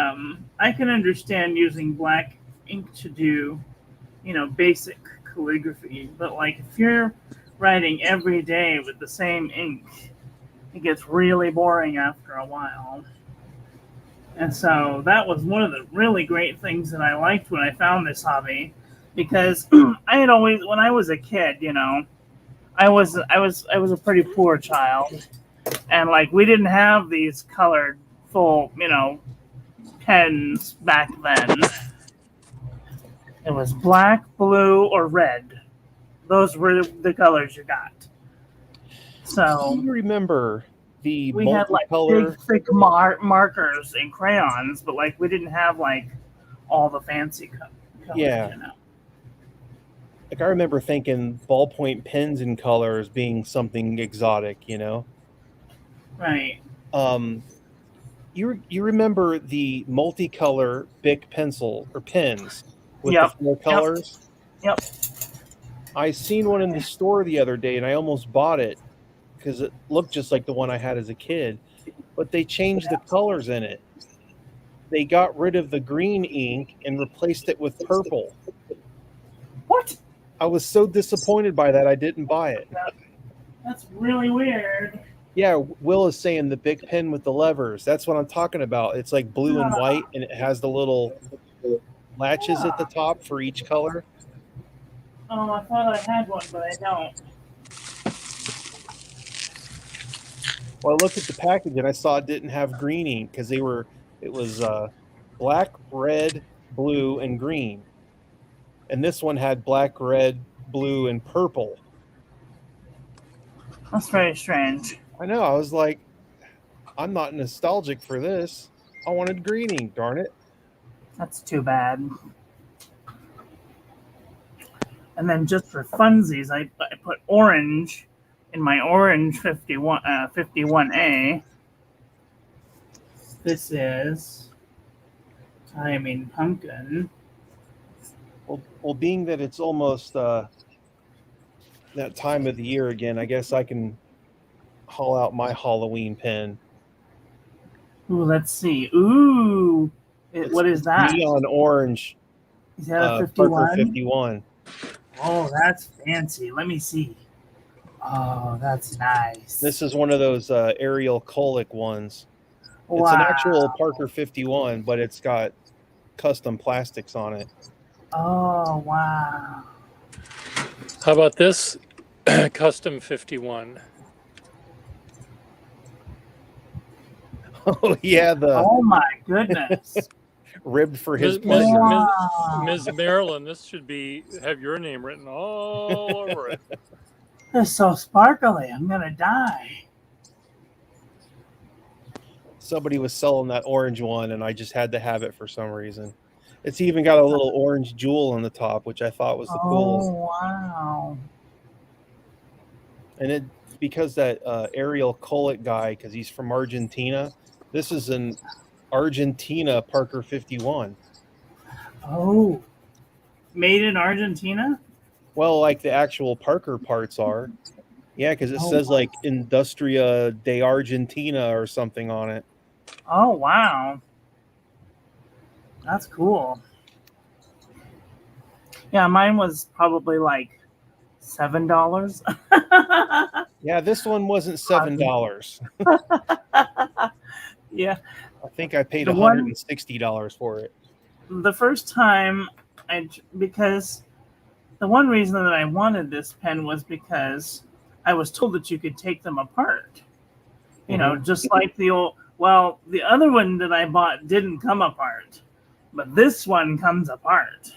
I can understand using black ink to do, basic calligraphy. But like, if you're writing every day with the same ink, it gets really boring after a while. And so that was one of the really great things that I liked when I found this hobby, because I had always, when I was a kid, I was a pretty poor child, and like we didn't have these colored full, pens back then. It was black, blue, or red. Those were the colors you got. So do you remember the we had like multicolor? big, thick markers and crayons, but like we didn't have like all the fancy colors. Yeah. Like I remember thinking ballpoint pens in colors being something exotic, Right. You remember the multicolor Bic pencil or pens with Yep. the 4 colors? Yep. I seen one in the store the other day and I almost bought it because it looked just like the one I had as a kid, but they changed the colors in it. They got rid of the green ink and replaced it with purple. What? I was so disappointed by that I didn't buy it. That's really weird. Yeah, Will is saying the Bic pen with the levers. That's what I'm talking about. It's like blue and white and it has the little latches at the top for each color. Oh, I thought I had one, but I don't. Well, I looked at the package and I saw it didn't have green ink because it was black, red, blue, and green. and this one had black, red, blue, and purple. That's very strange. I know. I was like, I'm not nostalgic for this. I wanted greening, darn it. That's too bad. And then just for funsies, I put orange in my orange 51A. This is Timing Pumpkin. Well, being that it's almost that time of the year again, I guess I can haul out my Halloween pin. Ooh, let's see. Ooh, what is that? Neon orange. Is that a Parker 51? 51. Oh, that's fancy. Let me see. Oh, that's nice. This is one of those Ariel Colic ones. Wow. It's an actual Parker 51, but it's got custom plastics on it. Oh, wow. How about this custom 51? Oh yeah, the Oh my goodness. ribbed for his Ms. pleasure. Wow. Ms. Marilyn, this should have your name written all over it. It's so sparkly. I'm gonna die. Somebody was selling that orange one, and I just had to have it for some reason. It's even got a little orange jewel on the top, which I thought was the coolest. Oh wow. And it because that Ariel Colic guy, because he's from Argentina, this is an Argentina Parker 51. Oh. Made in Argentina? Well, like the actual Parker parts are. Yeah, because it Oh, says wow. like Industria de Argentina or something on it. Oh wow. That's cool. Yeah, mine was probably like $7. Yeah, this one wasn't $7. Yeah. I think I paid The one- $160 for it. The first time because the one reason that I wanted this pen was because I was told that you could take them apart. You know, just like the other one that I bought didn't come apart, but this one comes apart.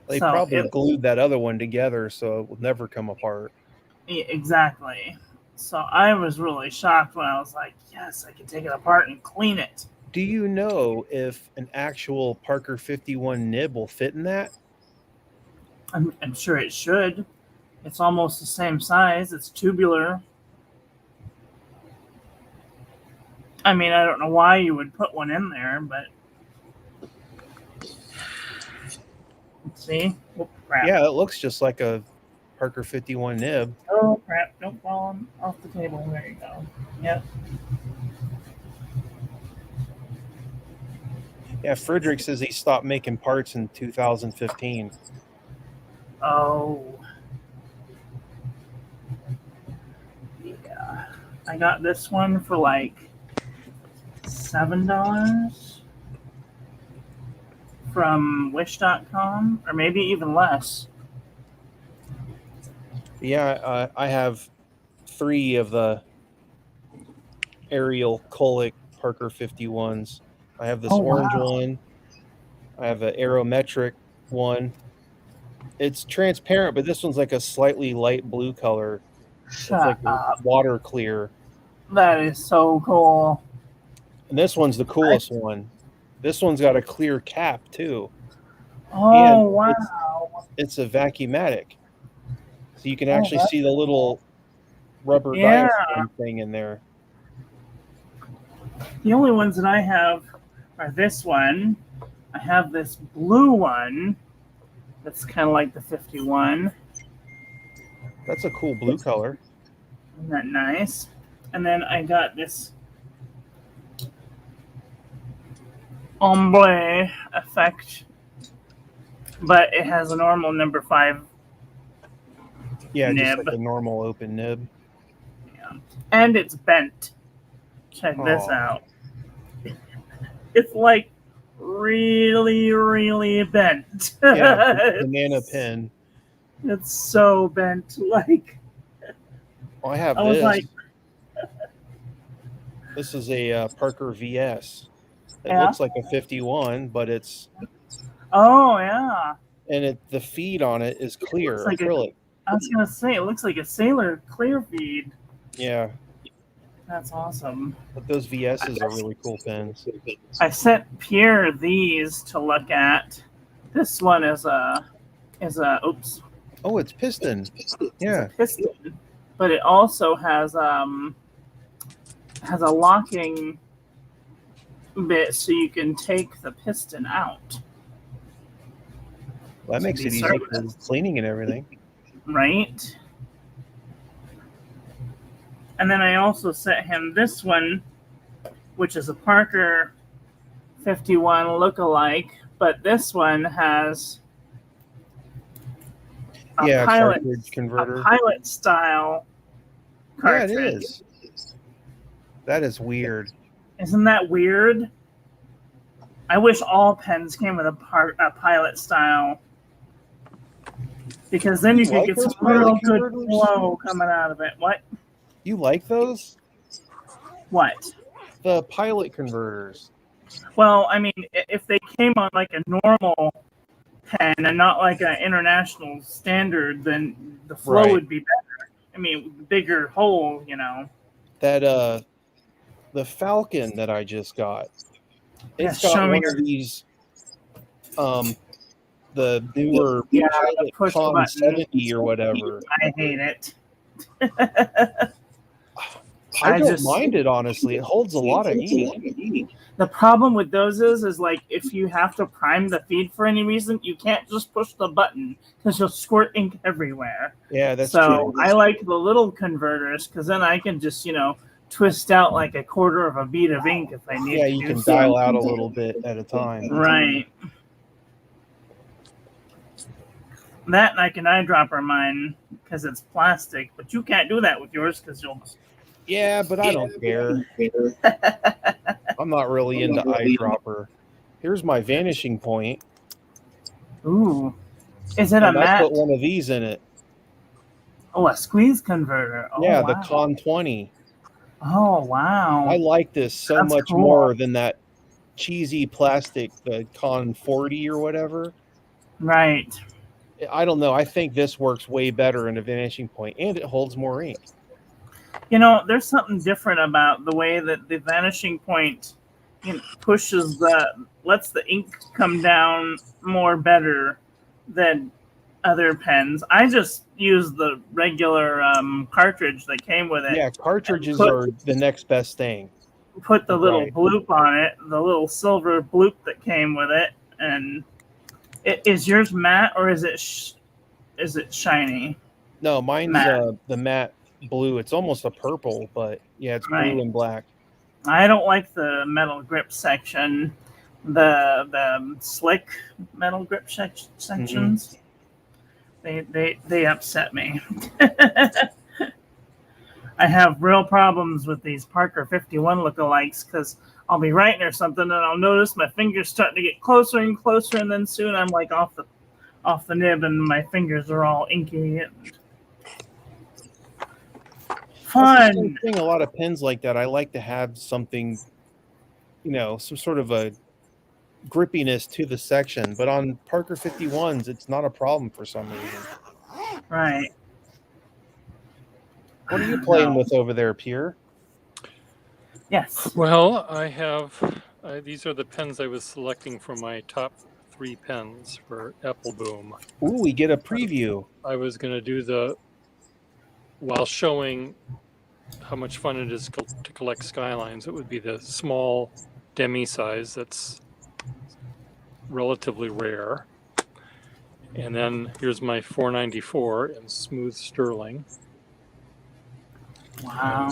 They So probably glued that other one together so it will never come apart. Exactly. So I was really shocked when I was like, yes, I can take it apart and clean it. Do you know if an actual Parker 51 nib will fit in that? I'm sure it should. It's almost the same size. It's tubular. I mean, I don't know why you would put one in there, but let's see. Oh, crap. Yeah, it looks just like a Parker 51 nib. Oh, crap. Don't fall off the table. There you go. Yep. Yeah, Frederick says he stopped making parts in 2015. Oh. Yeah. I got this one for like $7 from wish.com, or maybe even less. Yeah, I have 3 of the Ariel Colic Parker 51s. I have this orange one. I have an Aerometric one. It's transparent, but this one's like a slightly light blue color. Shut it's like up. water clear. That is so cool. And this one's the coolest one. This one's got a clear cap too. Oh, And wow. It's a vacuumatic. So you can actually see the little rubber Yeah. diaphragm thing in there. The only ones that I have are this one. I have this blue one that's kind of like the 51. That's a cool blue color. Isn't that nice? And then I got this ombre effect, but it has a normal number 5. Yeah, Nib. just like a normal open nib. And it's bent. Check this Aw. out. It's like really, really bent. Yeah, banana pin. It's so bent. Like, Oh, I have I was this. like, This is a Parker VS. It Yeah? looks like a 51, but it's oh yeah. and the feed on it is clear It's like acrylic. I was gonna say, it looks like a Sailor clear feed. Yeah, That's awesome. but those VSs are really cool pens. I sent Pierre these to look at. This one is a oops, Oh, it's piston. Yeah. piston, but it also has a locking bit so you can take the piston out, Well, that makes it easy for cleaning and everything. right? And then I also sent him this one, which is a Parker 51 lookalike, but this one has a pilot cartridge converter. a pilot style cartridge. Yeah, it is. That is weird. Isn't that weird? I wish all pens came with a pilot style, because then you could like get those some real pilot good converters? flow coming out of it. What? You like those? What? The pilot converters. Well, I mean, if they came on like a normal pen and not like an international standard, then the flow Right. would be better. I mean, bigger hole, you know. That the Falcon that I just got. Yeah, It's got show me one of these the newer Yeah, pilot push Con button. 70 or whatever. I hate it. I don't just- mind it, honestly. It holds a lot of ink. The problem with those is like if you have to prime the feed for any reason, you can't just push the button because you'll squirt ink everywhere. Yeah, that's So true. I like the little converters because then I can just, twist out like a quarter of a bead of ink if I need Yeah, to. you do can so. dial out a little bit at a time. Right. That and I can eyedropper mine because it's plastic, but you can't do that with yours because you'll. Yeah, but I don't care. I'm not really into eyedropper. Here's my vanishing point. Ooh. Is it a And I matte? put one of these in it. Oh, a squeeze converter. Oh, Yeah, wow. the Con 20. Oh, wow. I like this so That's much cool. more than that cheesy plastic, the Con 40 or whatever. Right. I don't know. I think this works way better in a vanishing point, and it holds more ink. There's something different about the way that the vanishing point lets the ink come down more better than other pens. I just use the regular cartridge that came with it. Yeah, cartridges Put- are the next best thing. Put the little Right. bloop on it, the little silver bloop that came with it, and is yours matte or is it shiny? No, mine's Matte. the matte blue. It's almost a purple, but yeah, it's Right. blue and black. I don't like the metal grip section, the slick metal grip sections. They upset me. I have real problems with these Parker 51 lookalikes because I'll be writing or something and I'll notice my fingers starting to get closer and closer, and then soon I'm like off the nib and my fingers are all inky and That's the fun. same thing. A lot of pens like that. I like to have something, some sort of a grippiness to the section. But on Parker 51s, it's not a problem for some reason. Right. What are you playing with over there, Pierre? Yes. Well, I have these are the pens I was selecting for my top 3 pens for Apple Boom. Ooh, we get a preview. I was going to do while showing how much fun it is to collect Skylines, it would be the small demi size that's relatively rare. And then here's my 494 in smooth sterling. Wow.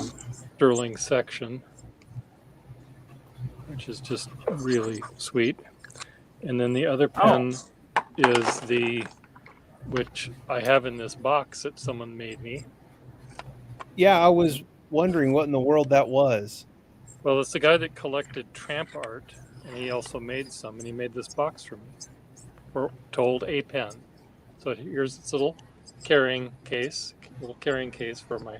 Sterling section, which is just really sweet. And then the other pen is which I have in this box that someone made me. Yeah, I was wondering what in the world that was. Well, it's the guy that collected tramp art, and he also made some, and he made this box for me to hold a pen. So here's this little carrying case for my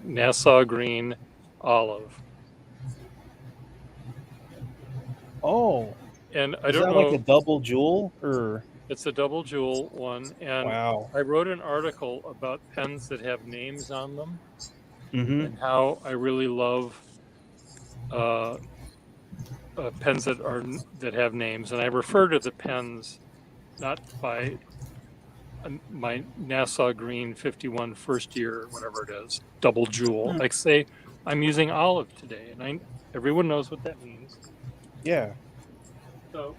Nassau Green Olive. Oh, And I Is don't that know. like a double jewel or? It's a double jewel one, and Wow. I wrote an article about pens that have names on them Mm-hmm. and how I really love uh, pens that have names, and I refer to the pens not by my Nassau Green 51 first year, whatever it is, double jewel. Mm. Like say, I'm using olive today, and everyone knows what that means. Yeah. So,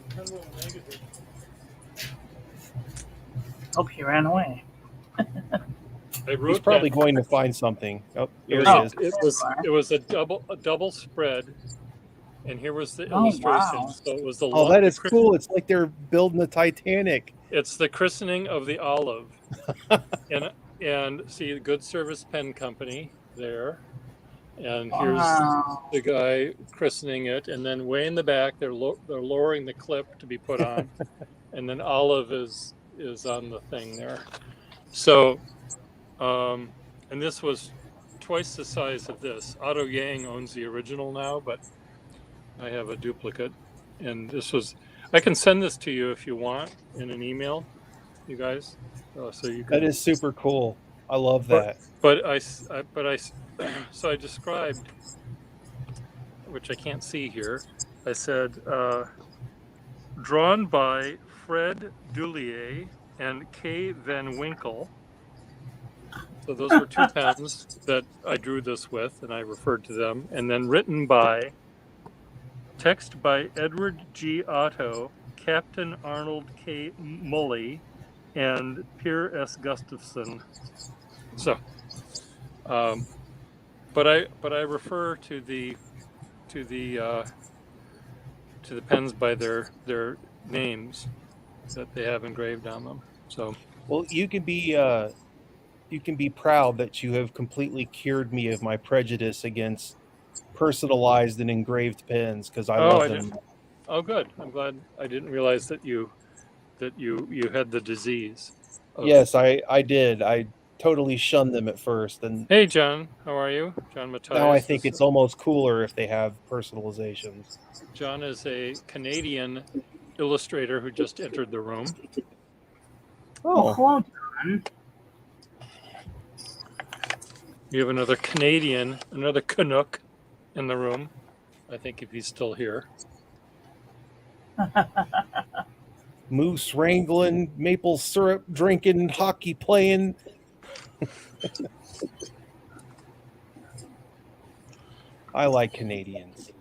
Pen World Magazine. Oh, he ran away. I He's wrote probably that. going to find something. Oh, It here was he Oh, is. it was a double spread, and here was the oh illustration. wow. So it was Oh, that is cool. It's like they're building the Titanic. It's the christening of the olive, and see the Good Service Pen Company there, and here's Wow. the guy christening it, and then way in the back they're lowering the clip to be put on, and then olive is on the thing there. So, and this was twice the size of this. Otto Yang owns the original now, but I have a duplicate, and this was. I can send this to you if you want in an email, you guys, so you That can. is super cool. I love But that. so I described, which I can't see here. I said drawn by Fred Dulier and Kay Van Winkle. So those were two pens that I drew this with, and I referred to them. And then written by, text by Edward G. Otto, Captain Arnold K. Mully, and Pierre S. Gustafson. So, but I refer to the pens by their names that they have engraved on them. So, Well, you can be proud that you have completely cured me of my prejudice against personalized and engraved pens because I oh, love I them. didn't. Oh, good. I'm glad. I didn't realize that you had the disease. Yes, I did. I totally shunned them at first, and Hey, John. How are you? John now I Matthias. think it's almost cooler if they have personalizations. John is a Canadian illustrator who just entered the room. Oh, Oh, hello, John. You have another Canadian, another Canuck in the room. I think if he's still here. moose wrangling, maple syrup drinking, hockey playing. I like Canadians.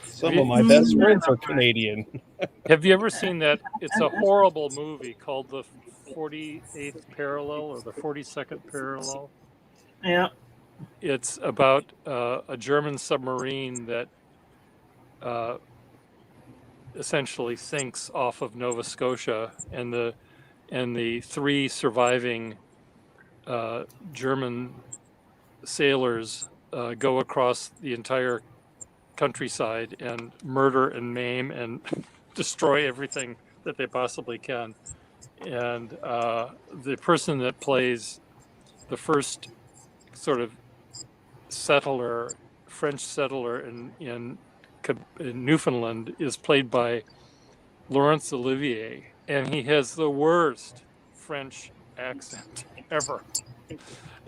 Some of my best friends are Canadian. Have you ever seen that? It's a horrible movie called The 48th Parallel or The 42nd Parallel. Yeah. It's about a German submarine that essentially sinks off of Nova Scotia, and the three surviving German sailors go across the entire countryside and murder and maim and destroy everything that they possibly can. And the person that plays the first sort of settler, French settler in Newfoundland, is played by Laurence Olivier, and he has the worst French accent ever.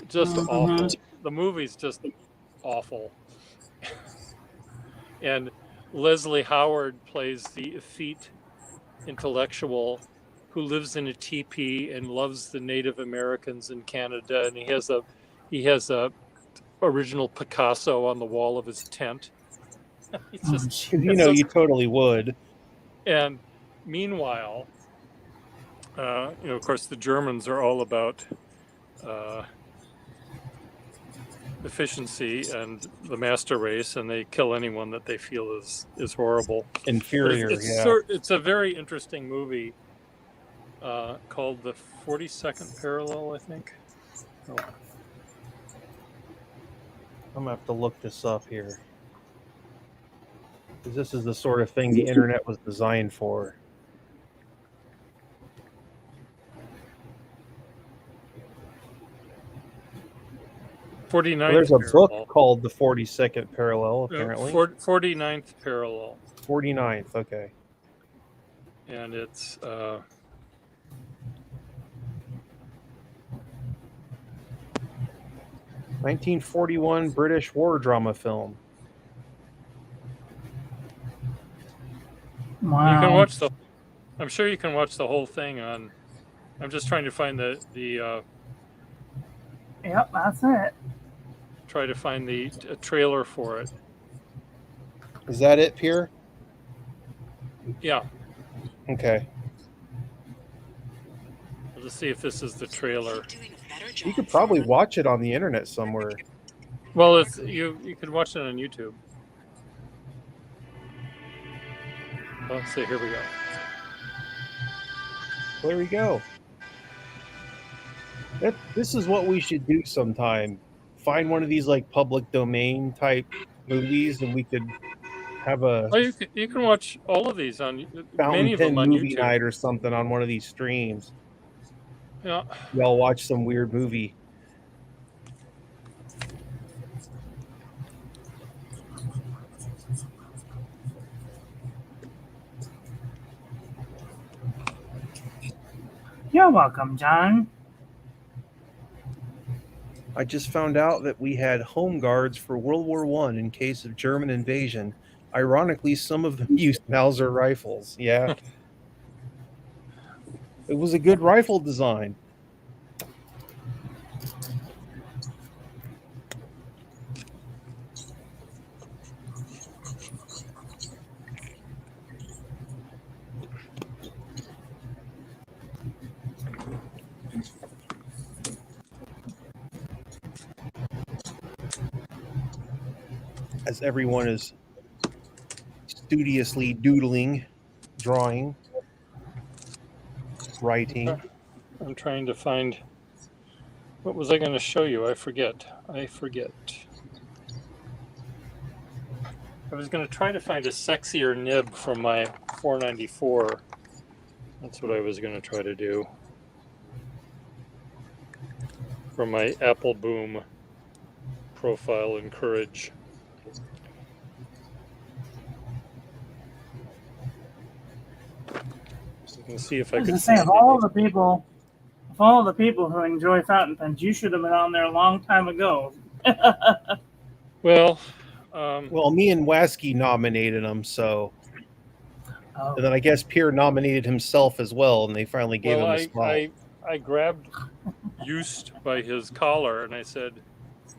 Just awful. The movie's just awful. And Leslie Howard plays the effete intellectual who lives in a teepee and loves the Native Americans in Canada, and he has a original Picasso on the wall of his tent. It's just, You know, you totally would. and meanwhile, of course, the Germans are all about efficiency and the master race, and they kill anyone that they feel is horrible. Inferior, It's a very interesting movie called The 42nd Parallel, I think. Oh. I'm gonna have to look this up here. Because this is the sort of thing the internet was designed for. Well, 49th there's a parallel. book called The 42nd Parallel, apparently. 49th parallel. 49th, okay. And it's 1941 British war drama film. Wow. you can watch the. I'm sure you can watch the whole thing on. I'm just trying to find the Yep, that's it. try to find the trailer for it. Is that it, Pierre? Yeah, Okay. I'll just see if this is the trailer. You could probably watch it on the internet somewhere. Well, it's you can watch it on YouTube. Let's see. Here we go. There we go. This is what we should do sometime. Find one of these like public domain type movies, and we could have a Oh, you can watch all of these on many fountain of pen them on movie YouTube. night or something on one of these streams. Yeah. Y'all watch some weird movie. You're welcome, John. I just found out that we had home guards for World War I in case of German invasion. Ironically, some of them used Mauser rifles. Yeah. It was a good rifle design. As everyone is studiously doodling, drawing, writing. I'm trying to find. What was I going to show you? I forget. I was going to try to find a sexier nib from my 494. That's what I was going to try to do. From my Apple Boom profile and Courage. You can see if I I was can gonna say, find of all the people who enjoy fountain pens, you should have been on there a long time ago. Well, Well, me and Wasky nominated him, so. Oh, And then I guess Pierre nominated himself as well, and they finally gave him a spot. I grabbed Used by his collar and I said,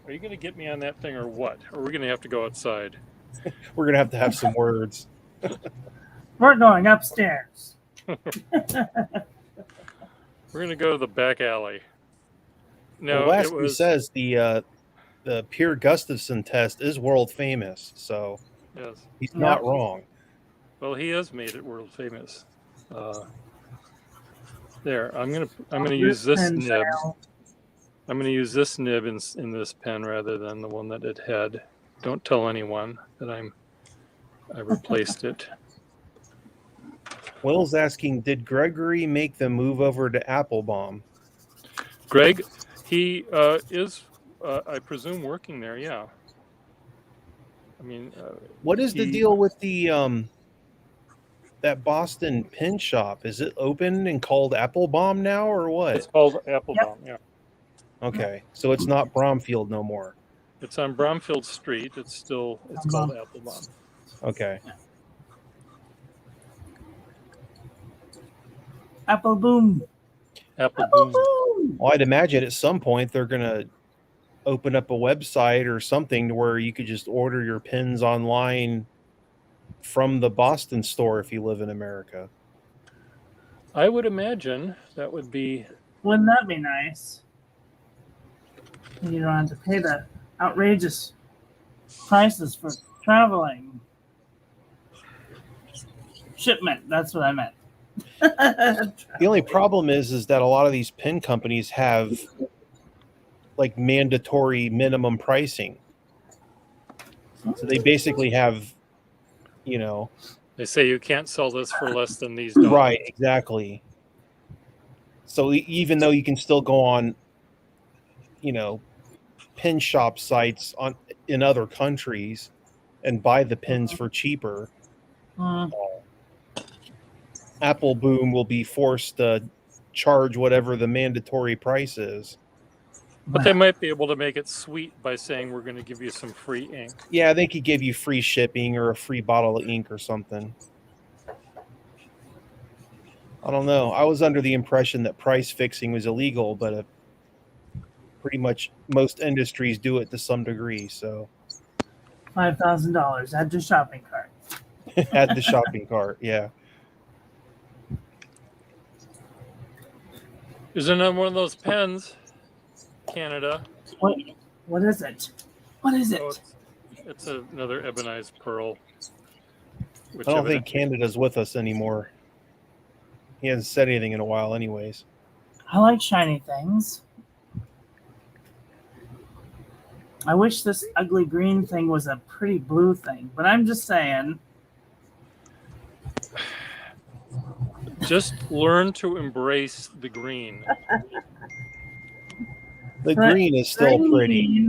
"Are you going to get me on that thing or what? Or are we going to have to go outside?" We're going to have some words. we're going upstairs. We're going to go to the back alley. No, Well, it Wasky was says the Pierre Gustafson test is world famous, so yes. he's not wrong. Well, he has made it world famous. There, I'm gonna use this pen nib. sale. I'm gonna use this nib in this pen rather than the one that it had. Don't tell anyone that I replaced it. Will's asking, did Gregory make the move over to Applebaum? Greg, he is, I presume, working there. Yeah. I mean, What is the deal with the that Boston pen shop? Is it open and called Applebaum now, or it's what? called Applebaum. Yeah, Okay, so it's not Bromfield no more. it's on Bromfield Street. It's called Applebaum. Okay. Apple Boom. Apple Apple Boom. Boom. Well, I'd imagine at some point they're gonna open up a website or something to where you could just order your pens online from the Boston store if you live in America. I would imagine that would be. Wouldn't that be nice? You don't have to pay the outrageous prices for traveling. Shipment, that's what I meant. The only problem is that a lot of these pen companies have like mandatory minimum pricing. So they basically have, you know, They say you can't sell this for less than these dollars. right, exactly. So even though you can still go on, you know, pin shop sites in other countries and buy the pins for cheaper. Mm. Apple Boom will be forced to charge whatever the mandatory price is. But they might be able to make it sweet by saying we're going to give you some free ink. Yeah, they could give you free shipping or a free bottle of ink or something. I don't know. I was under the impression that price fixing was illegal, but pretty much most industries do it to some degree. So $5,000. Add to shopping cart. add the shopping cart. Yeah. There's another one of those pens, Canada. What is it? What is it? Oh, it's another ebonized pearl. I don't think Canada's with us anymore. He hasn't said anything in a while, anyways. I like shiny things. I wish this ugly green thing was a pretty blue thing, but I'm just saying. Just learn to embrace the green. The green is still pretty.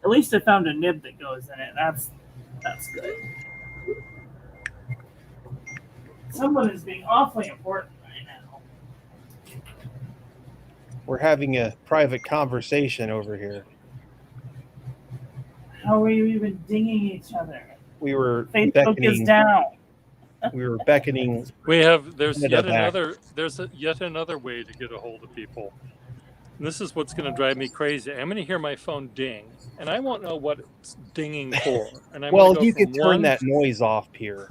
At least I found a nib that goes in it. That's good. Someone is being awfully important right now. We're having a private conversation over here. How are you even dinging each other? We were Facebook beckoning. is down. We were beckoning. There's Canada yet back. yet another way to get a hold of people. And this is what's going to drive me crazy. I'm going to hear my phone ding, and I won't know what it's dinging for. And I'm Well, gonna go you could from turn one that noise off, Pierre.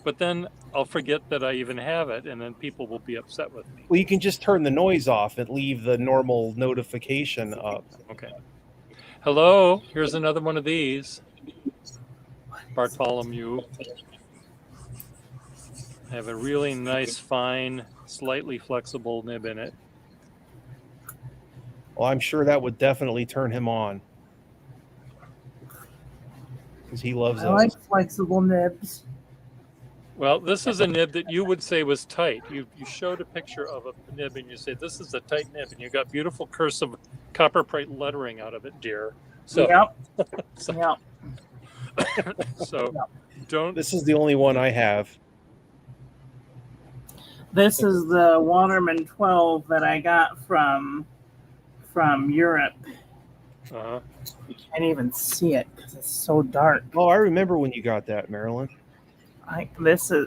But then I'll forget that I even have it, and then people will be upset with me. Well, you can just turn the noise off and leave the normal notification up. Okay. Hello, here's another one of these. Bartholomew. I have a really nice, fine, slightly flexible nib in it. Well, I'm sure that would definitely turn him on. Because he loves I those. like flexible nibs. Well, this is a nib that you would say was tight. You showed a picture of a nib and you say, this is a tight nib, and you got beautiful cursive copper plate lettering out of it, dear. So, Yep. so, Yep. so don't. This is the only one I have. This is the Waterman 12 that I got from Europe. Uh-huh. You can't even see it because it's so dark. Oh, I remember when you got that, Marilyn. This is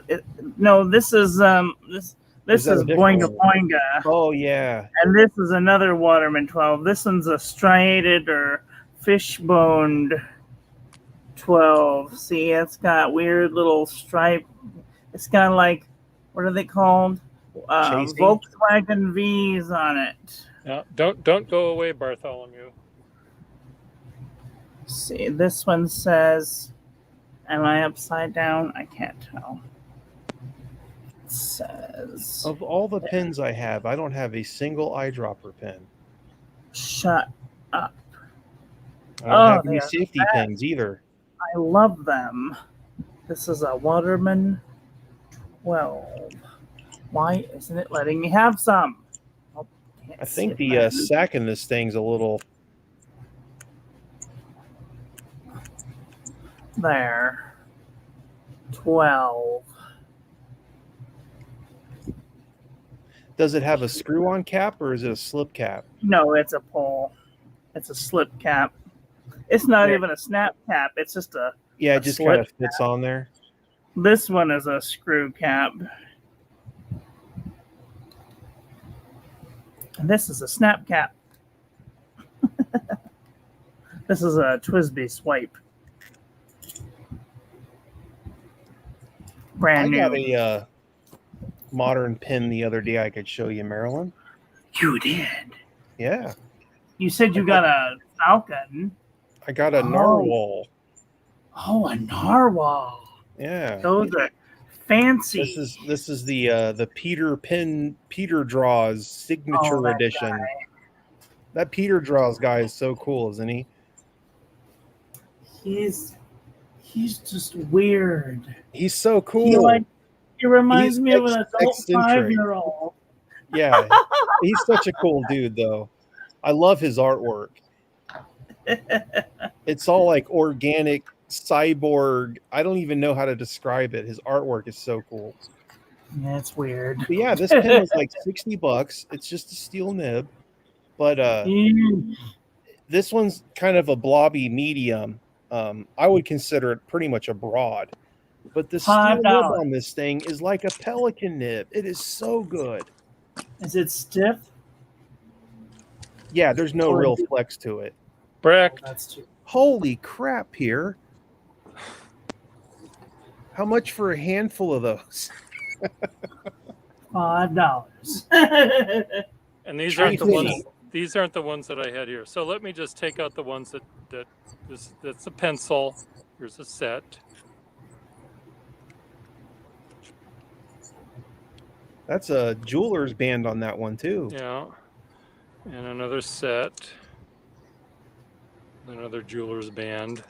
Boinga Boinga, Oh, yeah. and this is another Waterman 12. This one's a striated or fishboned 12. See, it's got weird little stripe. It's got like, what are they called? Chasing? Volkswagen V's on it. Now, don't go away, Bartholomew. See, this one says, am I upside down? I can't tell. It says, Of all the pins I have, I don't have a single eyedropper pin. shut up. I don't have they any are safety bad. pins either. I love them. This is a Waterman 12. Why isn't it letting me have some? Oh, can't I see think it the now. sack in this thing's a little... There. 12. Does it have a screw-on cap or is it a slip cap? No, it's a pull. It's a slip cap. It's not Yeah. even a snap cap. It's just a. Yeah, A it just slip kind of fits on there. This one is a screw cap. And this is a snap cap. This is a Twisby swipe. Brand I got new. a modern pin the other day I could show you, Marilyn. You did. Yeah. You said you got a Falcon. I got a Oh. narwhal. Oh, a narwhal. Yeah. Those are fancy. This is the Peter Draws signature Oh, that edition. That Peter Draws guy is so cool, isn't he? He's just weird. He's so cool. He reminds He's me of an adult eccentric. 5-year-old. Yeah, he's such a cool dude, though. I love his artwork. It's all like organic cyborg. I don't even know how to describe it. His artwork is so cool. Yeah, it's weird. But yeah, this pen was like $60. It's just a steel nib, but Mm, this one's kind of a blobby medium. I would consider it pretty much a broad. But the steel nib $5. on this thing is like a pelican nib. It is so good. Is it stiff? Yeah, there's no Or real is it- flex to it. Brecht. That's too. Holy crap, here. How much for a handful of those? $5. And these aren't the ones. $3.50. These aren't the ones that I had here. So let me just take out the ones that's a pencil. Here's a set. That's a jeweler's band on that one, too. Yeah. And another set. Another jeweler's band.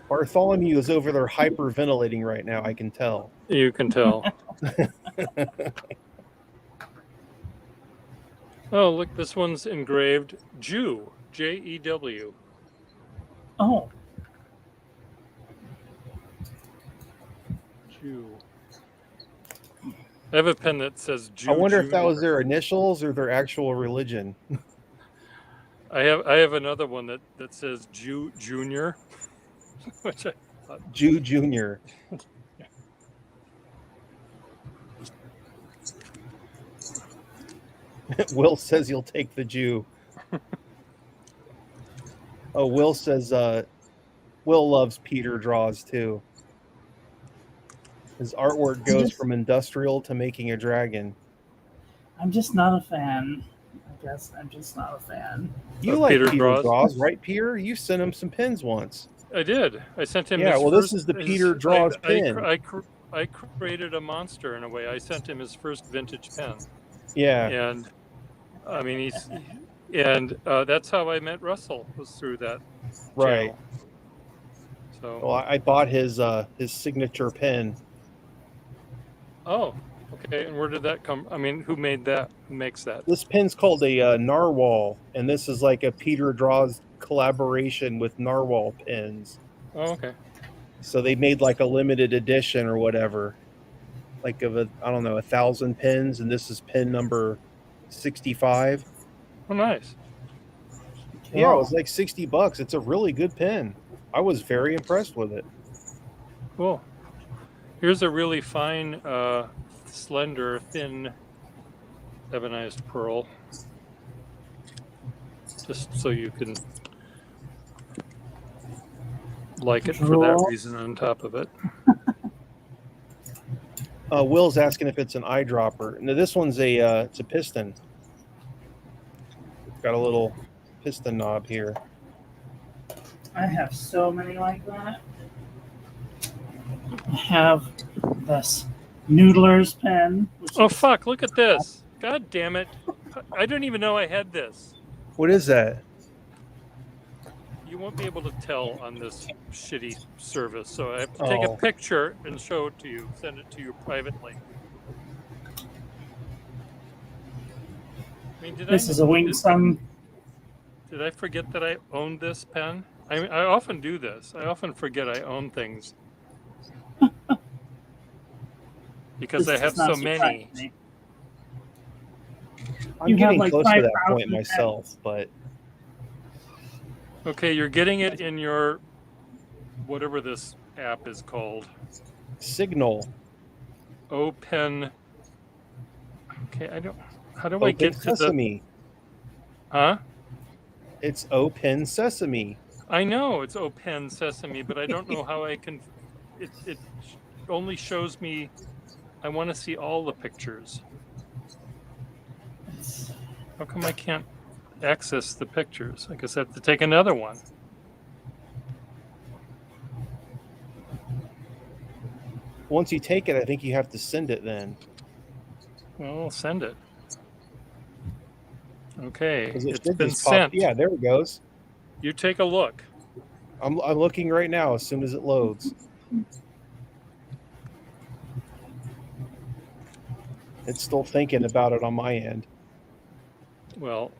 Bartholomew is over there hyperventilating right now, I can tell. You can tell. Oh, look, this one's engraved Jew. Jew. Oh, Jew. I have a pen that says Jew. I wonder if that Junior. was their initials or their actual religion. I have another one that says Jew Junior, which I thought, Jew Jr. Will says he'll take the Jew. Oh, Will says Will loves Peter draws too. His artwork goes from industrial to making a dragon. I'm just not a fan. I guess I'm just not a fan. You Of like Peter Peter draws? draws, right, Peter? You sent him some pins once. I did. I sent him. Yeah, his well, this first- is the his- Peter Draws I pin. I created a monster in a way. I sent him his first vintage pen, Yeah. and I mean that's how I met Russell, was through that. Right. channel. So Well, I bought his signature pen. oh, okay. And where did that come? I mean, who made that? Who makes that? This pen's called a narwhal, and this is like a Peter Draws collaboration with narwhal pens. Oh, okay. So they made like a limited edition or whatever, like of 1,000 pins, and this is pin number 65. Oh, nice. Yeah, it was like $60. It's a really good pen. I was very impressed with it. Cool. Here's a really fine, slender, thin, ebonized pearl. Just so you can like it for that Draw. reason on top of it. Will's asking if it's an eyedropper. No, this one's it's a piston. Got a little piston knob here. I have so many like that. I have this Noodler's pen. Which Oh is- fuck! Look at this. God damn it! I didn't even know I had this. What is that? You won't be able to tell on this shitty service, so I have to take a Oh. picture and show it to you. Send it to you privately. I mean, This is a Wingsung. Did I forget that I owned this pen? I mean, I often do this. I often forget I own things because I This have does not so surprise many. me. I'm You have, getting like, close to that 5,000 point myself, but Okay, you're getting it in your whatever this app is called. Signal. Open. Okay, I don't. How do I Open get to the? Sesame. Huh? It's Open Sesame. I know it's Open Sesame, but I don't know how I can. It only shows me. I want to see all the pictures. How come I can't access the pictures? I guess I have to take another one. Once you take it, I think you have to send it then. Well, I'll send it. Okay, 'Cause it it's should been just pop- sent. Yeah, there it goes. You take a look. I'm looking right now as soon as it loads. It's still thinking about it on my end. Well,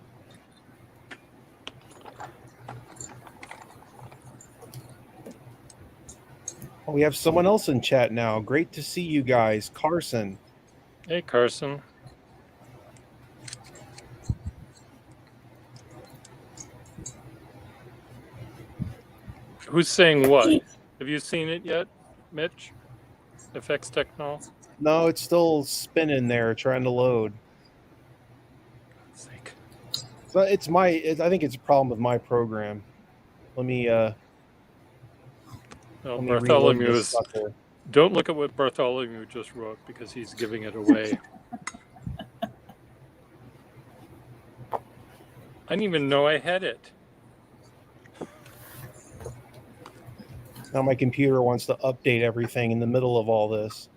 Oh, we have someone else in chat now. Great to see you guys. Carson. hey, Carson. Who's saying what? Have you seen it yet, Mitch? FX Techno? No, it's still spinning there, trying to load. Sake. So I think it's a problem with my program. Let me Well, let me reload Bartholomew this is. sucker. Don't look at what Bartholomew just wrote because he's giving it away. I didn't even know I had it. Now my computer wants to update everything in the middle of all this.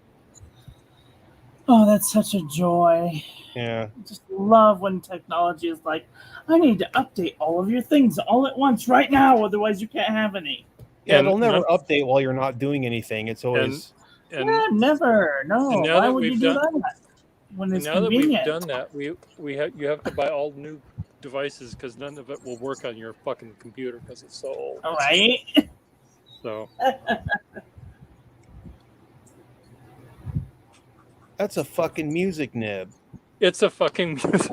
Oh, that's such a joy. Yeah. I just love when technology is like, I need to update all of your things all at once right now, otherwise you can't have any. Yeah, And it'll never none- update while you're not doing anything. It's always And, Yeah, never. No. and now Why that would you we've do done- that when and it's now that we've convenient? done that, you have to buy all new devices because none of it will work on your fucking computer because it's so old. All right. So that's a fucking music nib. it's a fucking music.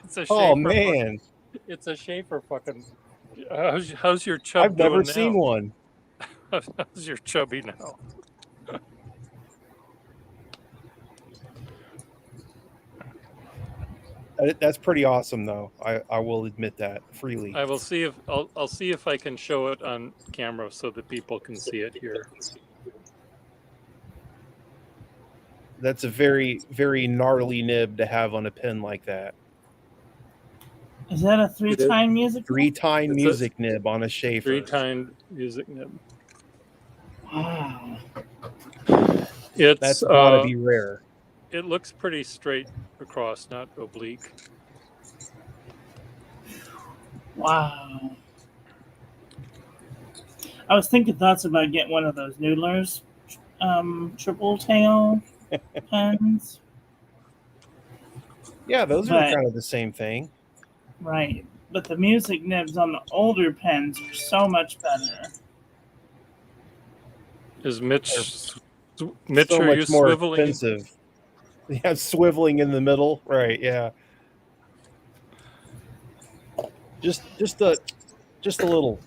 It's a Schaefer. Oh man, It's a Schaefer fucking. How's your chub I've never doing seen now? one. How's your chubby now? That's pretty awesome, though. I will admit that freely. I will see if I'll see if I can show it on camera so that people can see it here. That's a very, very gnarly nib to have on a pin like that. Is that a 3-time music? 3-time It's a music nib on a Schaefer. 3-time music nib. Wow. It's That's gotta be rare. It looks pretty straight across, not oblique. Wow. I was thinking thoughts about getting one of those Noodlers triple tail pens. Yeah, those are But- kind of the same thing. Right. But the music nibs on the older pens are so much better. Is Mitch? so Are you much more swiveling? expensive. Yeah, swiveling in the middle. Right, yeah. Just a little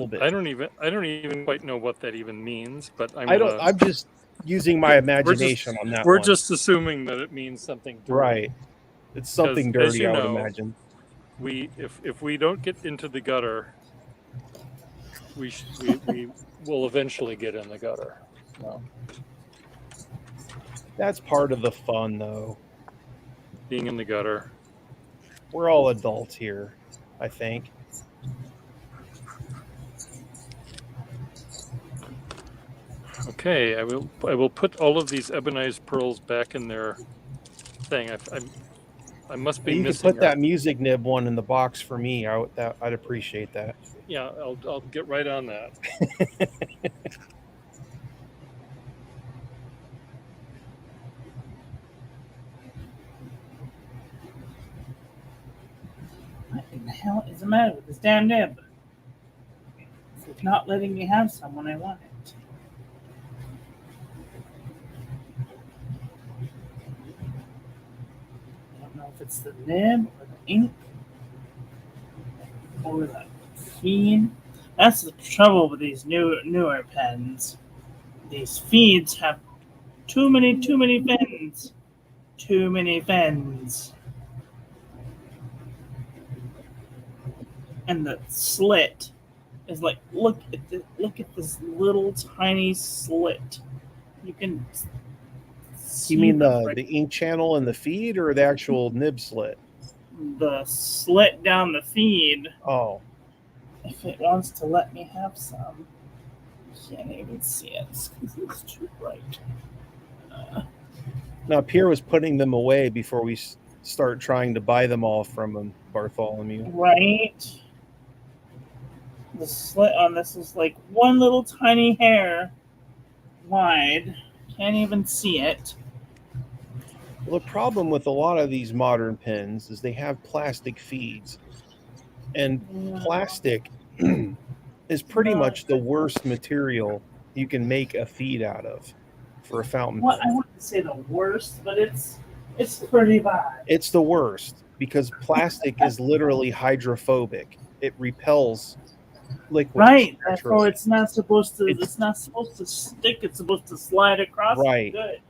bit. I don't even quite know what that even means, but I'm just using my imagination on that We're one. just assuming that it means something dirty. Right. It's something Because, as dirty, you I would know, imagine. If we don't get into the gutter, we will eventually get in the gutter. So, That's part of the fun, though. being in the gutter. We're all adults here, I think. Okay, I will put all of these ebonized pearls back in their thing. I must be You could missing. put that music nib one in the box for me. I'd appreciate that. Yeah, I'll get right on that. What in the hell is the matter with this damn nib? It's not letting me have some when I want it. I don't know if it's the nib or the ink or the feed. That's the trouble with these newer pens. These feeds have too many fins. Too many fins. And the slit is like, look at this little tiny slit. You can. You mean the the ink channel in the feed or the actual nib slit? the slit down the feed? Oh, If it wants to let me have some, can't even see it because it's too bright. now Pierre was putting them away before we start trying to buy them all from him, Bartholomew. Right. The slit on this is like one little tiny hair wide. can't even see it. Well, the problem with a lot of these modern pens is they have plastic feeds, and plastic is pretty much the worst material you can make a feed out of for a fountain Well, I pen. wouldn't say the worst, but it's pretty bad. It's the worst because plastic is literally hydrophobic. It repels liquids. Right. Therefore, naturally. it's not supposed to. It's- It's not supposed to stick. It's supposed to slide across. Right. Good.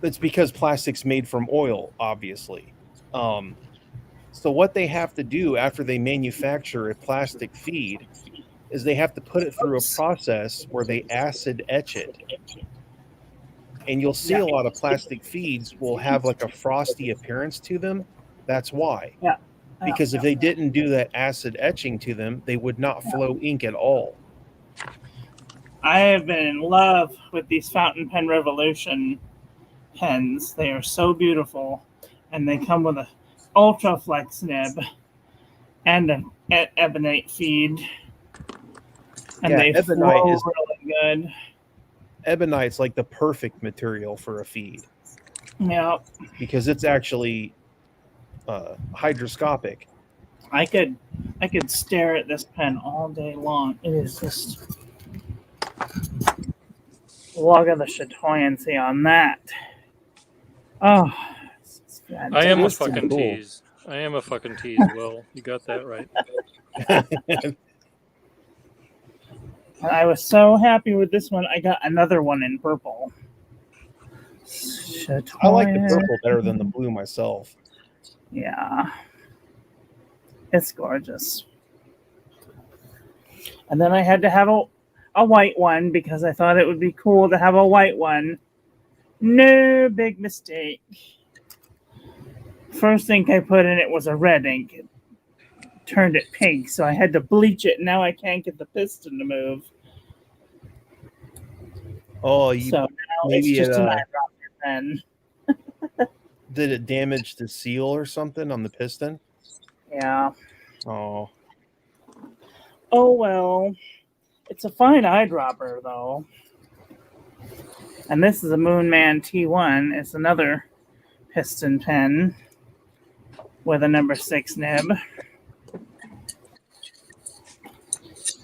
It's because plastic's made from oil, obviously. So what they have to do after they manufacture a plastic feed is they have to put it through a process where they acid etch it. And you'll see a lot of plastic feeds will have like a frosty appearance to them. That's why. Because if they didn't do that acid etching to them, they would not flow ink at all. I have been in love with these Fountain Pen Revolution pens. They are so beautiful, and they come with a ultra flex nib and an ebonite feed, and Yeah, they ebonite flow is- really good. Ebonite's like the perfect material for a feed Yeah, because it's actually hydroscopic. I could stare at this pen all day long. It is just look at the chatoyancy on that. Oh, it's I am a fantastic. fucking Cool. tease. I am a fucking tease, Will. You got that right. And I was so happy with this one. I got another one in purple. I like the purple better than the blue myself. Yeah. It's gorgeous. And then I had to have a white one because I thought it would be cool to have a white one. No, big mistake. First ink I put in it was a red ink. It turned it pink, so I had to bleach it. Now I can't get the piston to move. Oh, you, So now maybe it's just it, an eyedropper pen. did it damage the seal or something on the piston? Yeah. Oh, Oh well. It's a fine eyedropper though. And this is a Moonman T1. It's another piston pen with a number 6 nib.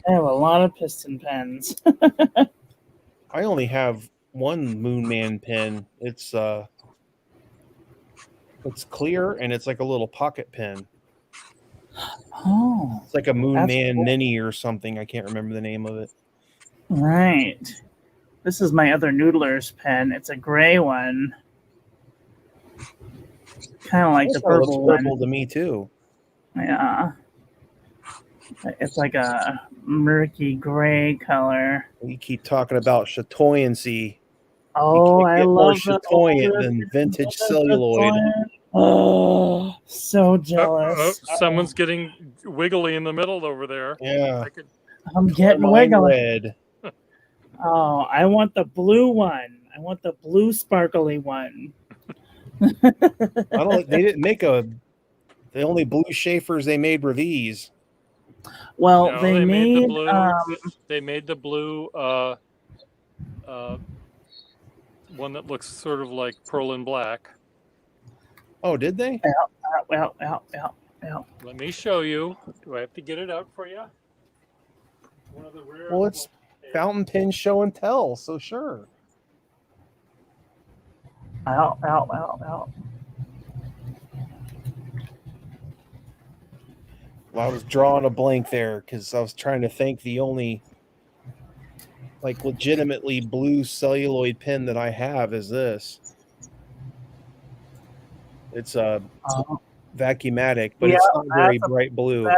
I have a lot of piston pens. I only have one Moonman pen. It's clear and it's like a little pocket pen. Oh, It's like a Moonman cool. Mini or something. I can't remember the name of it. right. This is my other Noodler's pen. It's a gray one. Kind of like the This one looks purple one. purple to me too. Yeah. It's like a murky gray color. You keep talking about chatoyancy. Oh, you can't I get more love the chatoyant than vintage celluloid. Oh, so jealous. Someone's getting wiggly in the middle over there. Yeah, I could, I'm getting mine wiggly. red. Oh, I want the blue one. I want the blue sparkly one. I don't. They didn't make a. The only blue Schaefers they made were these. Well, No, they they made the made blue. They made the blue one that looks sort of like pearl and black. Oh, did they? well. Let me show you. Do I have to get it out for you? One of the rare Well, it's fountain pen show and tell, so sure. Out. Well, I was drawing a blank there because I was trying to think the only like legitimately blue celluloid pen that I have is this. It's a Vacuumatic, but it's not very bright blue.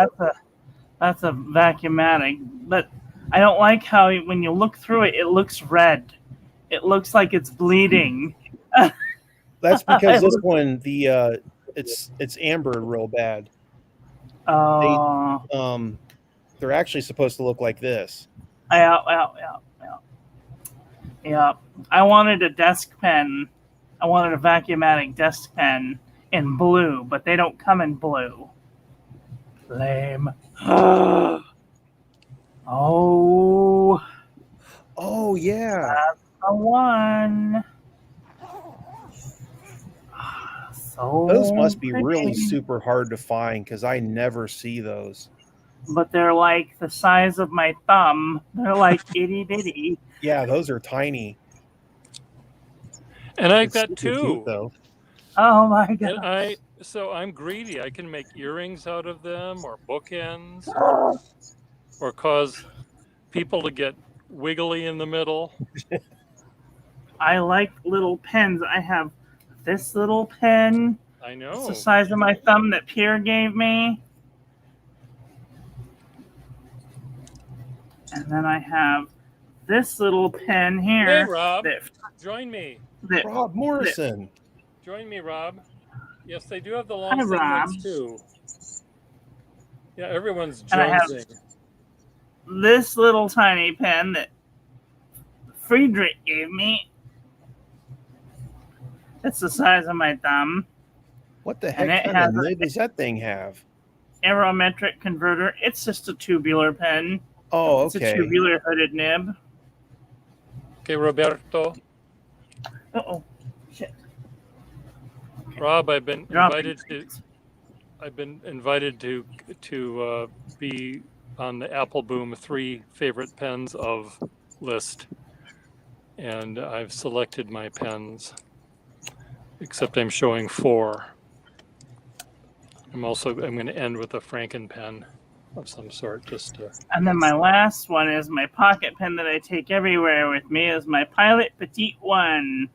That's a Vacuumatic, but I don't like how when you look through it, it looks red. It looks like it's bleeding. That's because this one, it's ambered real bad. Oh, They're actually supposed to look like this. yeah. I wanted a desk pen. I wanted a Vacuumatic desk pen in blue, but they don't come in blue. Lame. Oh, Oh yeah, the one. So Those must be pretty. really super hard to find because I never see those. But they're like the size of my thumb. They're like itty bitty. Yeah, those are tiny. And I've It's got super cute, two. though. Oh my And god. so I'm greedy. I can make earrings out of them, or bookends, or cause people to get wiggly in the middle. I like little pens. I have this little pen. I It's know. the size of my thumb that Pierre gave me. And then I have this little pen here. Hey, Rob, that, join me. that Rob Morrison. Join me, Rob. Yes, they do have the long Hi, thin Rob. ones too. Yeah, everyone's And I have- jonesing. this little tiny pen that Friedrich gave me. It's the size of my thumb. What the And heck it kind of has a- nib does that thing have? Aerometric converter. It's just a tubular pen. Oh, It's a okay. tubular hooded nib. Okay, Roberto. Uh-oh. Shit. Rob, I've been Dropping invited to. things. I've been invited to be on the Apple Boom 3 favorite pens of list, and I've selected my pens. Except I'm showing 4. I'm going to end with a Franken pen of some sort, just to. And then my last one is my pocket pen that I take everywhere with me is my Pilot Petite One.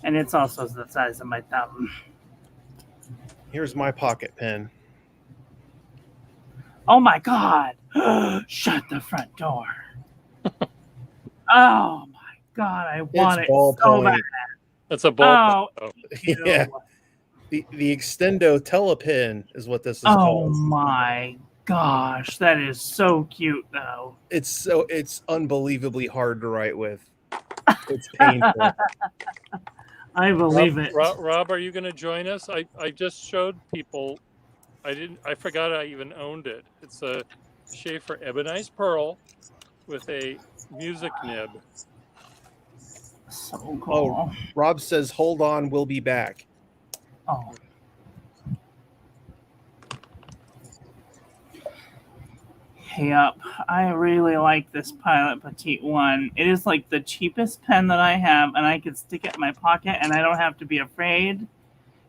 And it's also the size of my thumb. Here's my pocket pen. Oh my god! Shut the front door. Oh my god, I want It's it so ballpoint. bad. That's a ball. Oh, Yeah. The Extendo Telepen is what this is Oh called. my gosh, that is so cute though. It's unbelievably hard to write with. It's painful. I believe it. Rob, are you going to join us? I just showed people. I forgot I even owned it. It's a Schaefer Ebonized Pearl with a music nib. So cool. Rob says, "Hold on, we'll be back." Oh. Yep, I really like this Pilot Petite One. It is like the cheapest pen that I have, and I can stick it in my pocket, and I don't have to be afraid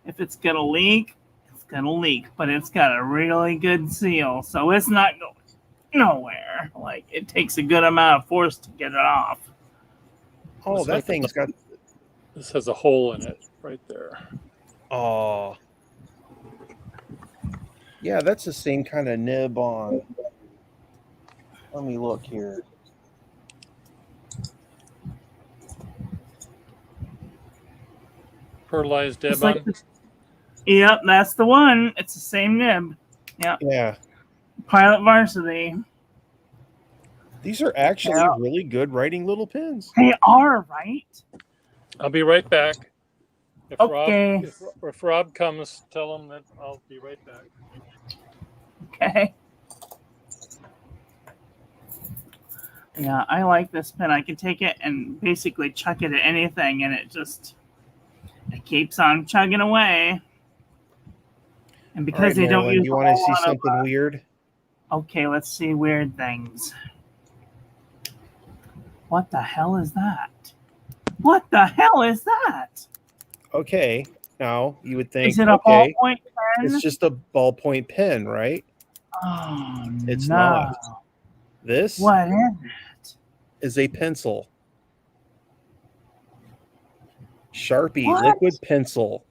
if it's gonna leak. It's gonna leak, but it's got a really good seal, so it's not going nowhere. Like it takes a good amount of force to get it off. Oh, Looks that like thing's got. This has a hole in it right there. Oh, yeah, that's the same kind of nib on. Let me look here. Pearlized It's Ebon. like this- Yep, that's the one. It's the same nib. Yep, Yeah, Pilot Varsity. these are actually Yeah. really good writing little pens. They are right. I'll be right back. If Okay. If Rob comes, tell him that I'll be right back. Okay. Yeah, I like this pen. I can take it and basically chuck it at anything, and it keeps on chugging away. And All because right, they don't Marilyn, use you a want to whole see lot of, something weird? okay, let's see weird things. What the hell is that? What the hell is that? Okay, now you would think, Is it a okay, ballpoint pen? it's just a ballpoint pen, right? Oh, It's no. not. This What is it? is a pencil. Sharpie What? liquid pencil.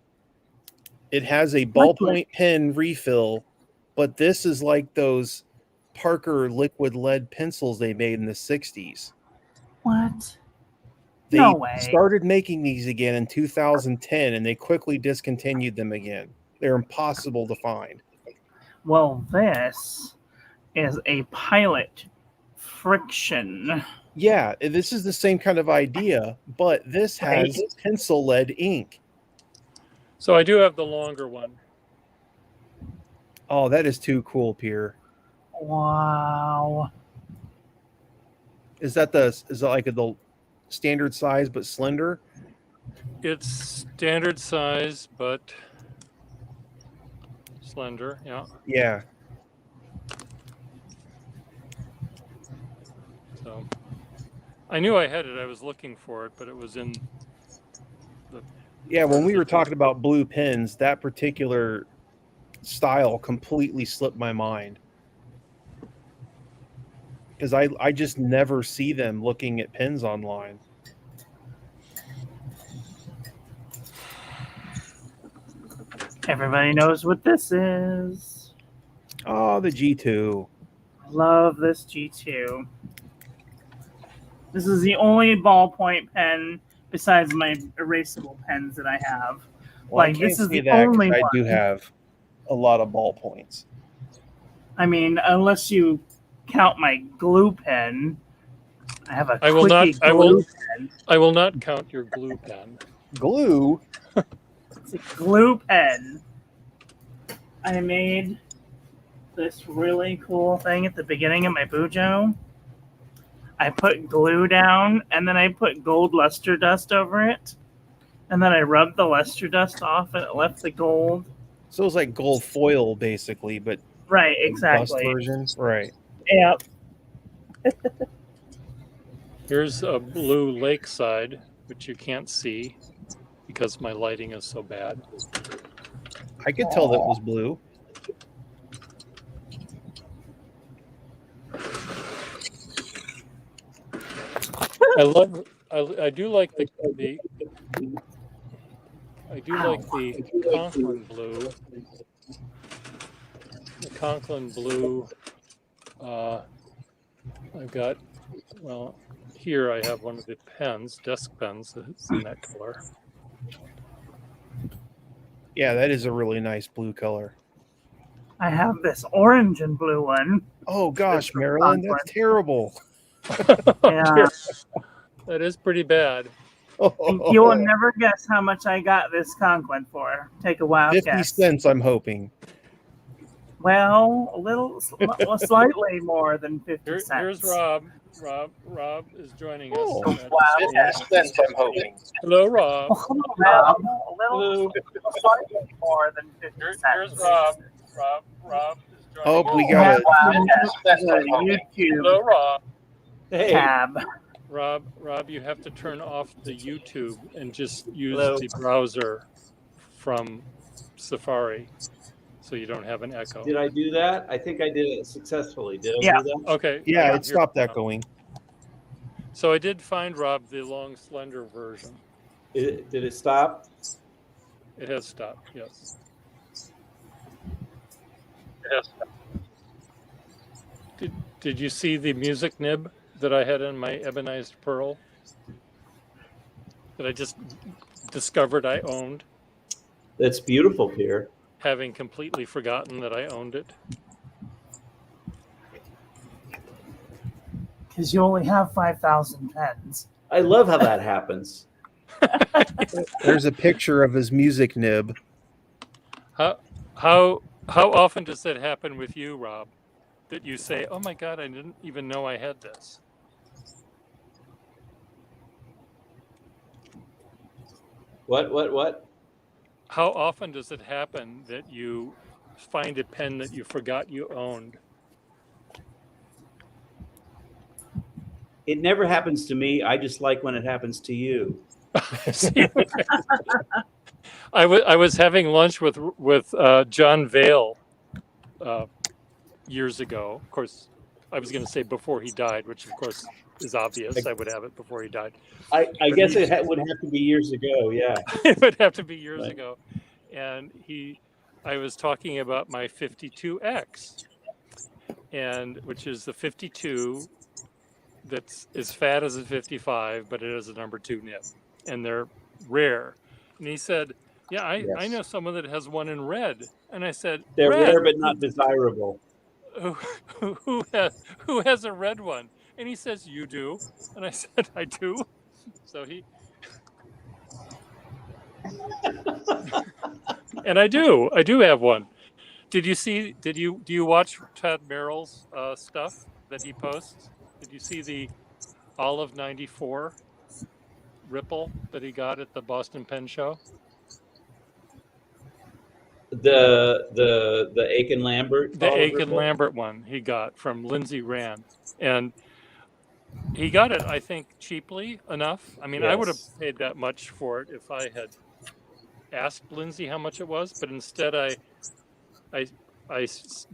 It has a ballpoint pen refill, but this is like those Parker liquid lead pencils they made in the 60s. What? They No way. started making these again in 2010 and they quickly discontinued them again. They're impossible to find. Well, this is a Pilot Friction. Yeah, this is the same kind of idea, but this has Right. pencil lead ink. So I do have the longer one. Oh, that is too cool, Pierre. Wow. Is that like the standard size but slender? It's standard size, but slender. Yeah. Yeah. So I knew I had it. I was looking for it, but it was in the. Yeah, when we were talking about blue pins, that particular style completely slipped my mind. Because I just never see them looking at pins online. Everybody knows what this is. Oh, the G2. I love this G2. This is the only ballpoint pen besides my erasable pens that I have. Well, Like, I can't this is say the that 'cause only I one. do have a lot of ballpoints. I mean, unless you count my glue pen, I have a I will not. Quickie I will. glue pen. I will not count your glue pen. Glue? It's a glue pen. I made this really cool thing at the beginning of my Bujo. I put glue down, and then I put gold luster dust over it, and then I rubbed the luster dust off, and it left the gold. So it's like gold foil, basically, but Right, dust exactly. version. Right. Yep. Here's a blue lakeside, which you can't see because my lighting is so bad. I could tell that was blue. I do like the I do like the Conklin blue. The Conklin blue. I've got, well, here I have one of the pens, desk pens, that's in that color. Yeah, that is a really nice blue color. I have this orange and blue one. Oh gosh, Marilyn, that's terrible. Yeah. That is pretty bad. You will never guess how much I got this Conklin for. Take a wild 50 guess. cents, I'm hoping. Well, a little, slightly more than 50 cents. Here's Rob. Rob is joining us. Oh, wow. 50 cents, I'm hoping. Hello, Rob. Well, a little, slightly more than 50 cents. Here's Rob. Rob is joining Oh, us. we got it. YouTube Hello, Rob. tab. Rob, you have to turn off the YouTube and just use Hello. the browser from Safari so you don't have an echo. Did I do that? I think I did it successfully. Did I Yeah. do that? Okay. Yeah, here- it stopped that going. So I did find, Rob, the long, slender version. Did it stop? It has stopped, yes. Did you see the music nib that I had in my ebonized pearl that I just discovered I owned, That's beautiful, Pierre. having completely forgotten that I owned it? Because you only have 5,000 pens. I love how that happens. There's a picture of his music nib. How often does that happen with you, Rob? That you say, "Oh my God, I didn't even know I had this." What? How often does it happen that you find a pen that you forgot you owned? It never happens to me. I just like when it happens to you. See, I was having lunch with John Vale years ago. Of course, I was going to say before he died, which of course is obvious. I would have it before he died. I guess it would have to be years ago. Yeah. It would have to be years Right. ago. And I was talking about my 52X, and which is the 52 that's as fat as a 55, but it has a number 2 nib, and they're rare. And he said, "Yeah, I Yes. know someone that has one in red." And I said, They're "Red? rare but not desirable. Who has a red one?" And he says, "You do." And I said, "I do." So he and I do have one. Do you watch Todd Merrill's stuff that he posts? Did you see the Olive 94? Ripple that he got at the Boston Pen Show? The Aiken Lambert. The olive Aiken ripple? Lambert one he got from Lindsay Rand. And he got it, I think, cheaply enough. I mean, I would have Yes. paid that much for it if I had asked Lindsay how much it was, but instead I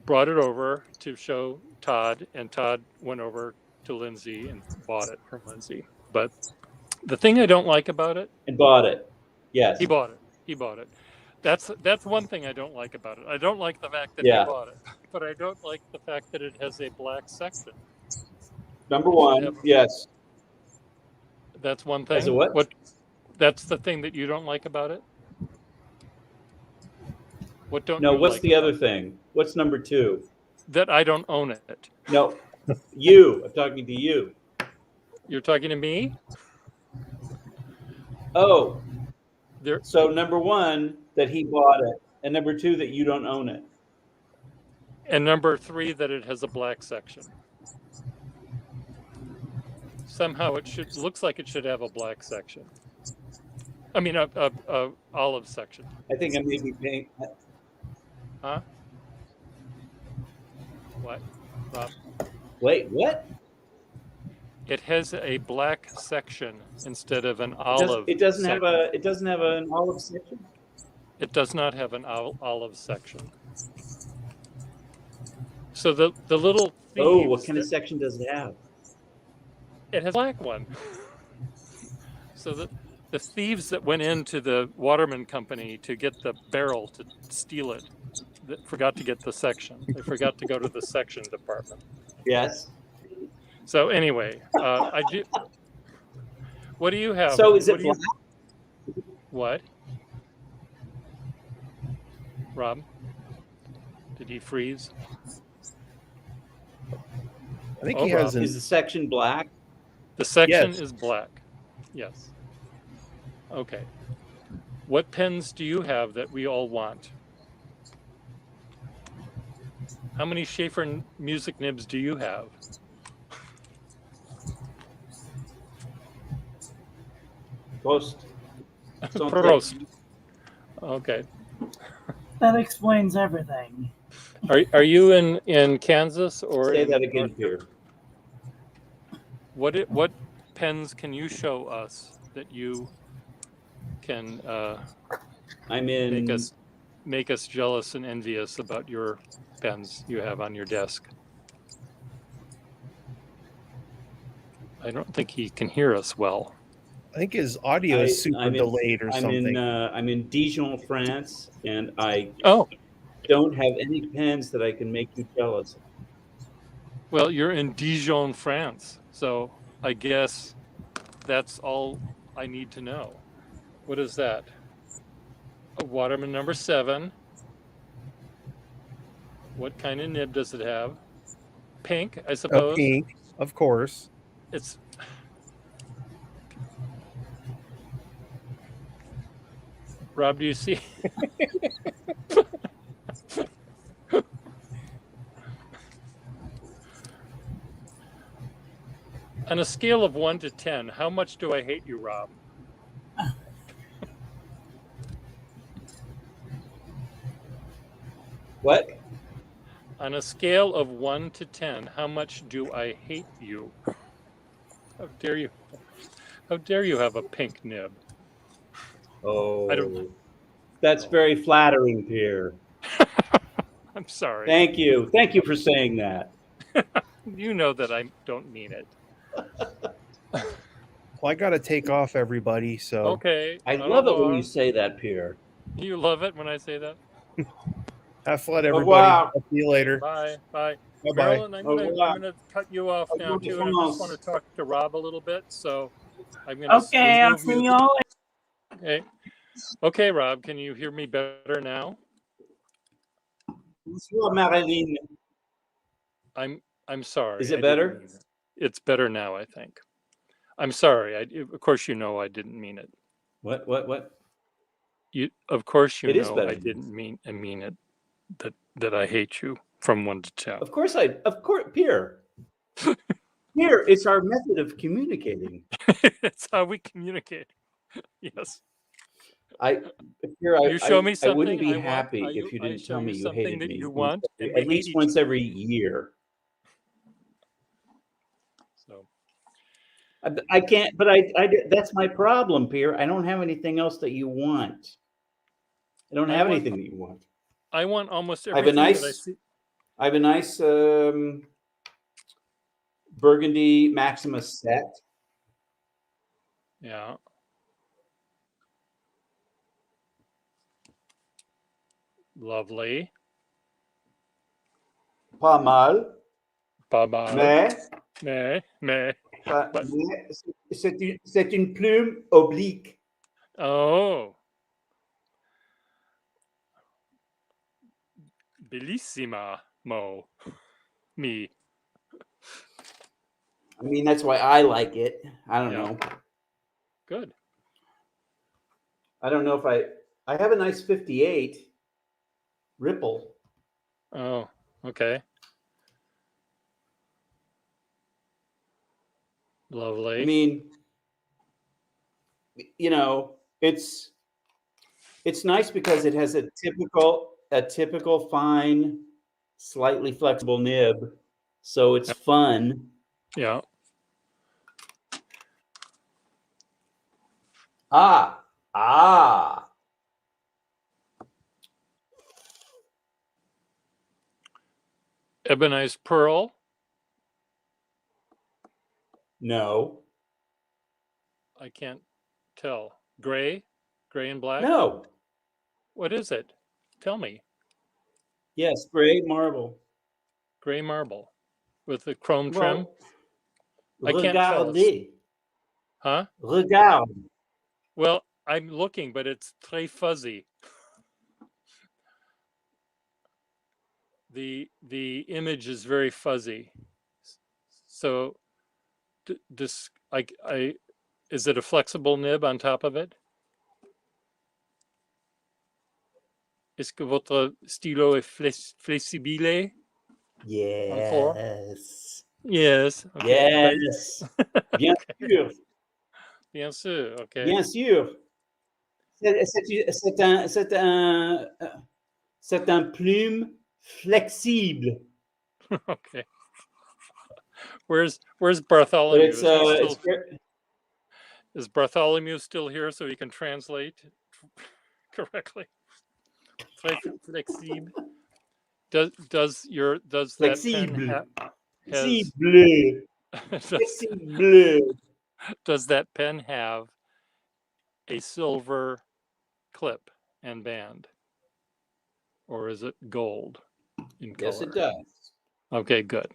brought it over to show Todd, and Todd went over to Lindsay and bought it from Lindsay. But the thing I don't like about it, And bought it. Yes. he bought it. He bought it. That's one thing I don't like about it. I don't like the fact that Yeah. he bought it, but I don't like the fact that it has a black section. Number one. Yes. That's one thing. As a what? That's the thing that you don't like about it? What don't No, you what's like the other about it? thing? What's number two? That I don't own it. No, you. I'm talking to you. You're talking to me? Oh, There so number one, that he bought it, and number two, that you don't own it. and number 3 that it has a black section. Somehow it looks like it should have a black section. I mean a olive section. I think I may be paying. Huh? What? Rob? Wait, what? It has a black section instead of an olive. It doesn't have section. a. It doesn't have an olive section. It does not have an olive section. So the little Oh, what thieves kind of that- section does it have? It has a black one. So the thieves that went into the Waterman Company to get the barrel to steal it, that forgot to get the section. They forgot to go to the section department. Yes. So anyway, I do. What do you have? So is it What do you- black? What? Rob? Did he freeze? I think Oh, he has Rob. Is the section black? The section Yes. is black. Yes. Okay. What pens do you have that we all want? How many Schaefer music nibs do you have? Prost. Don't Prost. Okay. That explains everything. Are you in Kansas or Say in that again North- here. What pens can you show us that you can I'm in. make us jealous and envious about your pens you have on your desk? I don't think he can hear us well. I think his audio is super I'm in- delayed or something. I'm in Dijon, France, and I Oh, don't have any pens that I can make you jealous. well, you're in Dijon, France. So I guess that's all I need to know. What is that? A Waterman number 7. What kind of nib does it have? Pink, I suppose. Pink, of course. It's Rob, do you see? On a scale of 1 to 10, how much do I hate you, Rob? What? On a scale of 1 to 10, how much do I hate you? How dare you? How dare you have a pink nib? Oh, I don't- that's very flattering, Pierre. I'm sorry. Thank you. Thank you for saying that. You know that I don't mean it. Well, I got to take off, everybody. So Okay. I au love it when revoir. you say that, Pierre. You love it when I say that? have fun, everybody. revoir. I'll see you later. Bye. Bye. Bye bye. Marilyn, I'm Au gonna revoir. cut you off Au now revoir, too, and I France. just want to talk to Rob a little bit. So I'm gonna Okay, I'll remove see you all later. Okay. Okay, Rob, can you hear me better now? Bonsoir, Marilyn. I'm sorry. Is it I didn't better? mean it. It's better now, I think. I'm sorry. Of course, you know I didn't mean it. What? Of course, you It is know better. I didn't mean it. That I hate you from 1 to 10. Of course, Pierre. Here, it's our method of communicating. It's how we communicate. Yes. You show me I wouldn't something be I want, happy I- if you I didn't show tell you me you something hated that me. you want, and we At hate least each once other. every year. So I can't, but that's my problem, Pierre. I don't have anything else that you want. I don't I have want- anything that you want. I want almost I have a everything that I nice- see. I have a nice Burgundy Maximus set. Yeah. Lovely. Pas mal, Pas mal. mais But- c'est une plume oblique. Oh. Bellissima, Mo. Me. I mean, that's why I like it. I don't Yeah. know. Good. I don't know if I have a nice 58 Ripple. Oh, okay. Lovely. I mean, you know, it's nice because it has a typical fine, slightly flexible nib, so it's fun. Yeah. Ah. Ebonized pearl. No. I can't tell. Gray and black. No. What is it? Tell me. Yes, gray marble. Gray marble with the chrome trim. Well, I can't tell. regardez. Huh? Regarde. Well, I'm looking, but it's très fuzzy. The image is very fuzzy. So this I is it a flexible nib on top of it? Est-ce que votre stylo est flexible? Yes. Yes. Okay, great. Yes. Bien sûr. Bien sûr. Okay. Bien sûr. C'est un plume flexible. Okay. Where's But Bartholomew? it's Is Bartholomew still here so he can translate correctly? Flexible. Does that pen flexible. has Flexible. does, Flexible. does that pen have a silver clip and band, or is it gold in color? Yes, it does. Okay, good.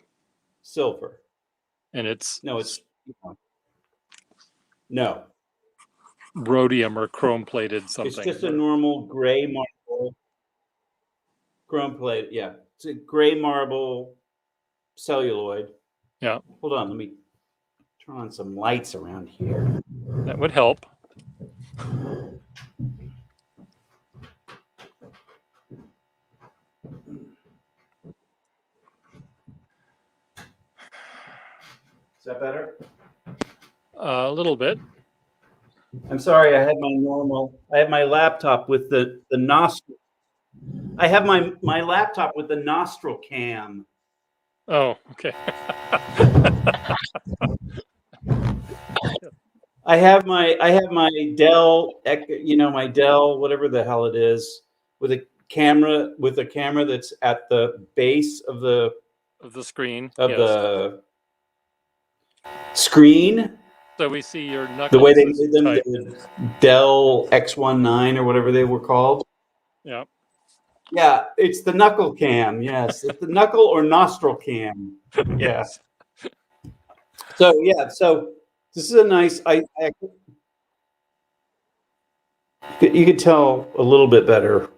Silver. And it's no. rhodium or chrome plated something. It's just a normal gray marble, chrome plate. Yeah, it's a gray marble celluloid. Yeah. Hold on, let me turn on some lights around here. That would help. Is that better? A little bit. I'm sorry, I have my laptop with the nostril. I have my laptop with the nostril cam. Oh, okay. I have my Dell, my Dell, whatever the hell it is, with a camera that's at the base of the Screen. the screen. So we see your knuckles. The way they as made them, type. the Dell X19 or whatever they were called. Yeah. Yeah, it's the knuckle cam. Yes, it's the knuckle or nostril cam. Yeah. Yes. So this is a nice. You could tell a little bit better.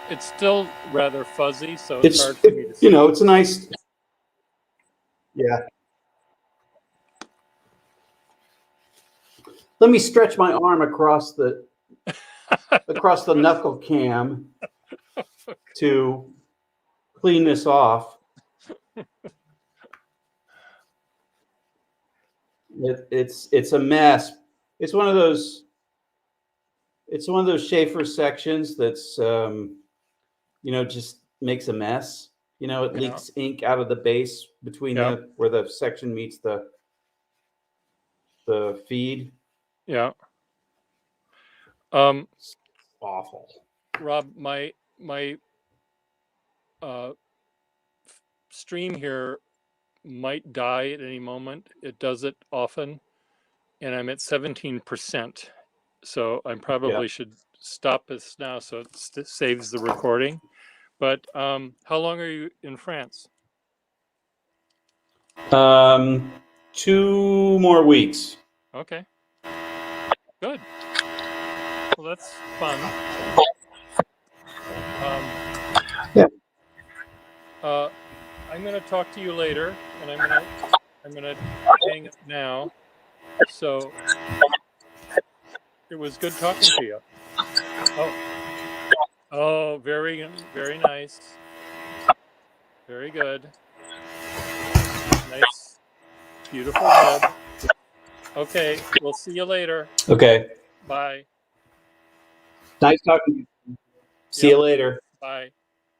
It's still rather fuzzy, so it's hard for me to see. It's a nice. Yeah. Let me stretch my arm across the knuckle cam to clean this off. It's a mess. It's one of those. It's one of those Schaefer sections that's just makes a mess. It Yeah. leaks ink out of the base between Yeah. where the section meets the feed. Yeah. Awful. Rob, my stream here might die at any moment. It does it often, and I'm at 17%. So I probably should stop this now so it saves the recording. But how long are you in France? 2 more weeks. Okay. Good. Well, that's fun. I'm going to talk to you later, and I'm going to hang up now. So it was good talking to you. Oh, very, very nice. Very good. Nice, beautiful nib. Okay, we'll see you later. Okay. Bye. Nice talking to you. See you later. Bye.